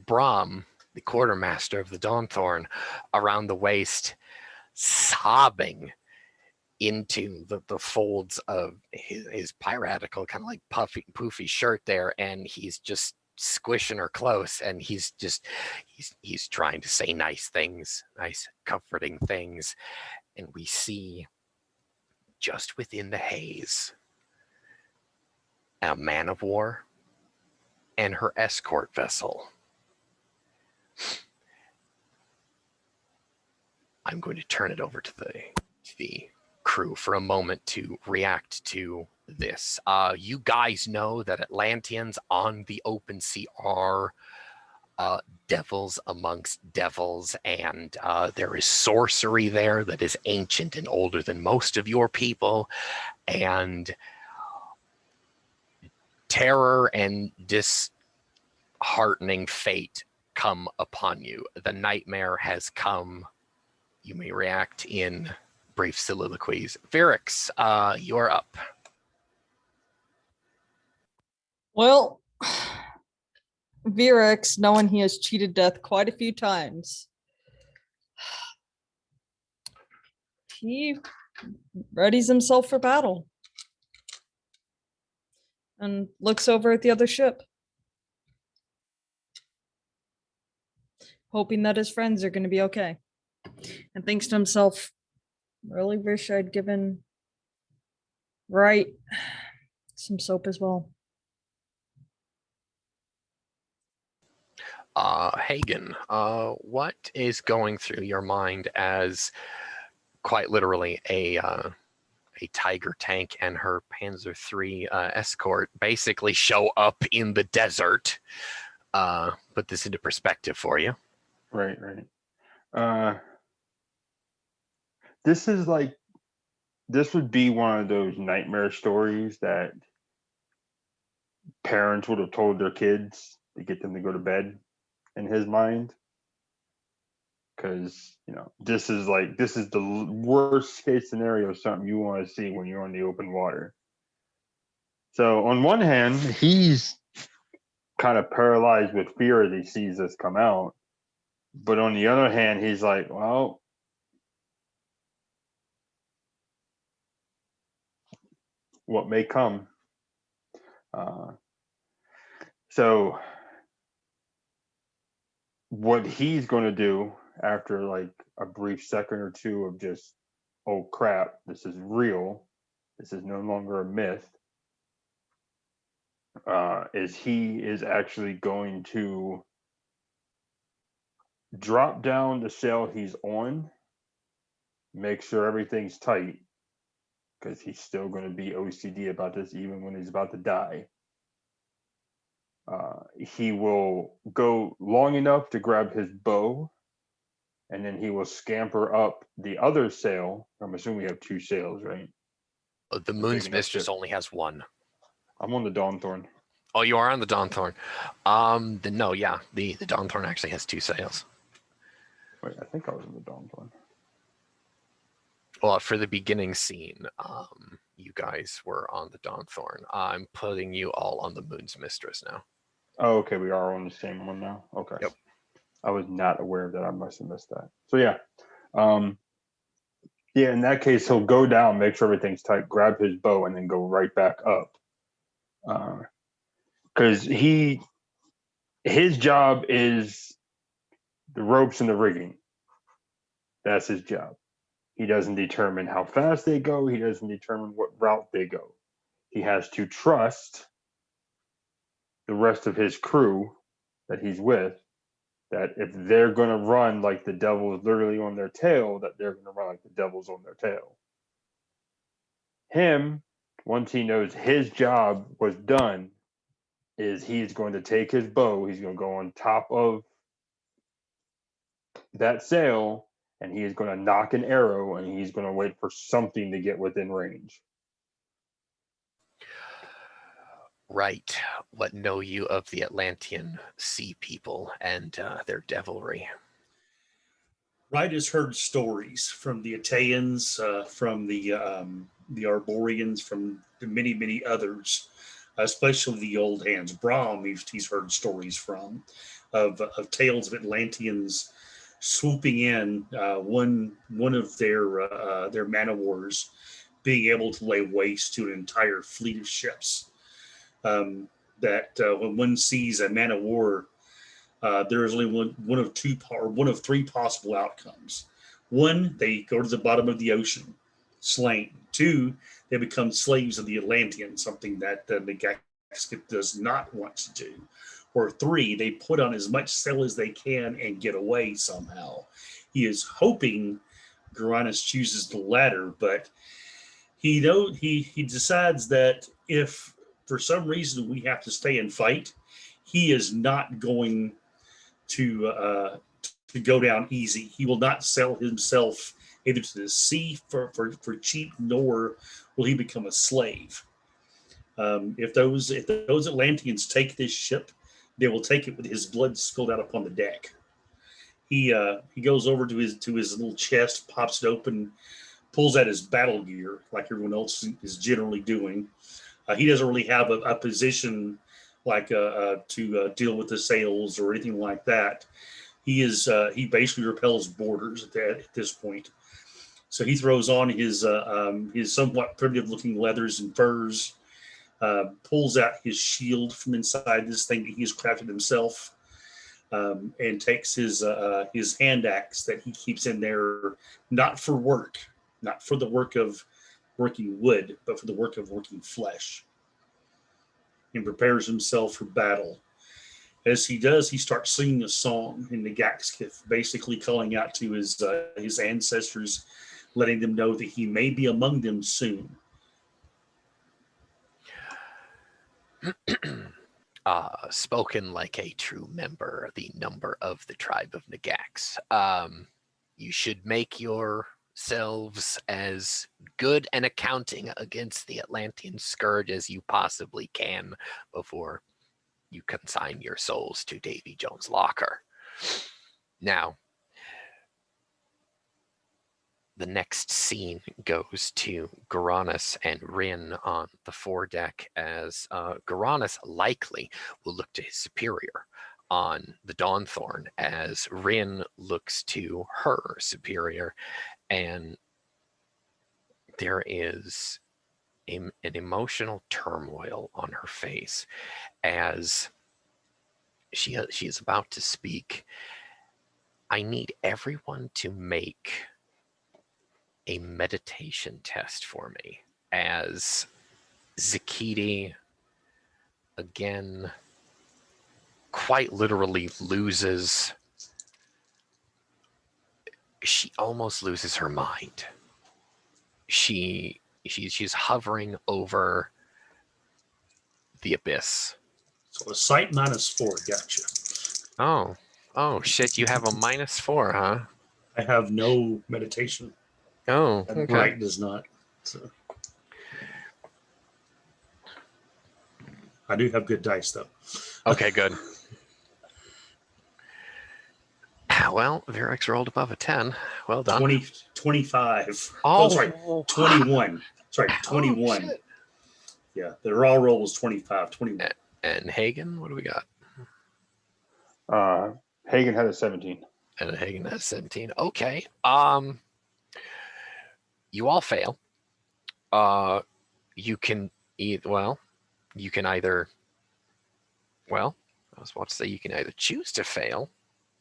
Brahm the quartermaster of the Dawnthorn, around the waist, sobbing into the folds of his piratical kind of like poofy shirt there, and he's just squishing her close, and he's trying to say nice things, nice comforting things, and we see just within the haze a man of war and her escort vessel. I'm going to turn it over to the crew for a moment to react to this. You guys know that Atlanteans on the open sea are devils amongst devils, and there is sorcery there that is ancient and older than most of your people, and terror and disheartening fate come upon you. The nightmare has come. You may react in brief soliloquies. Virix, you're up.
Well, Virix, knowing he has cheated death quite a few times, he readies himself for battle and looks over at the other ship, hoping that his friends are going to be okay, and thinks to himself, really wish I'd given Wright some soap as well.
Hagen, what is going through your mind as quite literally a Tiger tank and her Panzer III escort basically show up in the desert? Put this into perspective for you.
Right. This would be one of those nightmare stories that parents would have told their kids to get them to go to bed, in his mind. Because, this is the worst case scenario of something you want to see when you're on the open water. So on one hand, he's kind of paralyzed with fear as he sees this come out. But on the other hand, he's like, well, what may come. So what he's going to do after like a brief second or two of just, oh crap, this is real, this is no longer a myth, is he is actually going to drop down the sail he's on, make sure everything's tight, because he's still going to be OCD about this even when he's about to die. He will go long enough to grab his bow, and then he will scamper up the other sail. I'm assuming we have two sails, right?
The Moon's Mistress only has one.
I'm on the Dawnthorn.
Oh, you are on the Dawnthorn. No, yeah, the Dawnthorn actually has two sails.
Wait, I think I was on the Dawnthorn.
Well, for the beginning scene, you guys were on the Dawnthorn. I'm putting you all on the Moon's Mistress now.
Oh, okay, we are on the same one now. Okay.
Yep.
I was not aware of that. I must have missed that. So yeah. Yeah, in that case, he'll go down, make sure everything's tight, grab his bow, and then go right back up. Because his job is the ropes and the rigging. That's his job. He doesn't determine how fast they go. He doesn't determine what route they go. He has to trust the rest of his crew that he's with, that if they're going to run like the devil is literally on their tail, that they're going to run like the devil's on their tail. Him, once he knows his job was done, is he's going to take his bow, he's going to go on top of that sail, and he is going to knock an arrow, and he's going to wait for something to get within range.
Right. What know you of the Atlantean sea people and their devilry?
Wright has heard stories from the Italians, from the Arborians, from the many others, especially the old hands. Brahm, he's heard stories from. of tales of Atlanteans swooping in. One of their man of wars being able to lay waste to an entire fleet of ships. That when one sees a man of war, there is only one of three possible outcomes. One, they go to the bottom of the ocean, slain. Two, they become slaves of the Atlanteans, something that the Megaskip does not want to do. Or three, they put on as much sail as they can and get away somehow. He is hoping Uranus chooses the latter, but he decides that if for some reason we have to stay and fight, he is not going to go down easy. He will not sell himself either to the sea for cheap, nor will he become a slave. If those Atlanteans take this ship, they will take it with his blood spilled out upon the deck. He goes over to his little chest, pops it open, pulls out his battle gear like everyone else is generally doing. He doesn't really have a position like to deal with the sails or anything like that. He basically repels borders at this point. So he throws on his somewhat primitive looking leathers and furs, pulls out his shield from inside this thing that he's crafted himself, and takes his hand axe that he keeps in there, not for work, not for the work of working wood, but for the work of working flesh, and prepares himself for battle. As he does, he starts singing a song in the Gaxkith, basically calling out to his ancestors, letting them know that he may be among them soon.
Spoken like a true member, the number of the tribe of Nagax. You should make yourselves as good an accounting against the Atlantean scourge as you possibly can before you consign your souls to Davy Jones' locker. Now, the next scene goes to Uranus and Rin on the foredeck, as Uranus likely will look to his superior on the Dawnthorn, as Rin looks to her superior, and there is an emotional turmoil on her face as she is about to speak. I need everyone to make a meditation test for me, as Zakiti again quite literally loses, she almost loses her mind. She's hovering over the abyss.
So a sight -4, gotcha.
Oh shit, you have a -4, huh?
I have no meditation.
Oh,
And
okay.
Bright does not. So. I do have good dice, though.
Okay, good. Well, Virex rolled above a 10. Well done.
25.
Oh,
sorry, 21. Sorry, 21.
Oh,
yeah, the raw roll was 25, 21.
And Hagen, what do we got?
Hagen had a 17.
And Hagen has 17. Okay. You all fail. You can either, well, I was about to say, you can either choose to fail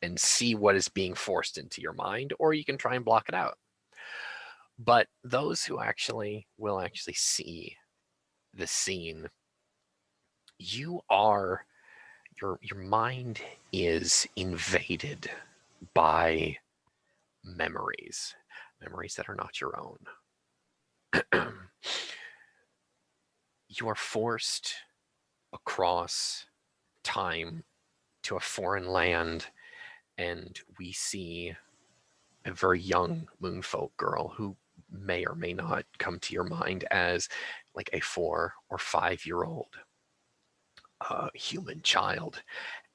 and see what is being forced into your mind, or you can try and block it out. But those who will actually see the scene, your mind is invaded by memories that are not your own. You are forced across time to a foreign land, and we see a very young moonfolk girl who may or may not come to your mind as like a 4 or 5-year-old human child,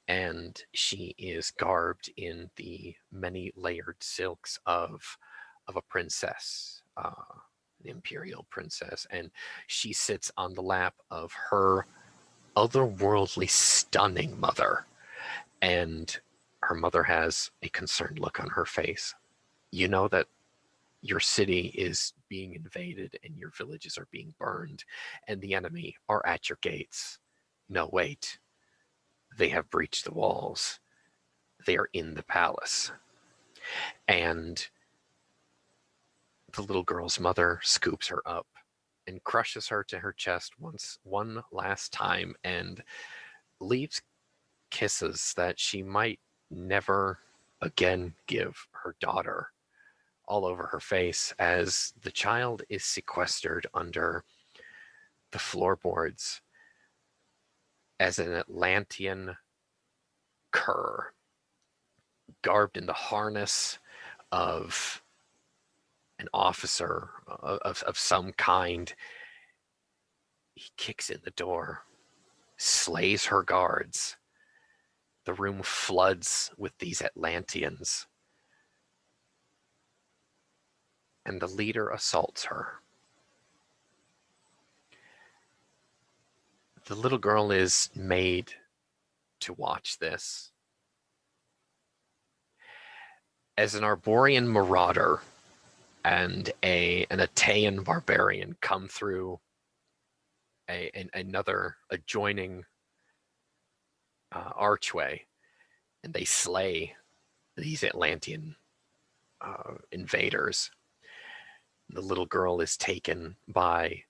and she is garbed in the many layered silks of a princess, an imperial princess, and she sits on the lap of her otherworldly stunning mother, And her mother has a concerned look on her face. You know that your city is being invaded and your villages are being burned and the enemy are at your gates. No, wait. They have breached the walls. They are in the palace. And the little girl's mother scoops her up and crushes her to her chest one last time and leaves kisses that she might never again give her daughter all over her face as the child is sequestered under the floorboards as an Atlantean cur, garbed in the harness of an officer of some kind. He kicks in the door, slays her guards. The room floods with these Atlanteans, and the leader assaults her. The little girl is made to watch this. As an Arborian marauder and an Atean barbarian come through another adjoining archway, and they slay these Atlantean invaders. The little girl is taken by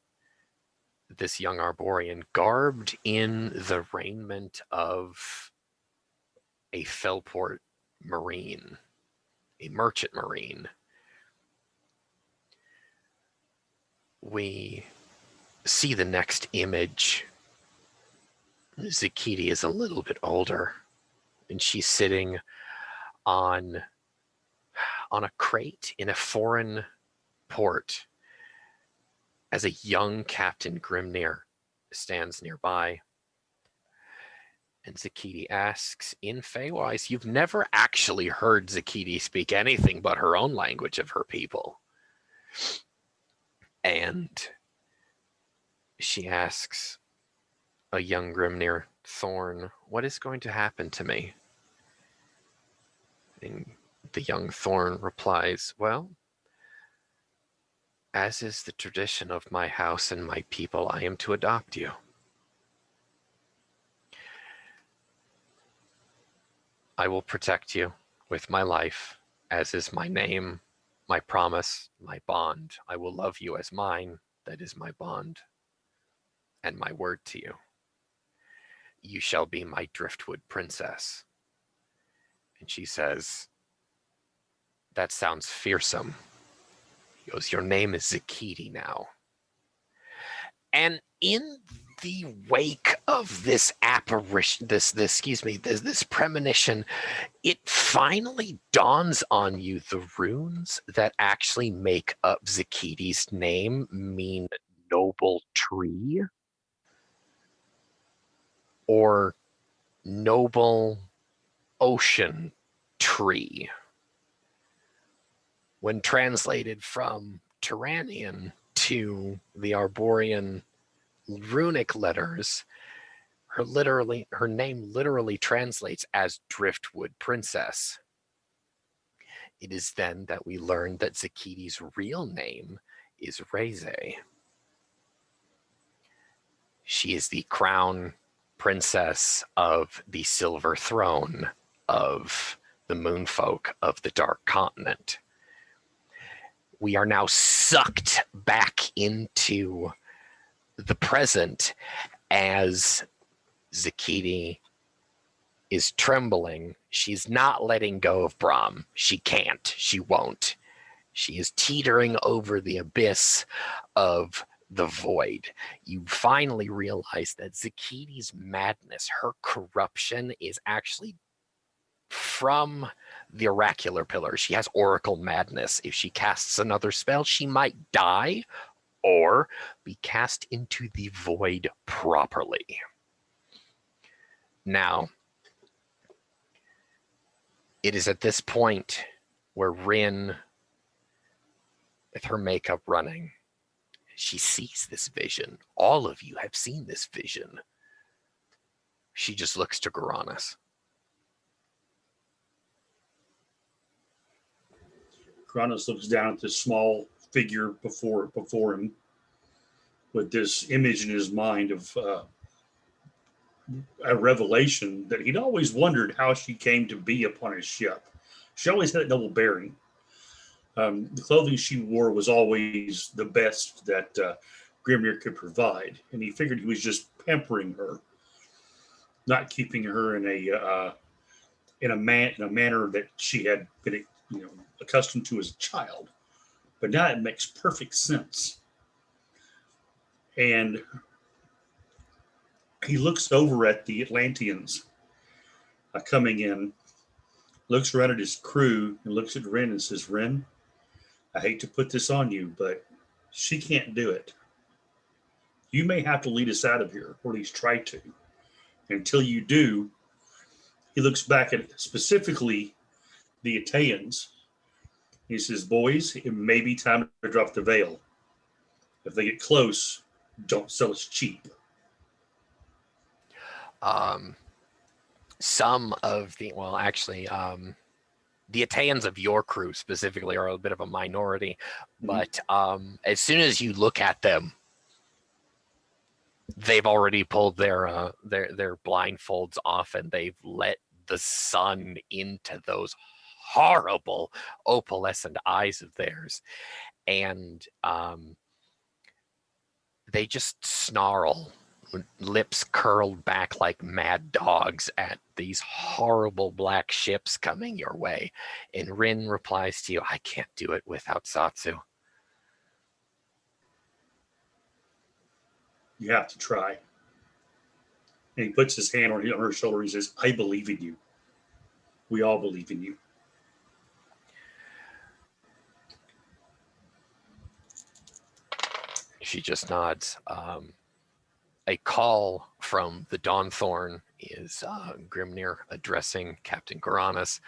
this young Arborian, garbed in the raiment of a Felport Marine, a merchant marine. We see the next image. Zakiti is a little bit older, and she's sitting on a crate in a foreign port as a young Captain Grimnir stands nearby. And Zakiti asks, in Feywise, you've never actually heard Zakiti speak anything but her own language of her people. And she asks a young Grimnir, Thorn, what is going to happen to me? And the young Thorn replies, well, as is the tradition of my house and my people, I am to adopt you. I will protect you with my life, as is my name, my promise, my bond. I will love you as mine. That is my bond and my word to you. You shall be my Driftwood princess. And she says, that sounds fearsome. He goes, your name is Zakiti now. And in the wake of this apparition, this premonition, it finally dawns on you the runes that actually make up Zakiti's name mean noble tree or noble ocean tree. When translated from Turanian to the Arborian runic letters, her name literally translates as Driftwood Princess. It is then that we learn that Zakiti's real name is Reze. She is the crown princess of the Silver Throne of the Moonfolk of the Dark Continent. We are now sucked back into the present as Zakiti is trembling. She's not letting go of Brahm. She can't. She won't. She is teetering over the abyss of the void. You finally realize that Zakiti's madness, her corruption, is actually from the oracular pillar. She has oracle madness. If she casts another spell, she might die or be cast into the void properly. Now, it is at this point where Rin, with her makeup running, she sees this vision. All of you have seen this vision. She just looks to Goranis.
Kronos looks down at this small figure before him with this image in his mind of a revelation that he'd always wondered how she came to be upon his ship. She always had a double bearing. The clothing she wore was always the best that Grimnir could provide, and he figured he was just pampering her, not keeping her in a manner that she had been accustomed to as a child. But now it makes perfect sense. And he looks over at the Atlanteans coming in, looks around at his crew, and looks at Ren and says, Ren, I hate to put this on you, but she can't do it. You may have to lead us out of here, or at least try to. Until you do, he looks back at specifically the Italians. He says, boys, it may be time to drop the veil. If they get close, don't sell us cheap.
Some of the, well, actually, the Italians of your crew specifically are a bit of a minority, but as soon as you look at them, they've already pulled their blindfolds off, and they've let the sun into those horrible opalescent eyes of theirs, and they just snarl, lips curled back like mad dogs at these horrible black ships coming your way. And Rin replies to you, I can't do it without Satsu.
You have to try. And he puts his hand on her shoulder. He says, I believe in you. We all believe in you.
She just nods. A call from the Dawnthorn is Grimnir addressing Captain Garanus.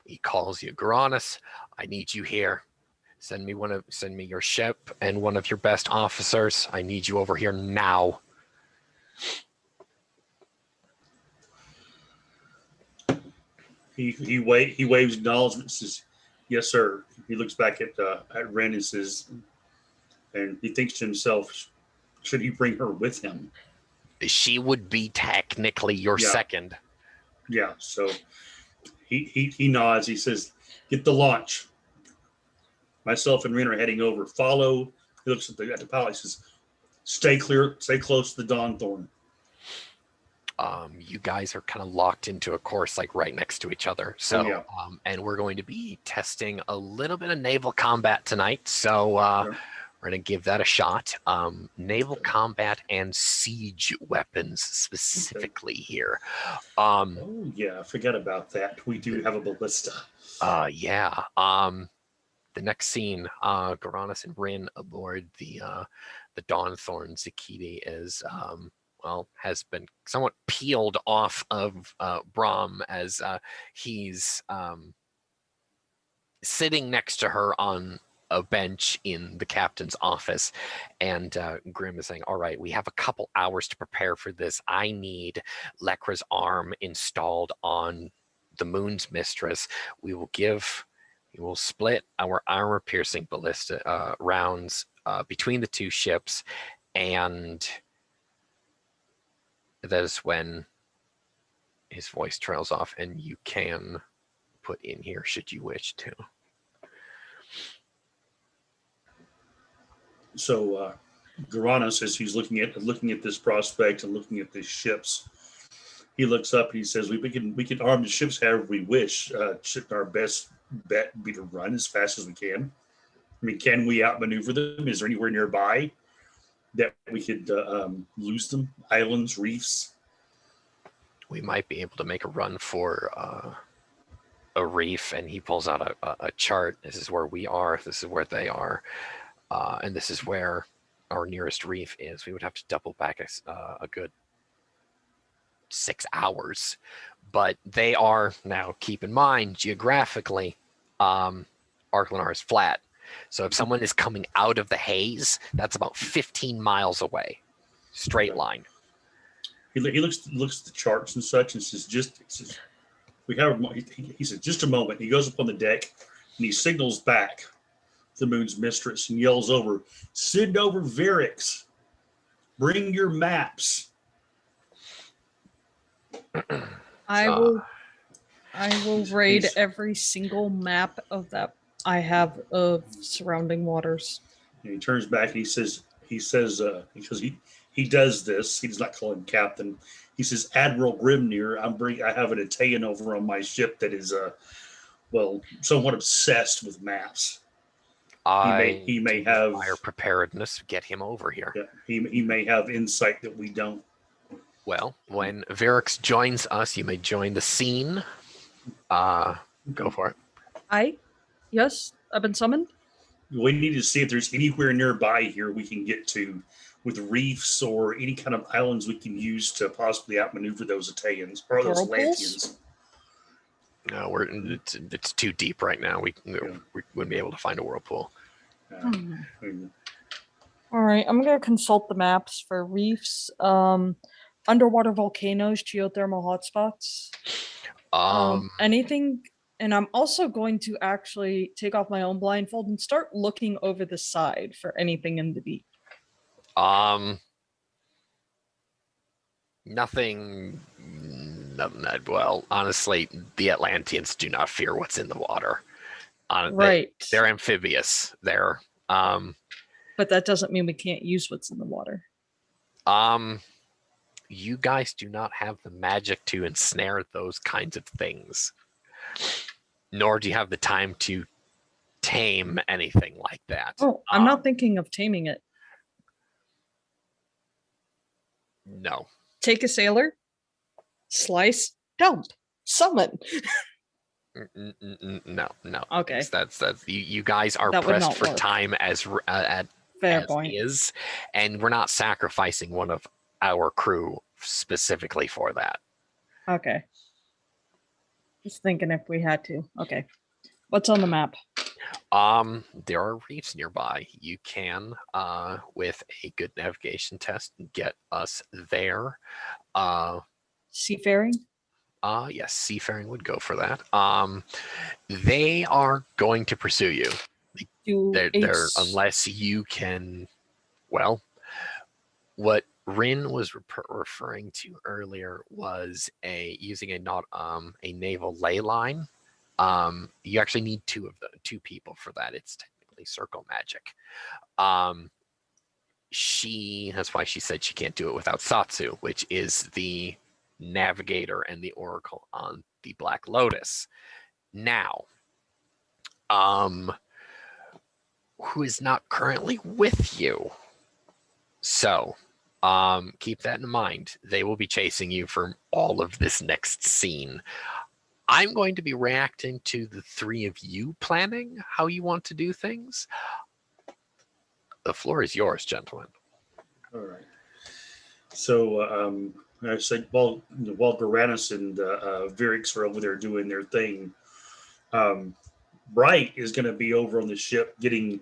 He calls you, Garanus, I need you here. Send me your ship and one of your best officers. I need you over here now.
He waves acknowledgement and says, yes, sir. He looks back at Ren and says, and he thinks to himself, should he bring her with him?
She would be technically your second.
Yeah, so he nods. He says, get the launch. Myself and Ren are heading over. Follow. He looks at the pilot. He says, stay clear, stay close to the Dawnthorn.
You guys are kind of locked into a course, like right next to each other. So, and we're going to be testing a little bit of naval combat tonight. So we're going to give that a shot. Naval combat and siege weapons specifically here.
Oh yeah, I forgot about that. We do have a ballista.
Yeah. The next scene, Garanus and Rin aboard the Dawnthorn Zakiti is has been somewhat peeled off of Brahm as he's sitting next to her on a bench in the captain's office, and Grim is saying, all right, we have a couple hours to prepare for this. I need Lekra's arm installed on the Moon's Mistress. We will split our armor-piercing ballista rounds between the two ships, and that is when his voice trails off, and you can put in here should you wish to.
So Garanus, as he's looking at this prospect and looking at these ships, he looks up and he says, we can arm the ships however we wish. Shouldn't our best bet be to run as fast as we can? I mean, can we outmaneuver them? Is there anywhere nearby that we could lose them? Islands, reefs?
We might be able to make a run for a reef, and he pulls out a chart. This is where we are. This is where they are. And this is where our nearest reef is. We would have to double back a good 6 hours. But they are, now keep in mind, geographically, Arklanar is flat. So if someone is coming out of the haze, that's about 15 miles away. Straight line.
He looks at the charts and such and says, We have. He said, just a moment. He goes up on the deck and he signals back to the Moon's mistress and yells over, "Send over Varix. Bring your maps."
I will raid
he's-
every single map of that I have of surrounding waters.
And he turns back and he says, because he does this. He does not call him captain. He says, "Admiral Grimnir, I have an Italian over on my ship that is somewhat obsessed with maps. He may have
fire preparedness. Get him over here."
Yeah, he may have insight that we don't.
Well, when Varix joins us, you may join the scene. Go for it.
Yes, I've been summoned.
We need to see if there's anywhere nearby here we can get to with reefs or any kind of islands we can use to possibly outmaneuver those Italians or those Atlanteans.
No, it's too deep right now. We wouldn't be able to find a whirlpool.
All right, I'm gonna consult the maps for reefs, underwater volcanoes, geothermal hotspots, anything. And I'm also going to actually take off my own blindfold and start looking over the side for anything in the deep.
Nothing. Well, honestly, the Atlanteans do not fear what's in the water.
Right.
They're amphibious. They're
But that doesn't mean we can't use what's in the water.
You guys do not have the magic to ensnare those kinds of things, nor do you have the time to tame anything like that.
Oh, I'm not thinking of taming it.
No.
Take a sailor, slice, dump, summon.
No.
Okay.
That's you guys are
That would
pressed
not
for
work.
time as
Fair point.
is, and we're not sacrificing one of our crew specifically for that.
Okay. Just thinking if we had to. Okay. What's on the map?
There are reefs nearby. You can, with a good navigation test, get us there.
Seafaring?
Yes, seafaring would go for that. They are going to pursue you. They're unless you can. Well, what Rin was referring to earlier was using a naval ley line. You actually need two people for that. It's technically circle magic. That's why she said she can't do it without Satsu, which is the navigator and the oracle on the Black Lotus. Now, who is not currently with you. So, keep that in mind. They will be chasing you for all of this next scene. I'm going to be reacting to the three of you planning how you want to do things. The floor is yours, gentlemen.
All right. So I said, while Garanus and Varix are over there doing their thing, Bright is going to be over on the ship getting.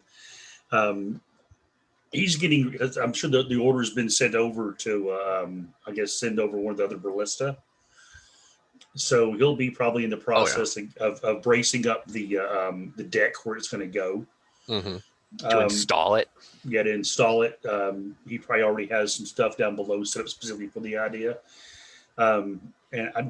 He's getting. I'm sure the order's been sent over to. Send over one of the other ballista. So he'll be probably in the process of bracing up the deck where it's going to go.
Mm-hmm. To install it.
Yeah, to install it. He probably already has some stuff down below set up specifically for the idea. And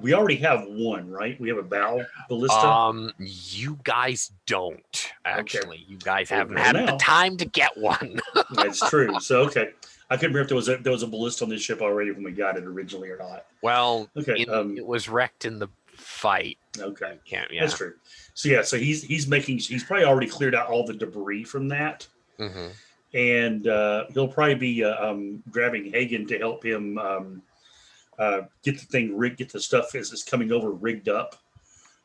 we already have one, right? We have a bow ballista.
You guys don't actually. Okay. You guys haven't had the time to get one.
That's true. So okay, I couldn't remember if there was a ballista on this ship already when we got it originally or not.
Well, okay, it was wrecked in the fight.
Okay,
yeah,
that's true. So he's probably already cleared out all the debris from that.
Mm-hmm.
And he'll probably be grabbing Hagen to help him get the thing rigged, get the stuff as it's coming over rigged up,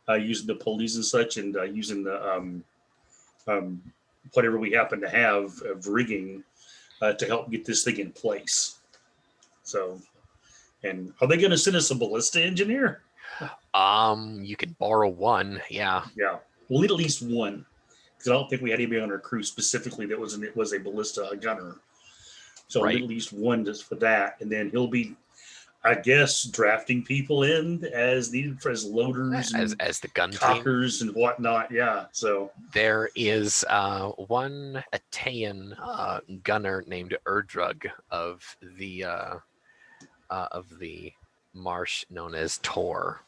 using the pulleys and such, and using the whatever we happen to have of rigging to help get this thing in place. So, and are they going to send us a ballista engineer?
You can borrow one. Yeah.
We'll need at least one. Because I don't think we had anybody on our crew specifically that was a ballista gunner. So right. At least one just for that. And then he'll be, I guess drafting people in as needed as loaders and
as the gun team.
cockers and whatnot. Yeah. So
There is one Atean gunner named Erdrug of the marsh known as Tor.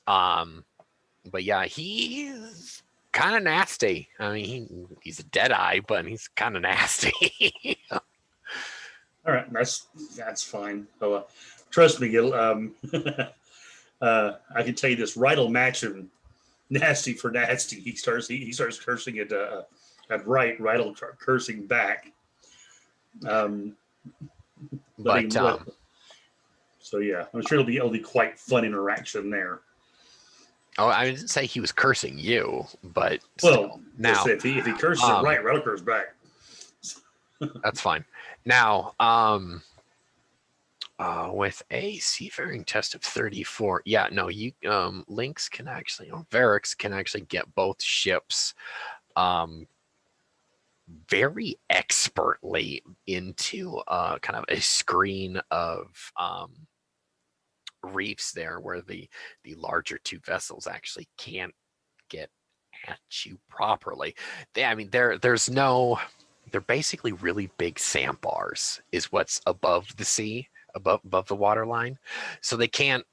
But yeah, he's kind of nasty. I mean, he's a Deadeye, but he's kind of nasty.
all right, that's fine. So, trust me, I can tell you this. Right will match him. Nasty for nasty. He starts cursing at right. Right will start cursing back.
But
so yeah, I'm sure it'll be quite fun interaction there.
Oh, I didn't say he was cursing you, but
well,
now
if he curses at right, Rattle curses back.
That's fine. Now, with a seafaring test of 34, yeah, no, you Lynx can actually, or Varix can actually get both ships very expertly into kind of a screen of reefs there where the larger two vessels actually can't get at you properly. They're basically really big sandbars is what's above the sea, above the water line. So they can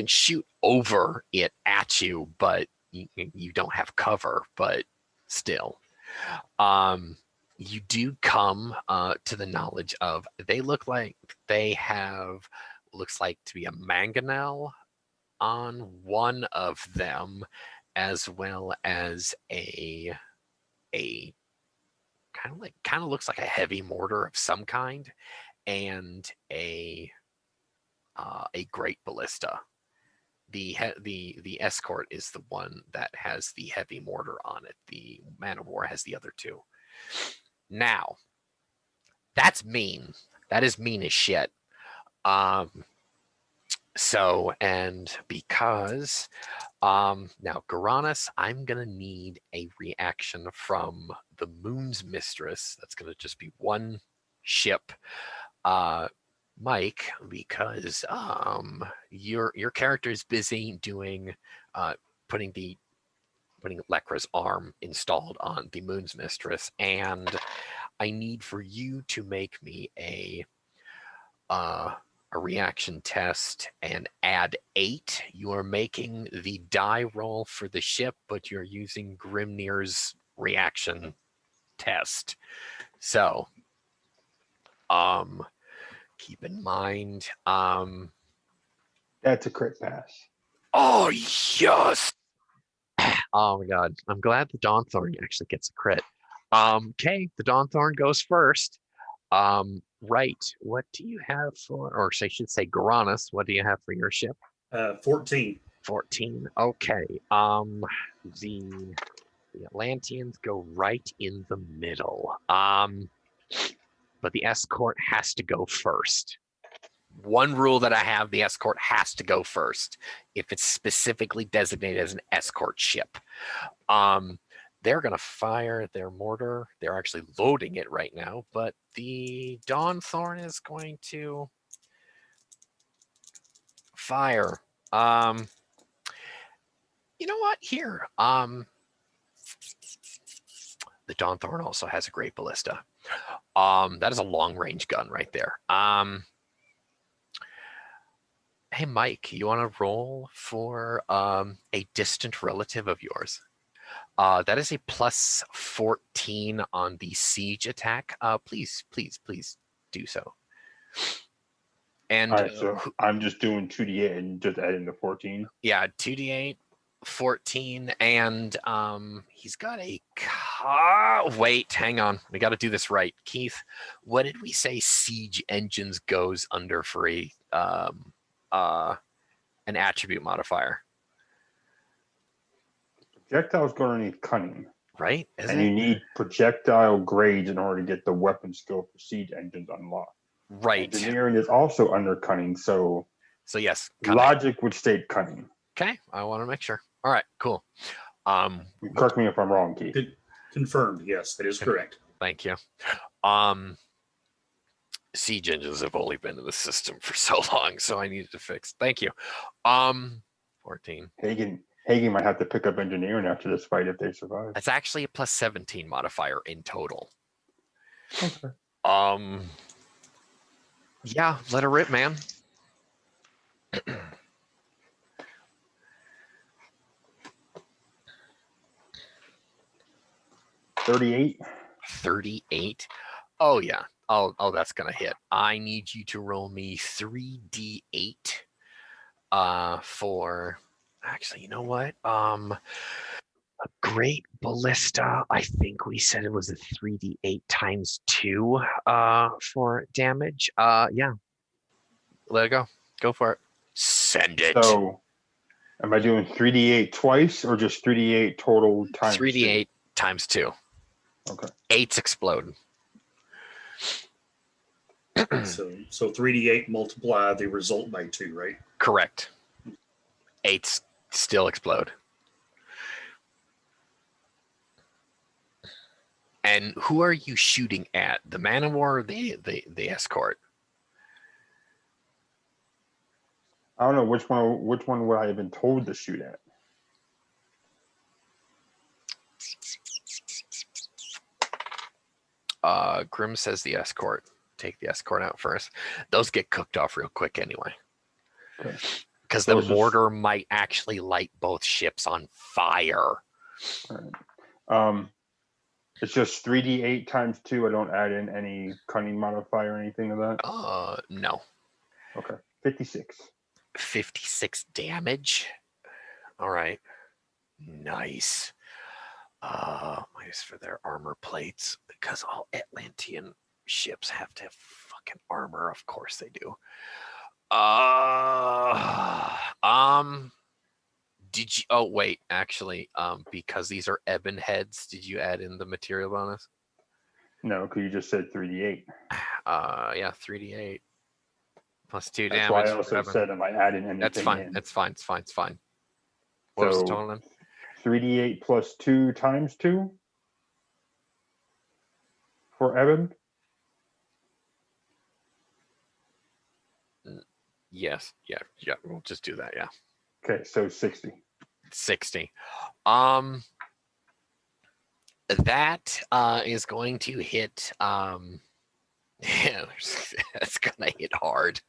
shoot over it at you, but you don't have cover, but still. You do come to the knowledge of they look like they have looks like to be a mangonel on one of them, as well as a kind of looks like a heavy mortar of some kind, and a great ballista. The escort is the one that has the heavy mortar on it. The man of war has the other two. Now, that's mean. That is mean as shit. So, and because now Garanus, I'm gonna need a reaction from the Moon's Mistress. That's gonna just be one ship. Mike, because your character is busy doing putting Lekra's arm installed on the Moon's Mistress, and I need for you to make me a reaction test and add 8. You are making the die roll for the ship, but you're using Grimnir's reaction test. So, keep in mind,
that's a crit pass.
Oh yes. Oh my god. I'm glad the Dawnthorn actually gets a crit. Okay, the Dawnthorn goes first. Right. What do you have for, or I should say, Garanus? What do you have for your ship?
14.
14. Okay. The Atlanteans go right in the middle. But the escort has to go first. One rule that I have: the escort has to go first if it's specifically designated as an escort ship. They're going to fire their mortar. They're actually loading it right now, but the Dawnthorn is going to fire. You know what? Here, the Dawnthorn also has a great ballista. That is a long-range gun right there. Hey, Mike, you want to roll for a distant relative of yours? That is a plus 14 on the siege attack. Please do so. And
all right, so I'm just doing 2d8 and just adding the 14.
Yeah, 2d8, 14, and he's got a wait, hang on. We got to do this right. Keith, what did we say siege engines goes under for an attribute modifier?
Projectile's going to need cunning.
Right?
You need projectile grades in order to get the weapon skill for siege engines unlocked.
Right.
Engineering is also under cunning, so
yes,
cunning. Logic would state cunning.
Okay, I want to make sure. All right, cool.
Correct me if I'm wrong, Keith.
Confirmed. Yes, that is correct.
Thank you. siege engines have only been in the system for so long, so I needed to fix. Thank you. 14.
Hagen might have to pick up engineering after this fight if they survive.
That's actually a plus 17 modifier in total.
Okay.
Yeah, let her rip, man.
38.
38. Oh yeah. Oh, that's gonna hit. I need you to roll me 3d8 for actually, you know what? A great ballista. I think we said it was a 3d8 times 2 for damage. Yeah. Let it go. Go for it. Send it.
So, am I doing 3d8 twice or just 3d8 total times
3d8 times 2.
Okay.
8s explode.
So 3d8 multiply the result by 2, right?
Correct. 8s still explode. And who are you shooting at? The man of war or the escort?
I don't know which one would I have been told to shoot at.
Grim says the escort. Take the escort out first. Those get cooked off real quick anyway.
Okay.
Because the mortar might actually light both ships on fire.
All right. It's just 3d8 times 2. I don't add in any cunning modifier or anything of that.
No.
Okay. 56.
56 damage. All right. Nice. Minus for their armor plates because all Atlantean ships have to have fucking armor. Of course they do. Did you? Oh wait, actually, because these are ebon heads, did you add in the material bonus?
No, because you just said 3d8.
Yeah, 3d8 plus 2
That's
damage.
why I also said, am I adding anything?
That's fine.
In?
That's fine. It's fine. It's fine. What was the total then?
3d8 plus 2 times 2 for Evan.
Yes. Yeah. We'll just do that. Yeah.
Okay, so 60.
60. That is going to hit. Yeah, that's gonna hit hard.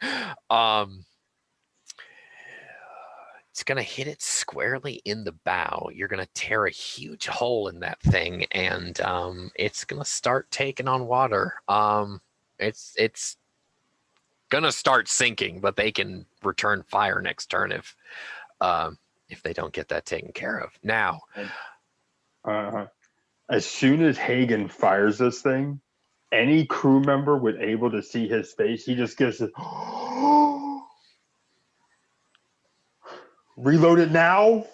It's gonna hit it squarely in the bow. You're gonna tear a huge hole in that thing, and it's gonna start taking on water. It's gonna start sinking, but they can return fire next turn if they don't get that taken care of. Now,
as soon as Hagen fires this thing, any crew member would able to see his face, he just gives it. Reload it now.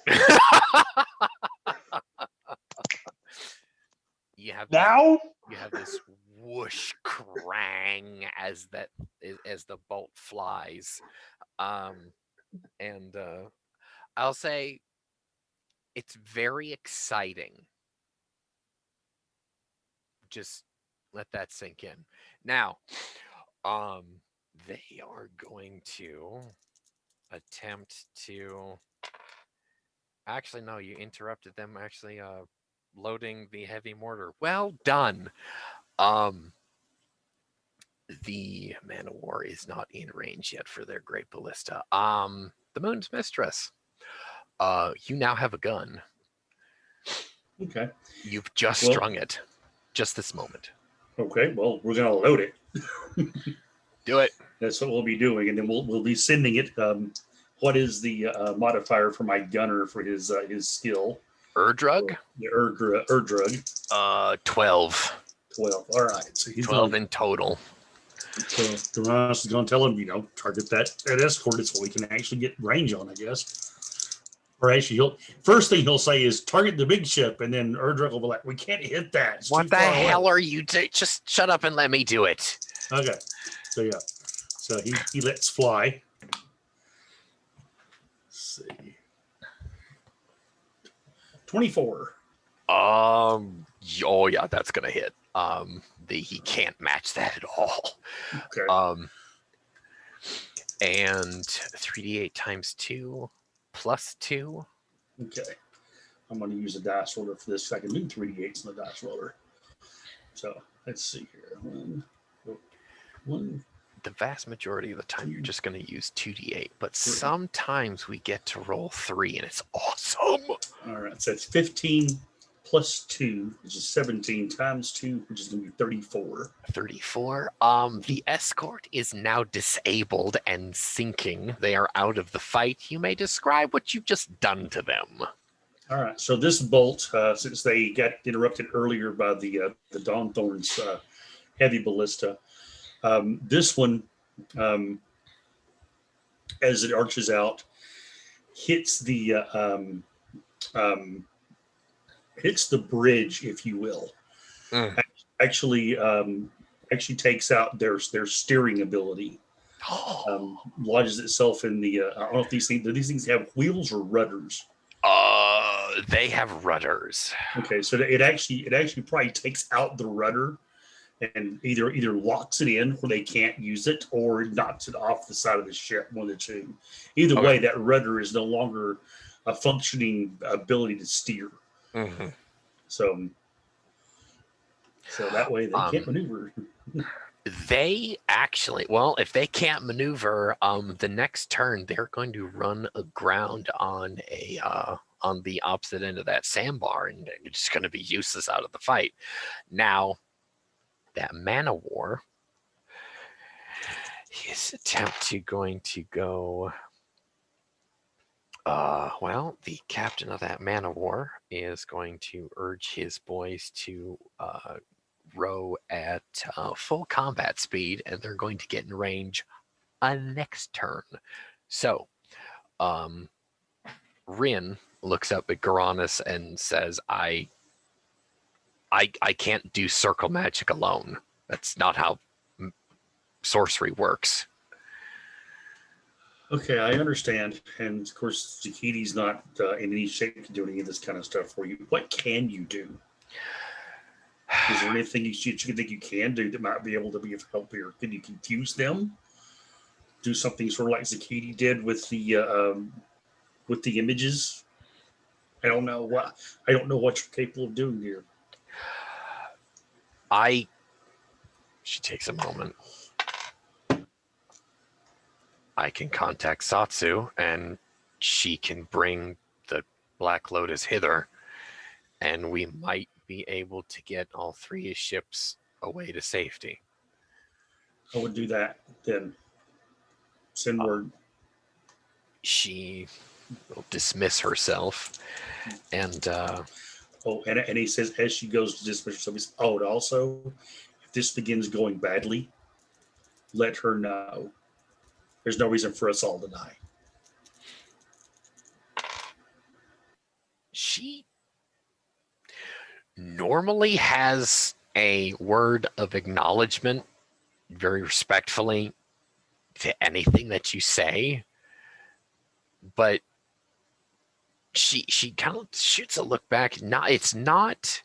You have this whoosh crang as the bolt flies, and I'll say it's very exciting. Just let that sink in. Now, they are going to attempt to. Actually, no, you interrupted them. Actually, loading the heavy mortar. Well done. The man of war is not in range yet for their great ballista. The moon's mistress. You now have a gun.
Okay.
You've just strung it. Just this moment.
Okay, well, we're gonna load it.
Do it.
That's what we'll be doing, and then we'll be sending it. What is the modifier for my gunner for his skill?
Erdrug?
The Erdrug.
12.
12. All right. So he's
12 in total.
So Duranus is going to tell him, target that escort so we can actually get range on, I guess. Or actually, first thing he'll say is target the big ship, and then Erdrug will be like, we can't hit that. It's
what the hell are you doing? Just shut up and let me do it.
Okay. So, yeah. So he lets fly. Let's see. 24.
Oh, yeah, that's going to hit. he can't match that at all.
Okay.
And 3d8 times 2 plus 2.
Okay. I'm going to use a dice roller for this. So I can do 3d8s in the dice roller. So let's see here. One.
The vast majority of the time, you're just going to use 2d8, but
3.
sometimes we get to roll 3, and it's awesome.
All right. So it's 15 plus 2, which is 17 times 2, which is going to be 34.
34. The escort is now disabled and sinking. They are out of the fight. You may describe what you've just done to them.
All right. So this bolt, since they got interrupted earlier by the Dawnthorn's heavy ballista, this one, as it arches out, hits the bridge, if you will. Actually takes out their steering ability. Lodges itself in the. I don't know if these things have wheels or rudders.
They have rudders.
Okay, so it actually probably takes out the rudder and either locks it in where they can't use it or knocks it off the side of the ship, one of the two. Either way, that rudder is no longer a functioning ability to steer.
Mm-hmm.
So that way they can't maneuver.
They actually, well, if they can't maneuver, the next turn they're going to run aground on the opposite end of that sandbar, and they're just going to be useless out of the fight. Now, that man of war, his going to go. Well, the captain of that man of war is going to urge his boys to row at full combat speed, and they're going to get in range next turn. So, Rin looks up at Garanus and says, I can't do circle magic alone. That's not how sorcery works. Okay,
I understand. And of course, Zakiti's not in any shape to do any of this kind of stuff for you. What can you do? Is there anything you think you can do that might be able to be of help here? Can you confuse them? Do something sort of like Zakiti did with the images? I don't know what you're capable of doing here.
She takes a moment. I can contact Satsu, and she can bring the Black Lotus hither, and we might be able to get all 3 ships away to safety.
I would do that then. Send word.
She will dismiss herself, and
and he says as she goes to dismiss herself, he says, and also, if this begins going badly, let her know. There's no reason for us all to die.
She normally has a word of acknowledgement, very respectfully, to anything that you say, but she kind of shoots a look back. It's not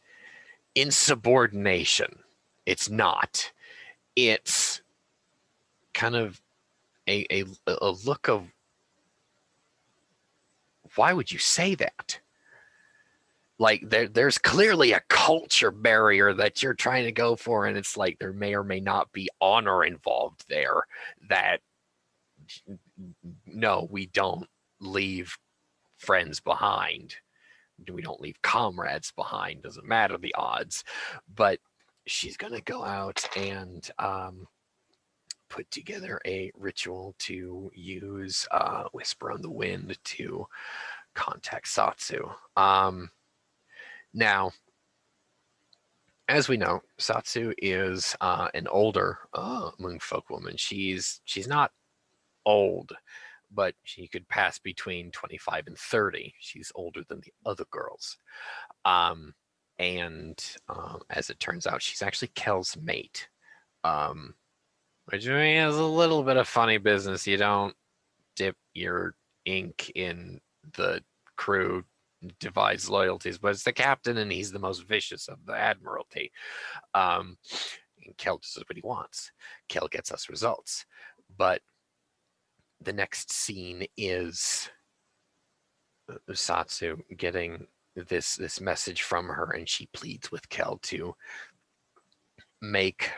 insubordination. It's not. It's kind of a look of, why would you say that? Like there's clearly a culture barrier that you're trying to go for, and it's like there may or may not be honor involved there. That no, we don't leave friends behind. We don't leave comrades behind. Doesn't matter the odds. But she's gonna go out and put together a ritual to use Whisper on the Wind to contact Satsu. Now, as we know, Satsu is an older Moonfolk woman. She's not old, but she could pass between 25 and 30. She's older than the other girls. As it turns out, she's actually Kel's mate. Which is a little bit of funny business. You don't dip your ink in the crew divides loyalties, but it's the captain, and he's the most vicious of the admiralty. and Kel does what he wants. Kel gets us results. But the next scene is Satsu getting this message from her, and she pleads with Kel to make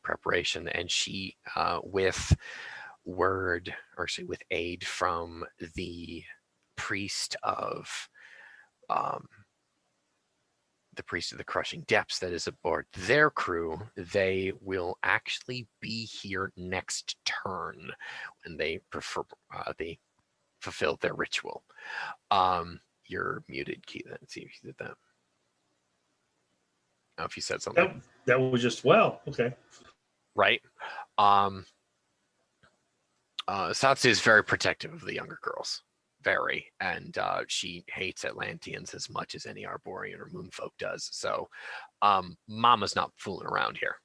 preparation, and she with aid from the priest of the crushing depths that is aboard their crew, they will actually be here next turn when they fulfill their ritual. You're muted, Keith. Let's see if you did that. I don't know if you said something.
That was just, well, okay.
Right. Satsu is very protective of the younger girls. Very. And she hates Atlanteans as much as any Arborian or Moonfolk does. So Mama's not fooling around here.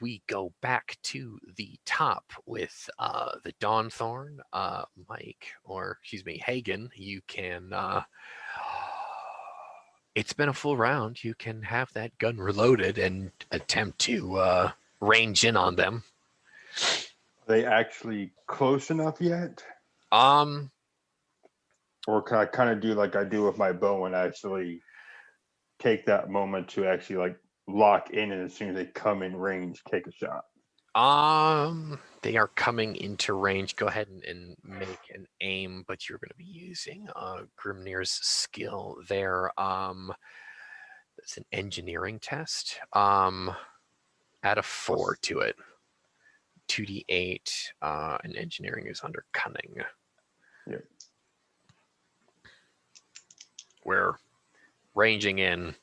We go back to the top with the Dawnthorn. Hagen, you can... it's been a full round. You can have that gun reloaded and attempt to range in on them.
Are they actually close enough yet? Or can I kind of do like I do with my bow and actually take that moment to actually like lock in, and as soon as they come in range, take a shot?
They are coming into range. Go ahead and make an aim, but you're going to be using Grimnir's skill there. It's an engineering test. Add a 4 to it. 2d8, and engineering is under cunning.
Yep.
We're ranging in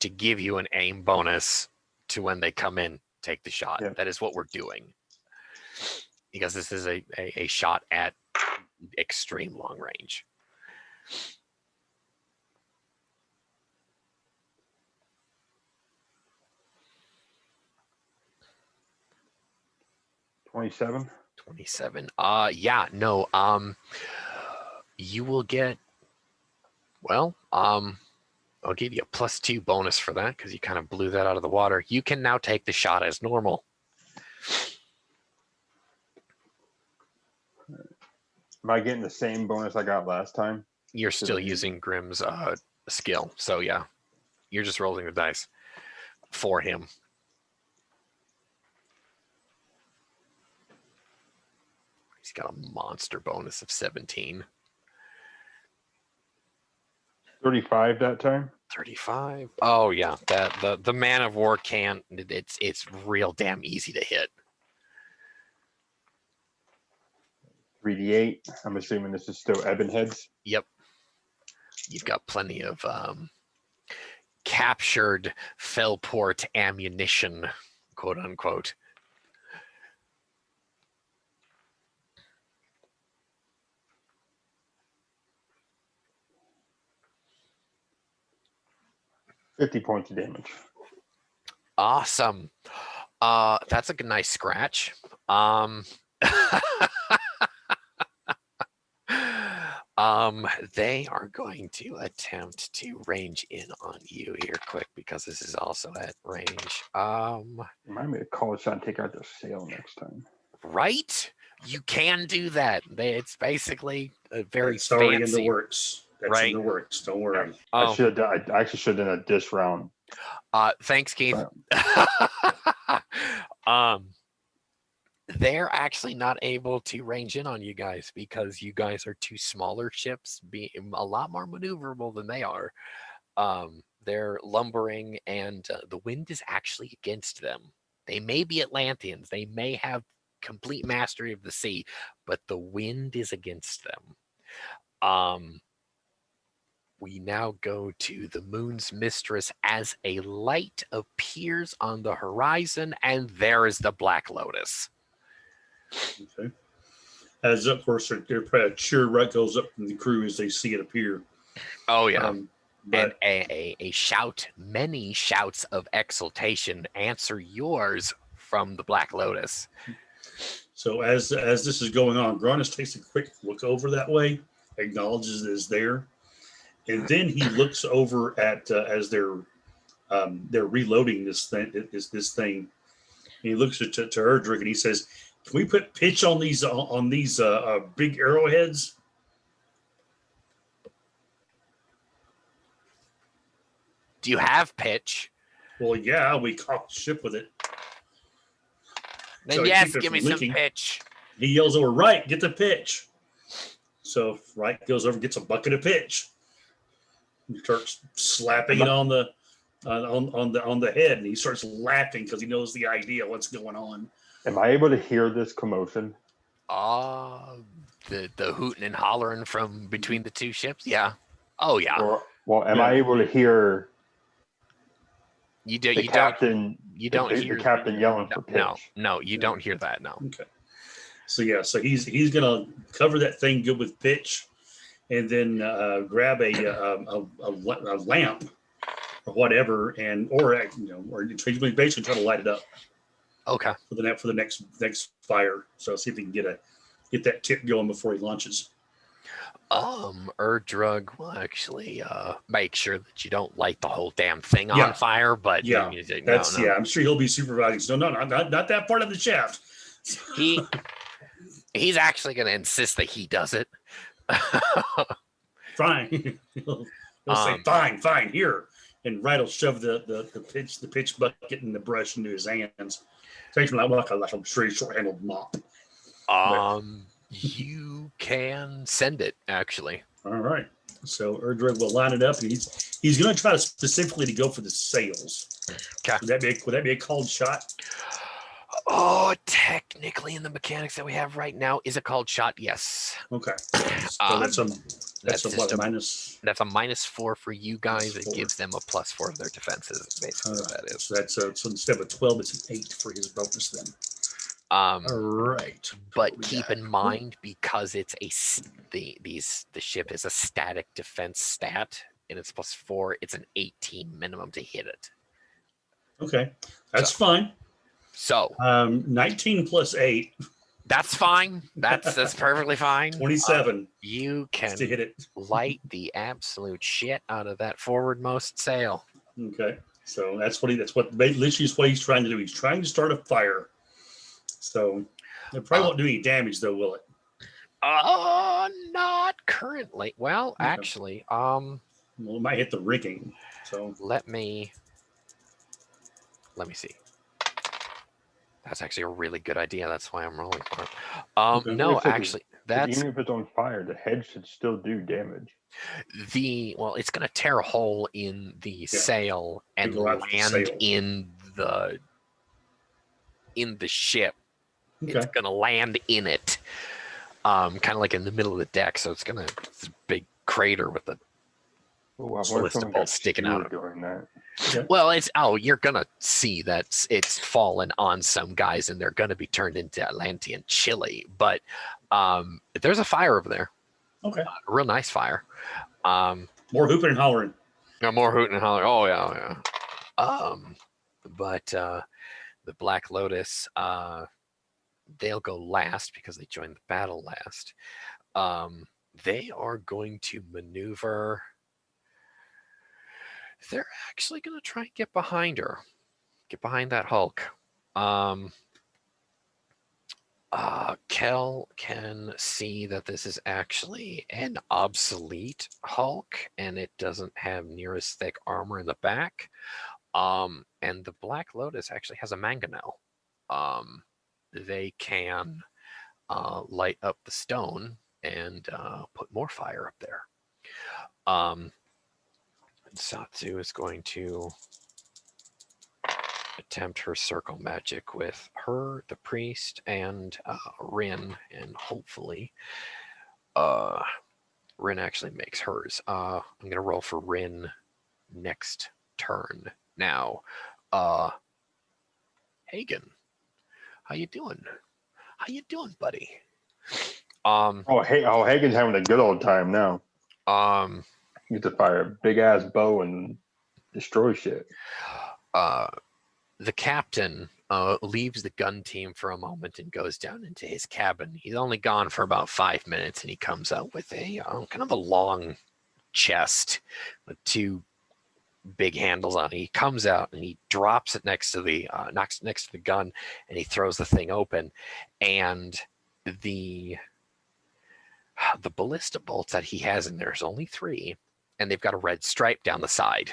to give you an aim bonus to when they come in, take the shot.
Yep.
That is what we're doing. Because this is a shot at extreme long range.
$27.
27. You will get, I'll give you a +2 bonus for that because you kind of blew that out of the water. You can now take the shot as normal.
Am I getting the same bonus I got last time?
You're still using Grimm's skill. So yeah, you're just rolling the dice for him. He's got a monster bonus of 17.
35 that time.
35. Oh yeah, that the Man of War can't. It's real damn easy to hit.
3d8. I'm assuming this is still ebon heads.
Yep. You've got plenty of captured Fellport ammunition, quote unquote.
$50 points of damage.
Awesome. That's a nice scratch. They are going to attempt to range in on you here quick because this is also at range.
Remind me to call a shot and take out their sail next time.
Right? You can do that. It's basically a very
It's already
fancy.
in the works. That's
right?
in the works. Don't worry.
I actually should have done it this round.
Thanks, Keith. They're actually not able to range in on you guys because you guys are two smaller ships, being a lot more maneuverable than they are. They're lumbering, and the wind is actually against them. They may be Atlanteans. They may have complete mastery of the sea, but the wind is against them. We now go to the Moon's Mistress as a light appears on the horizon, and there is the Black Lotus.
Okay. As of course, their cheer right goes up from the crew as they see it appear.
Oh yeah,
but
and a shout, many shouts of exultation answer yours from the Black Lotus.
So as this is going on, Gronus takes a quick look over that way, acknowledges it is there, and then he looks over at as they're they're reloading this thing. And he looks to Erdrick and he says, "Can we put pitch on these big arrowheads?"
Do you have pitch?
Well, yeah, we caught the ship with it.
Then
So
yes,
keep it
give me
from
some
leaking.
pitch.
He yells over, "Right, get the pitch." So Wright goes over and gets a bucket of pitch. He starts slapping it on the head, and he starts laughing because he knows the idea of what's going on.
Am I able to hear this commotion?
The hooting and hollering from between the two ships. Yeah. Oh yeah.
Well, am I able to hear
You
the
don't
captain yelling for pitch?
No, you don't hear that. No.
Okay. So yeah, so he's gonna cover that thing good with pitch, and then grab a lamp or whatever, or basically try to light it up.
Okay.
For the next fire. So see if he can get that tip going before he launches.
Erdrug will actually make sure that you don't light the whole damn thing on fire, but
yeah, I'm sure he'll be supervising. So no, not that part of the shaft.
He's actually going to insist that he does it.
Fine. He'll say, fine, here. And Wright will shove the pitch bucket and the brush into his hands. Takes me like a short-handled mop.
You can send it, actually.
All right. So Erdrug will line it up, and he's going to try specifically to go for the sails.
Okay.
Would that be a called shot?
Oh, technically, in the mechanics that we have right now, is a called shot? Yes.
Okay. So that's a minus.
That's a -4 for you guys. It gives them a +4 of their defenses. Basically, what that is.
So that's so instead of a 12, it's an 8 for his bonus then.
All
right.
But keep in mind, because it's the ship is a static defense stat, and it's +4. It's an 18 minimum to hit it.
Okay, that's fine.
So
19 plus 8.
That's fine. That's perfectly fine.
27.
You can
to hit it.
light the absolute shit out of that forwardmost sail.
Okay, so that's what literally is what he's trying to do. He's trying to start a fire. So it probably won't do any damage, though, will it?
Not currently. Well,
Okay.
actually,
well, it might hit the rigging. So
let me see. That's actually a really good idea. That's why I'm rolling for it.
Okay.
No, actually, that's
even if it's on fire, the head should still do damage.
it's going to tear a hole in the sail and land in the ship.
Okay.
It's going to land in it, kind of like in the middle of the deck. So it's a big crater with a ballista bolt sticking out.
Doing that.
Okay.
Well, you're gonna see that it's fallen on some guys, and they're gonna be turned into Atlantean chili. But there's a fire over there.
Okay.
A real nice fire.
More hooping and hollering.
No more hooting and hollering. Oh yeah. But the Black Lotus, they'll go last because they joined the battle last. They are going to maneuver. They're actually going to try and get behind her. Get behind that Hulk. Kel can see that this is actually an obsolete Hulk, and it doesn't have near as thick armor in the back. And the Black Lotus actually has a mangonel. They can light up the stone and put more fire up there. Satsu is going to attempt her circle magic with her, the priest, and Rin, and hopefully Rin actually makes hers. I'm going to roll for Rin next turn. Now, Hagen, how you doing? How you doing, buddy?
Hagen's having a good old time now. You get to fire a big ass bow and destroy shit.
The captain leaves the gun team for a moment and goes down into his cabin. He's only gone for about 5 minutes, and he comes out with a kind of a long chest with two big handles on it. He comes out and he drops it next to the next to the gun, and he throws the thing open, and the ballista bolts that he has in there is only 3, and they've got a red stripe down the side.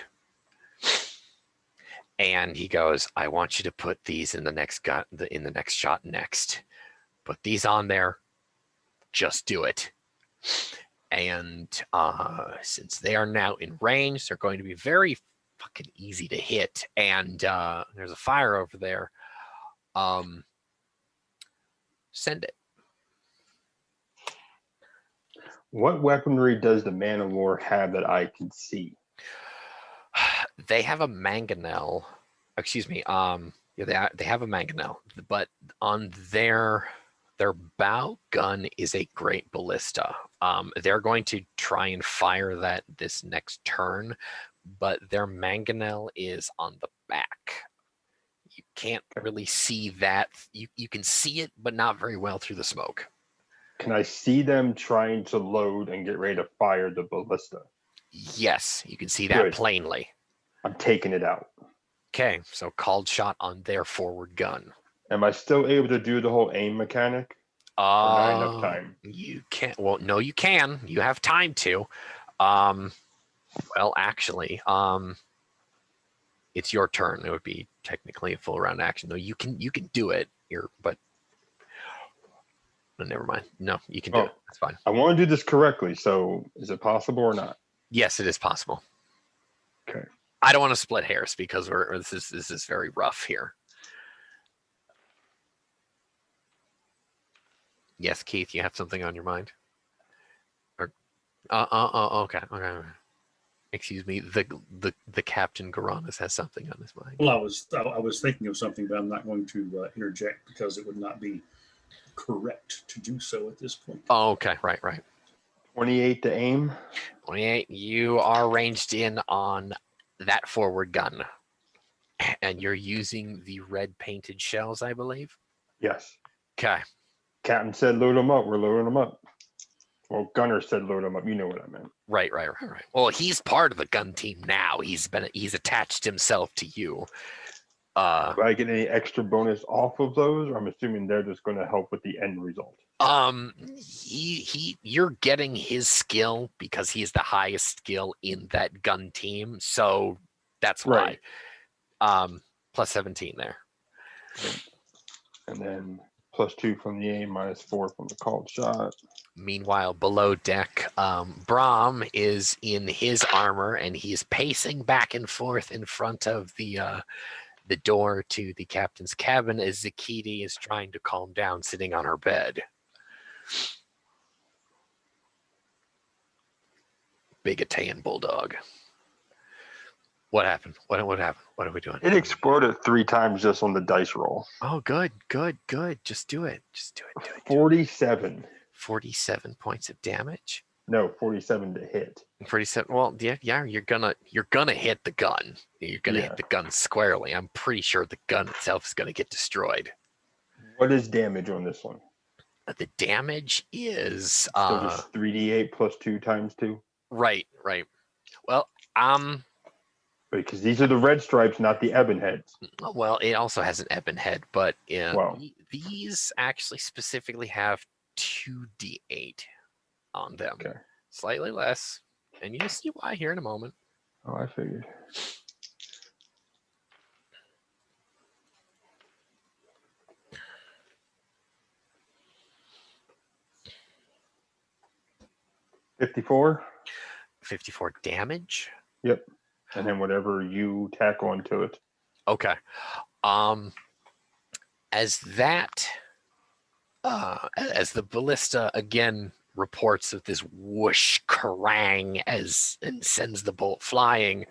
And he goes, I want you to put these in the next gun, in the next shot next. Put these on there. Just do it. And since they are now in range, they're going to be very fucking easy to hit. And there's a fire over there. Send it.
What weaponry does the man of war have that I can see?
They have a mangonel. Excuse me. Yeah, they have a mangonel, but on their bow gun is a great ballista. They're going to try and fire that this next turn, but their mangonel is on the back. You can't really see that. You can see it, but not very well through the smoke.
Can I see them trying to load and get ready to fire the ballista?
Yes, you can see that
Good.
plainly.
I'm taking it out.
Okay, so called shot on their forward gun.
Am I still able to do the whole aim mechanic? Or not enough time?
You can't. Well, no, you can. You have time to. Well, actually, it's your turn. It would be technically a full round action. No, you can do it. But never mind. No, you can do it. That's fine.
I want to do this correctly. So, is it possible or not?
Yes, it is possible.
Okay.
I don't want to split hairs because this is very rough here. Yes, Keith, you have something on your mind? Or, okay. Excuse me, the Captain Garanis has something on his mind.
Well, I was thinking of something, but I'm not going to interject because it would not be correct to do so at this point.
Oh, okay, right.
28 to aim.
28. You are ranged in on that forward gun, and you're using the red painted shells, I believe.
Yes.
Okay.
Captain said load them up. We're loading them up. Well, Gunner said load them up. You know what I meant.
Right. Well, he's part of the gun team now. He's attached himself to you.
Do I get any extra bonus off of those? Or I'm assuming they're just going to help with the end result.
You're getting his skill because he's the highest skill in that gun team. So that's why.
Right.
Plus 17 there.
And then +2 from the aim, -4 from the called shot.
Meanwhile, below deck, Brahm is in his armor and he's pacing back and forth in front of the door to the captain's cabin as Zakiti is trying to calm down, sitting on her bed. Big Italian bulldog. What happened? What happened? What are we doing?
It exploded 3 times just on the dice roll.
Oh, good. Just do it.
47.
47 points of damage.
No, 47 to hit.
47. Well, yeah. You're gonna hit the gun. You're gonna hit the gun squarely. I'm pretty sure the gun itself is gonna get destroyed.
What is damage on this one?
The damage is
so just 3d8 +2 times 2.
Right. Well,
because these are the red stripes, not the ebon heads.
Well, it also has an ebon head, but
Wow.
These actually specifically have 2d8 on them.
Okay.
Slightly less, and you'll see why here in a moment.
Oh, I figured. $54.
54 damage.
Yep. And then whatever you tack onto it.
Okay. As the ballista again reports of this whoosh kerrang and sends the bolt flying,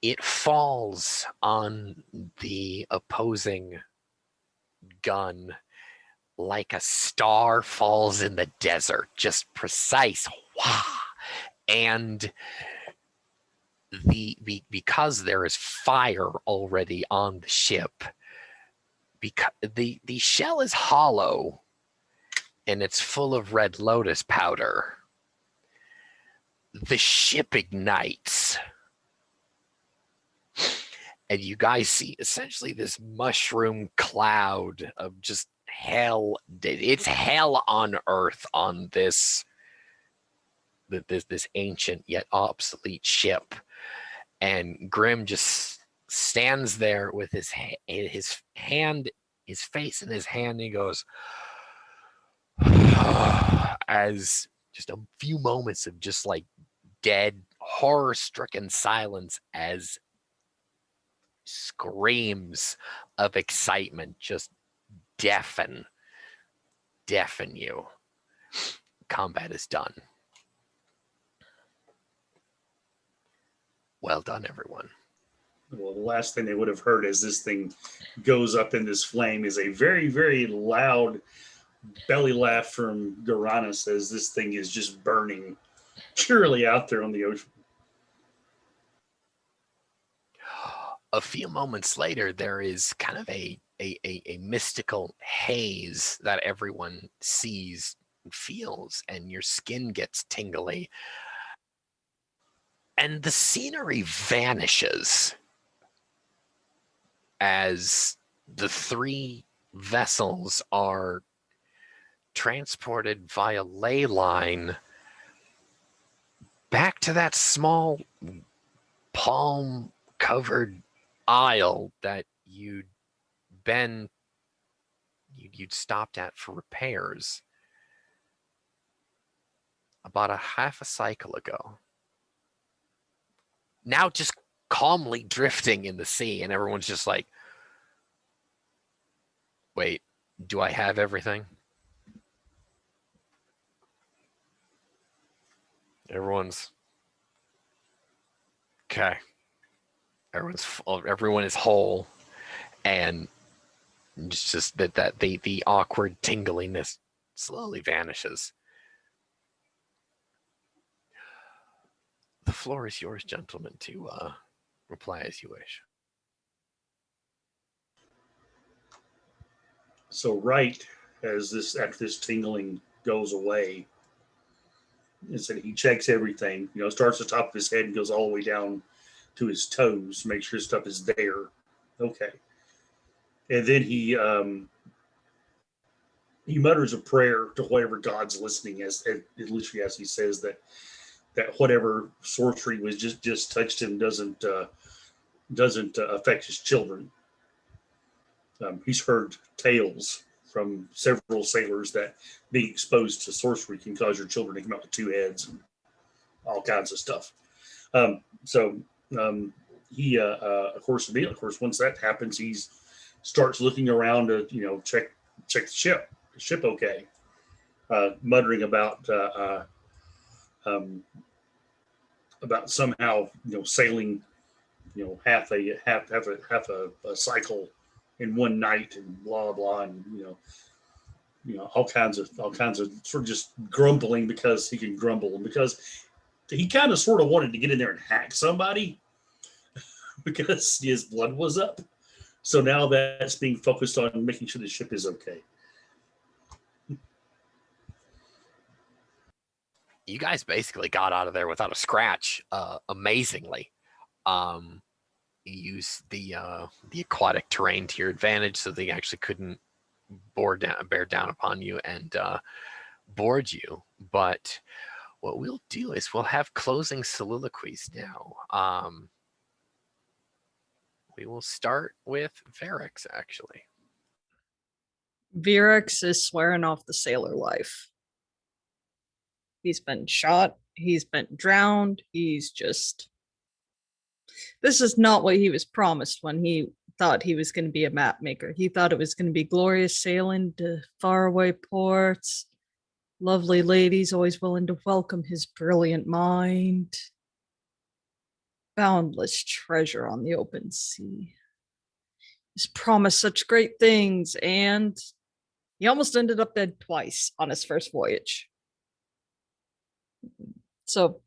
it falls on the opposing gun like a star falls in the desert, just precise. Wah! And because there is fire already on the ship, because the shell is hollow and it's full of red lotus powder, the ship ignites and you guys see essentially this mushroom cloud of just hell. It's hell on earth on this ancient yet obsolete ship, and Grim just stands there with his hand, his face in his hand, and he goes, as just a few moments of just like dead, horror-stricken silence as screams of excitement just deafen you. Combat is done. Well done, everyone.
Well, the last thing they would have heard as this thing goes up in this flame is a very, very loud belly laugh from Garanus as this thing is just burning purely out there on the ocean.
A few moments later, there is kind of a mystical haze that everyone sees and feels, and your skin gets tingly. And the scenery vanishes as the three vessels are transported via ley line back to that small palm-covered isle that you'd stopped at for repairs about a half a cycle ago. Now just calmly drifting in the sea, and everyone's just like, wait, do I have everything? Everyone's okay. Everyone is whole, and it's just that the awkward tingliness slowly vanishes. The floor is yours, gentlemen, to reply as you wish.
So right as this after this tingling goes away, and said he checks everything, starts at the top of his head and goes all the way down to his toes, make sure stuff is there. Okay. And then he mutters a prayer to whatever God's listening, as literally as he says that whatever sorcery was just touched him doesn't affect his children. He's heard tales from several sailors that being exposed to sorcery can cause your children to come out with two heads and all kinds of stuff. So he, of course, once that happens, he starts looking around to check the ship. The ship okay? Muttering about somehow sailing half a cycle in one night and blah blah, and all kinds of sort of just grumbling because he can grumble, and because he kind of sort of wanted to get in there and hack somebody because his blood was up. So now that's being focused on making sure the ship is okay.
You guys basically got out of there without a scratch, amazingly. You used the aquatic terrain to your advantage, so they actually couldn't bear down upon you and board you. But what we'll do is we'll have closing soliloquies now. We will start with Varix, actually.
Virix is swearing off the sailor life. He's been shot. He's been drowned. This is not what he was promised when he thought he was going to be a map maker. He thought it was going to be glorious sailing to faraway ports, lovely ladies always willing to welcome his brilliant mind, boundless treasure on the open sea. He's promised such great things, and he almost ended up dead twice on his first voyage. So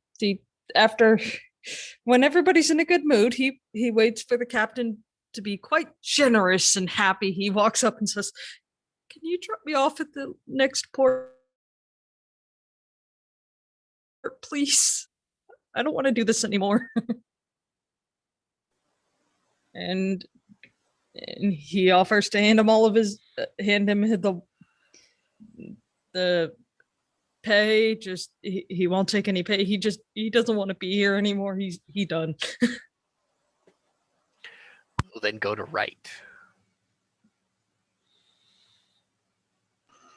when everybody's in a good mood, he waits for the captain to be quite generous and happy. He walks up and says, "Can you drop me off at the next port, please? I don't want to do this anymore." and he offers to hand him all of his hand him the pay. Just he won't take any pay. He doesn't want to be here anymore. He done.
We'll then go to Wright.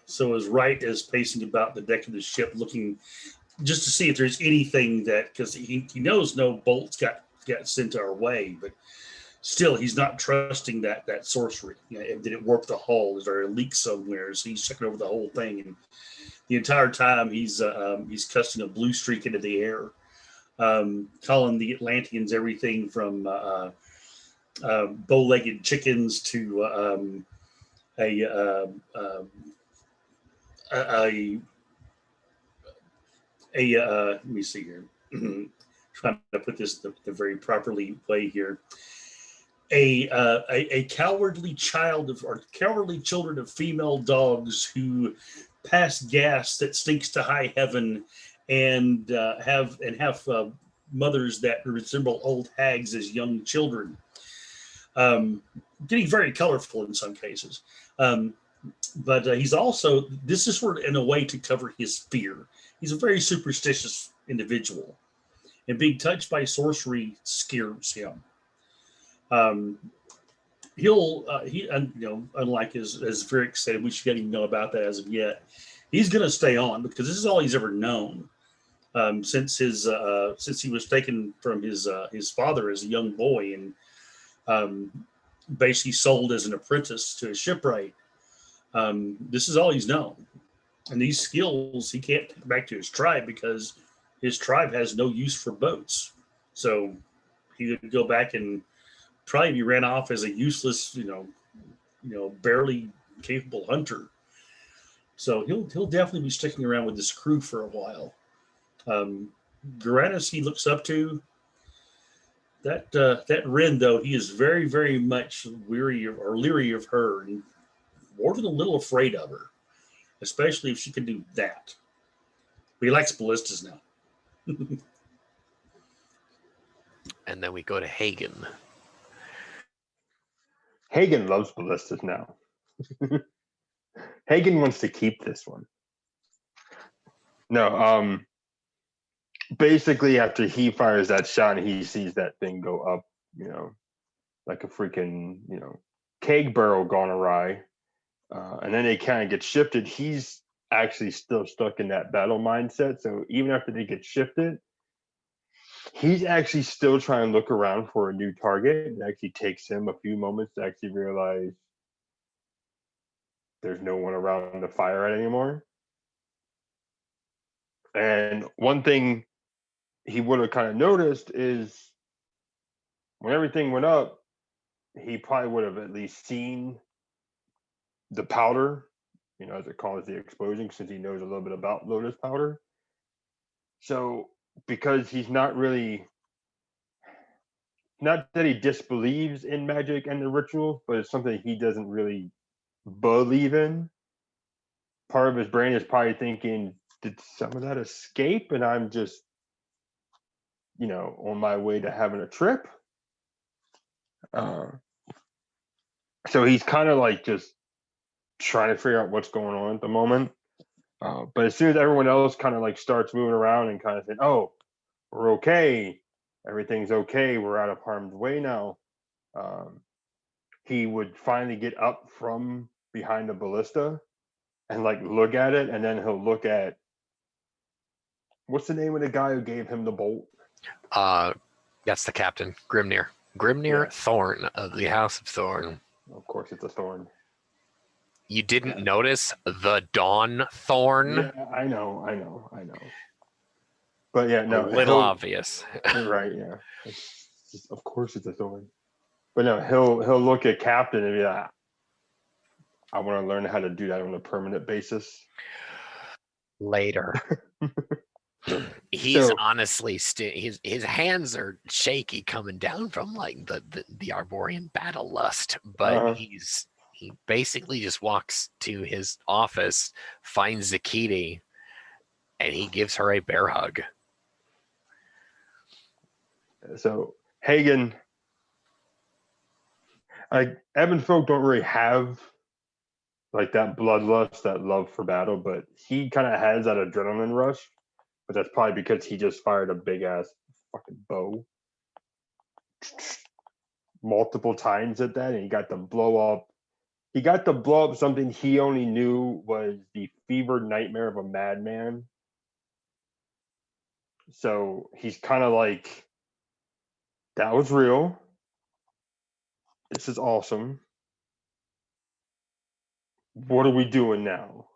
So as Wright is pacing about the deck of the ship, looking just to see if there's anything that, because he knows no bolts got sent our way, but still he's not trusting that sorcery. Did it warp the hull? Is there a leak somewhere? So he's checking over the whole thing, and the entire time he's casting a blue streak into the air, calling the Atlanteans everything from bow-legged chickens to let me see here. Trying to put this the very properly way here. A cowardly cowardly children of female dogs who pass gas that stinks to high heaven, and have mothers that resemble old hags as young children. Getting very colorful in some cases. But he's also, this is sort of in a way to cover his fear. He's a very superstitious individual, and being touched by sorcery scares him. Unlike as Vic said, we should even know about that as of yet. He's going to stay on because this is all he's ever known since he was taken from his father as a young boy and basically sold as an apprentice to a shipwright. This is all he's known, and these skills he can't take back to his tribe because his tribe has no use for boats. So he would go back and probably be ran off as a useless, barely capable hunter. So he'll definitely be sticking around with this crew for a while. Garanus he looks up to. That Ren, though, he is very, very much leery of her, and more than a little afraid of her, especially if she can do that. But he likes ballistas now.
And then we go to Hagen.
Hagen loves ballistas now. Hagen wants to keep this one. No, basically after he fires that shot and he sees that thing go up, like a freaking, keg barrel gone awry, and then it kind of gets shifted. He's actually still stuck in that battle mindset. So even after they get shifted, he's actually still trying to look around for a new target. It actually takes him a few moments to actually realize there's no one around to fire at anymore. And one thing he would have kind of noticed is when everything went up, he probably would have at least seen the powder, as it caused the explosion, since he knows a little bit about lotus powder. So because he's not that he disbelieves in magic and the rituals, but it's something he doesn't really believe in. Part of his brain is probably thinking, did some of that escape and I'm just, on my way to having a trip? So he's kind of like just trying to figure out what's going on at the moment. But as soon as everyone else kind of like starts moving around and kind of saying, oh, we're okay, everything's okay, we're out of harm's way now, he would finally get up from behind the ballista and like look at it, and then he'll look at, what's the name of the guy who gave him the bolt?
That's the captain, Grimnir. Grimnir Thorn of the House of Thorn.
Of course, it's a thorn.
You didn't notice the Dawn Thorn?
Yeah, I know. But yeah, no,
a little obvious.
Right? Yeah. Of course, it's a thorn. But no, he'll look at Captain and be like, I want to learn how to do that on a permanent basis.
Later. He's honestly his hands are shaky coming down from like the Arborian battle lust, but he basically just walks to his office, finds Zakiti, and he gives her a bear hug.
So Hagen Like Ebon folk don't really have like that bloodlust, that love for battle, but he kind of has that adrenaline rush. But that's probably because he just fired a big ass fucking bow multiple times at that, and he got to blow up. He got to blow up something he only knew was the fevered nightmare of a madman. So he's kind of like, that was real. This is awesome. What are we doing now?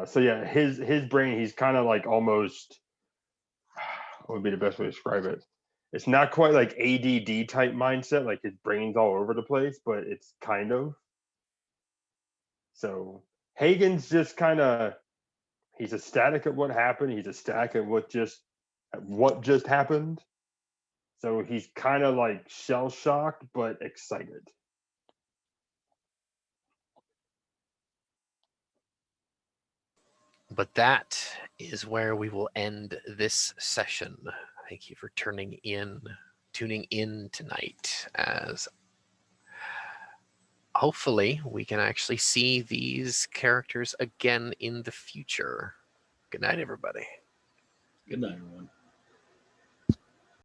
So yeah, his brain, he's kind of like almost, what would be the best way to describe it? It's not quite like ADD type mindset, like his brain's all over the place, but it's kind of. So Hagen's just kind of, he's ecstatic at what happened. He's ecstatic at what just happened. So he's kind of like shell shocked, but excited.
But that is where we will end this session. Thank you for tuning in tonight, as hopefully we can actually see these characters again in the future. Good night, everybody.
Good night, everyone.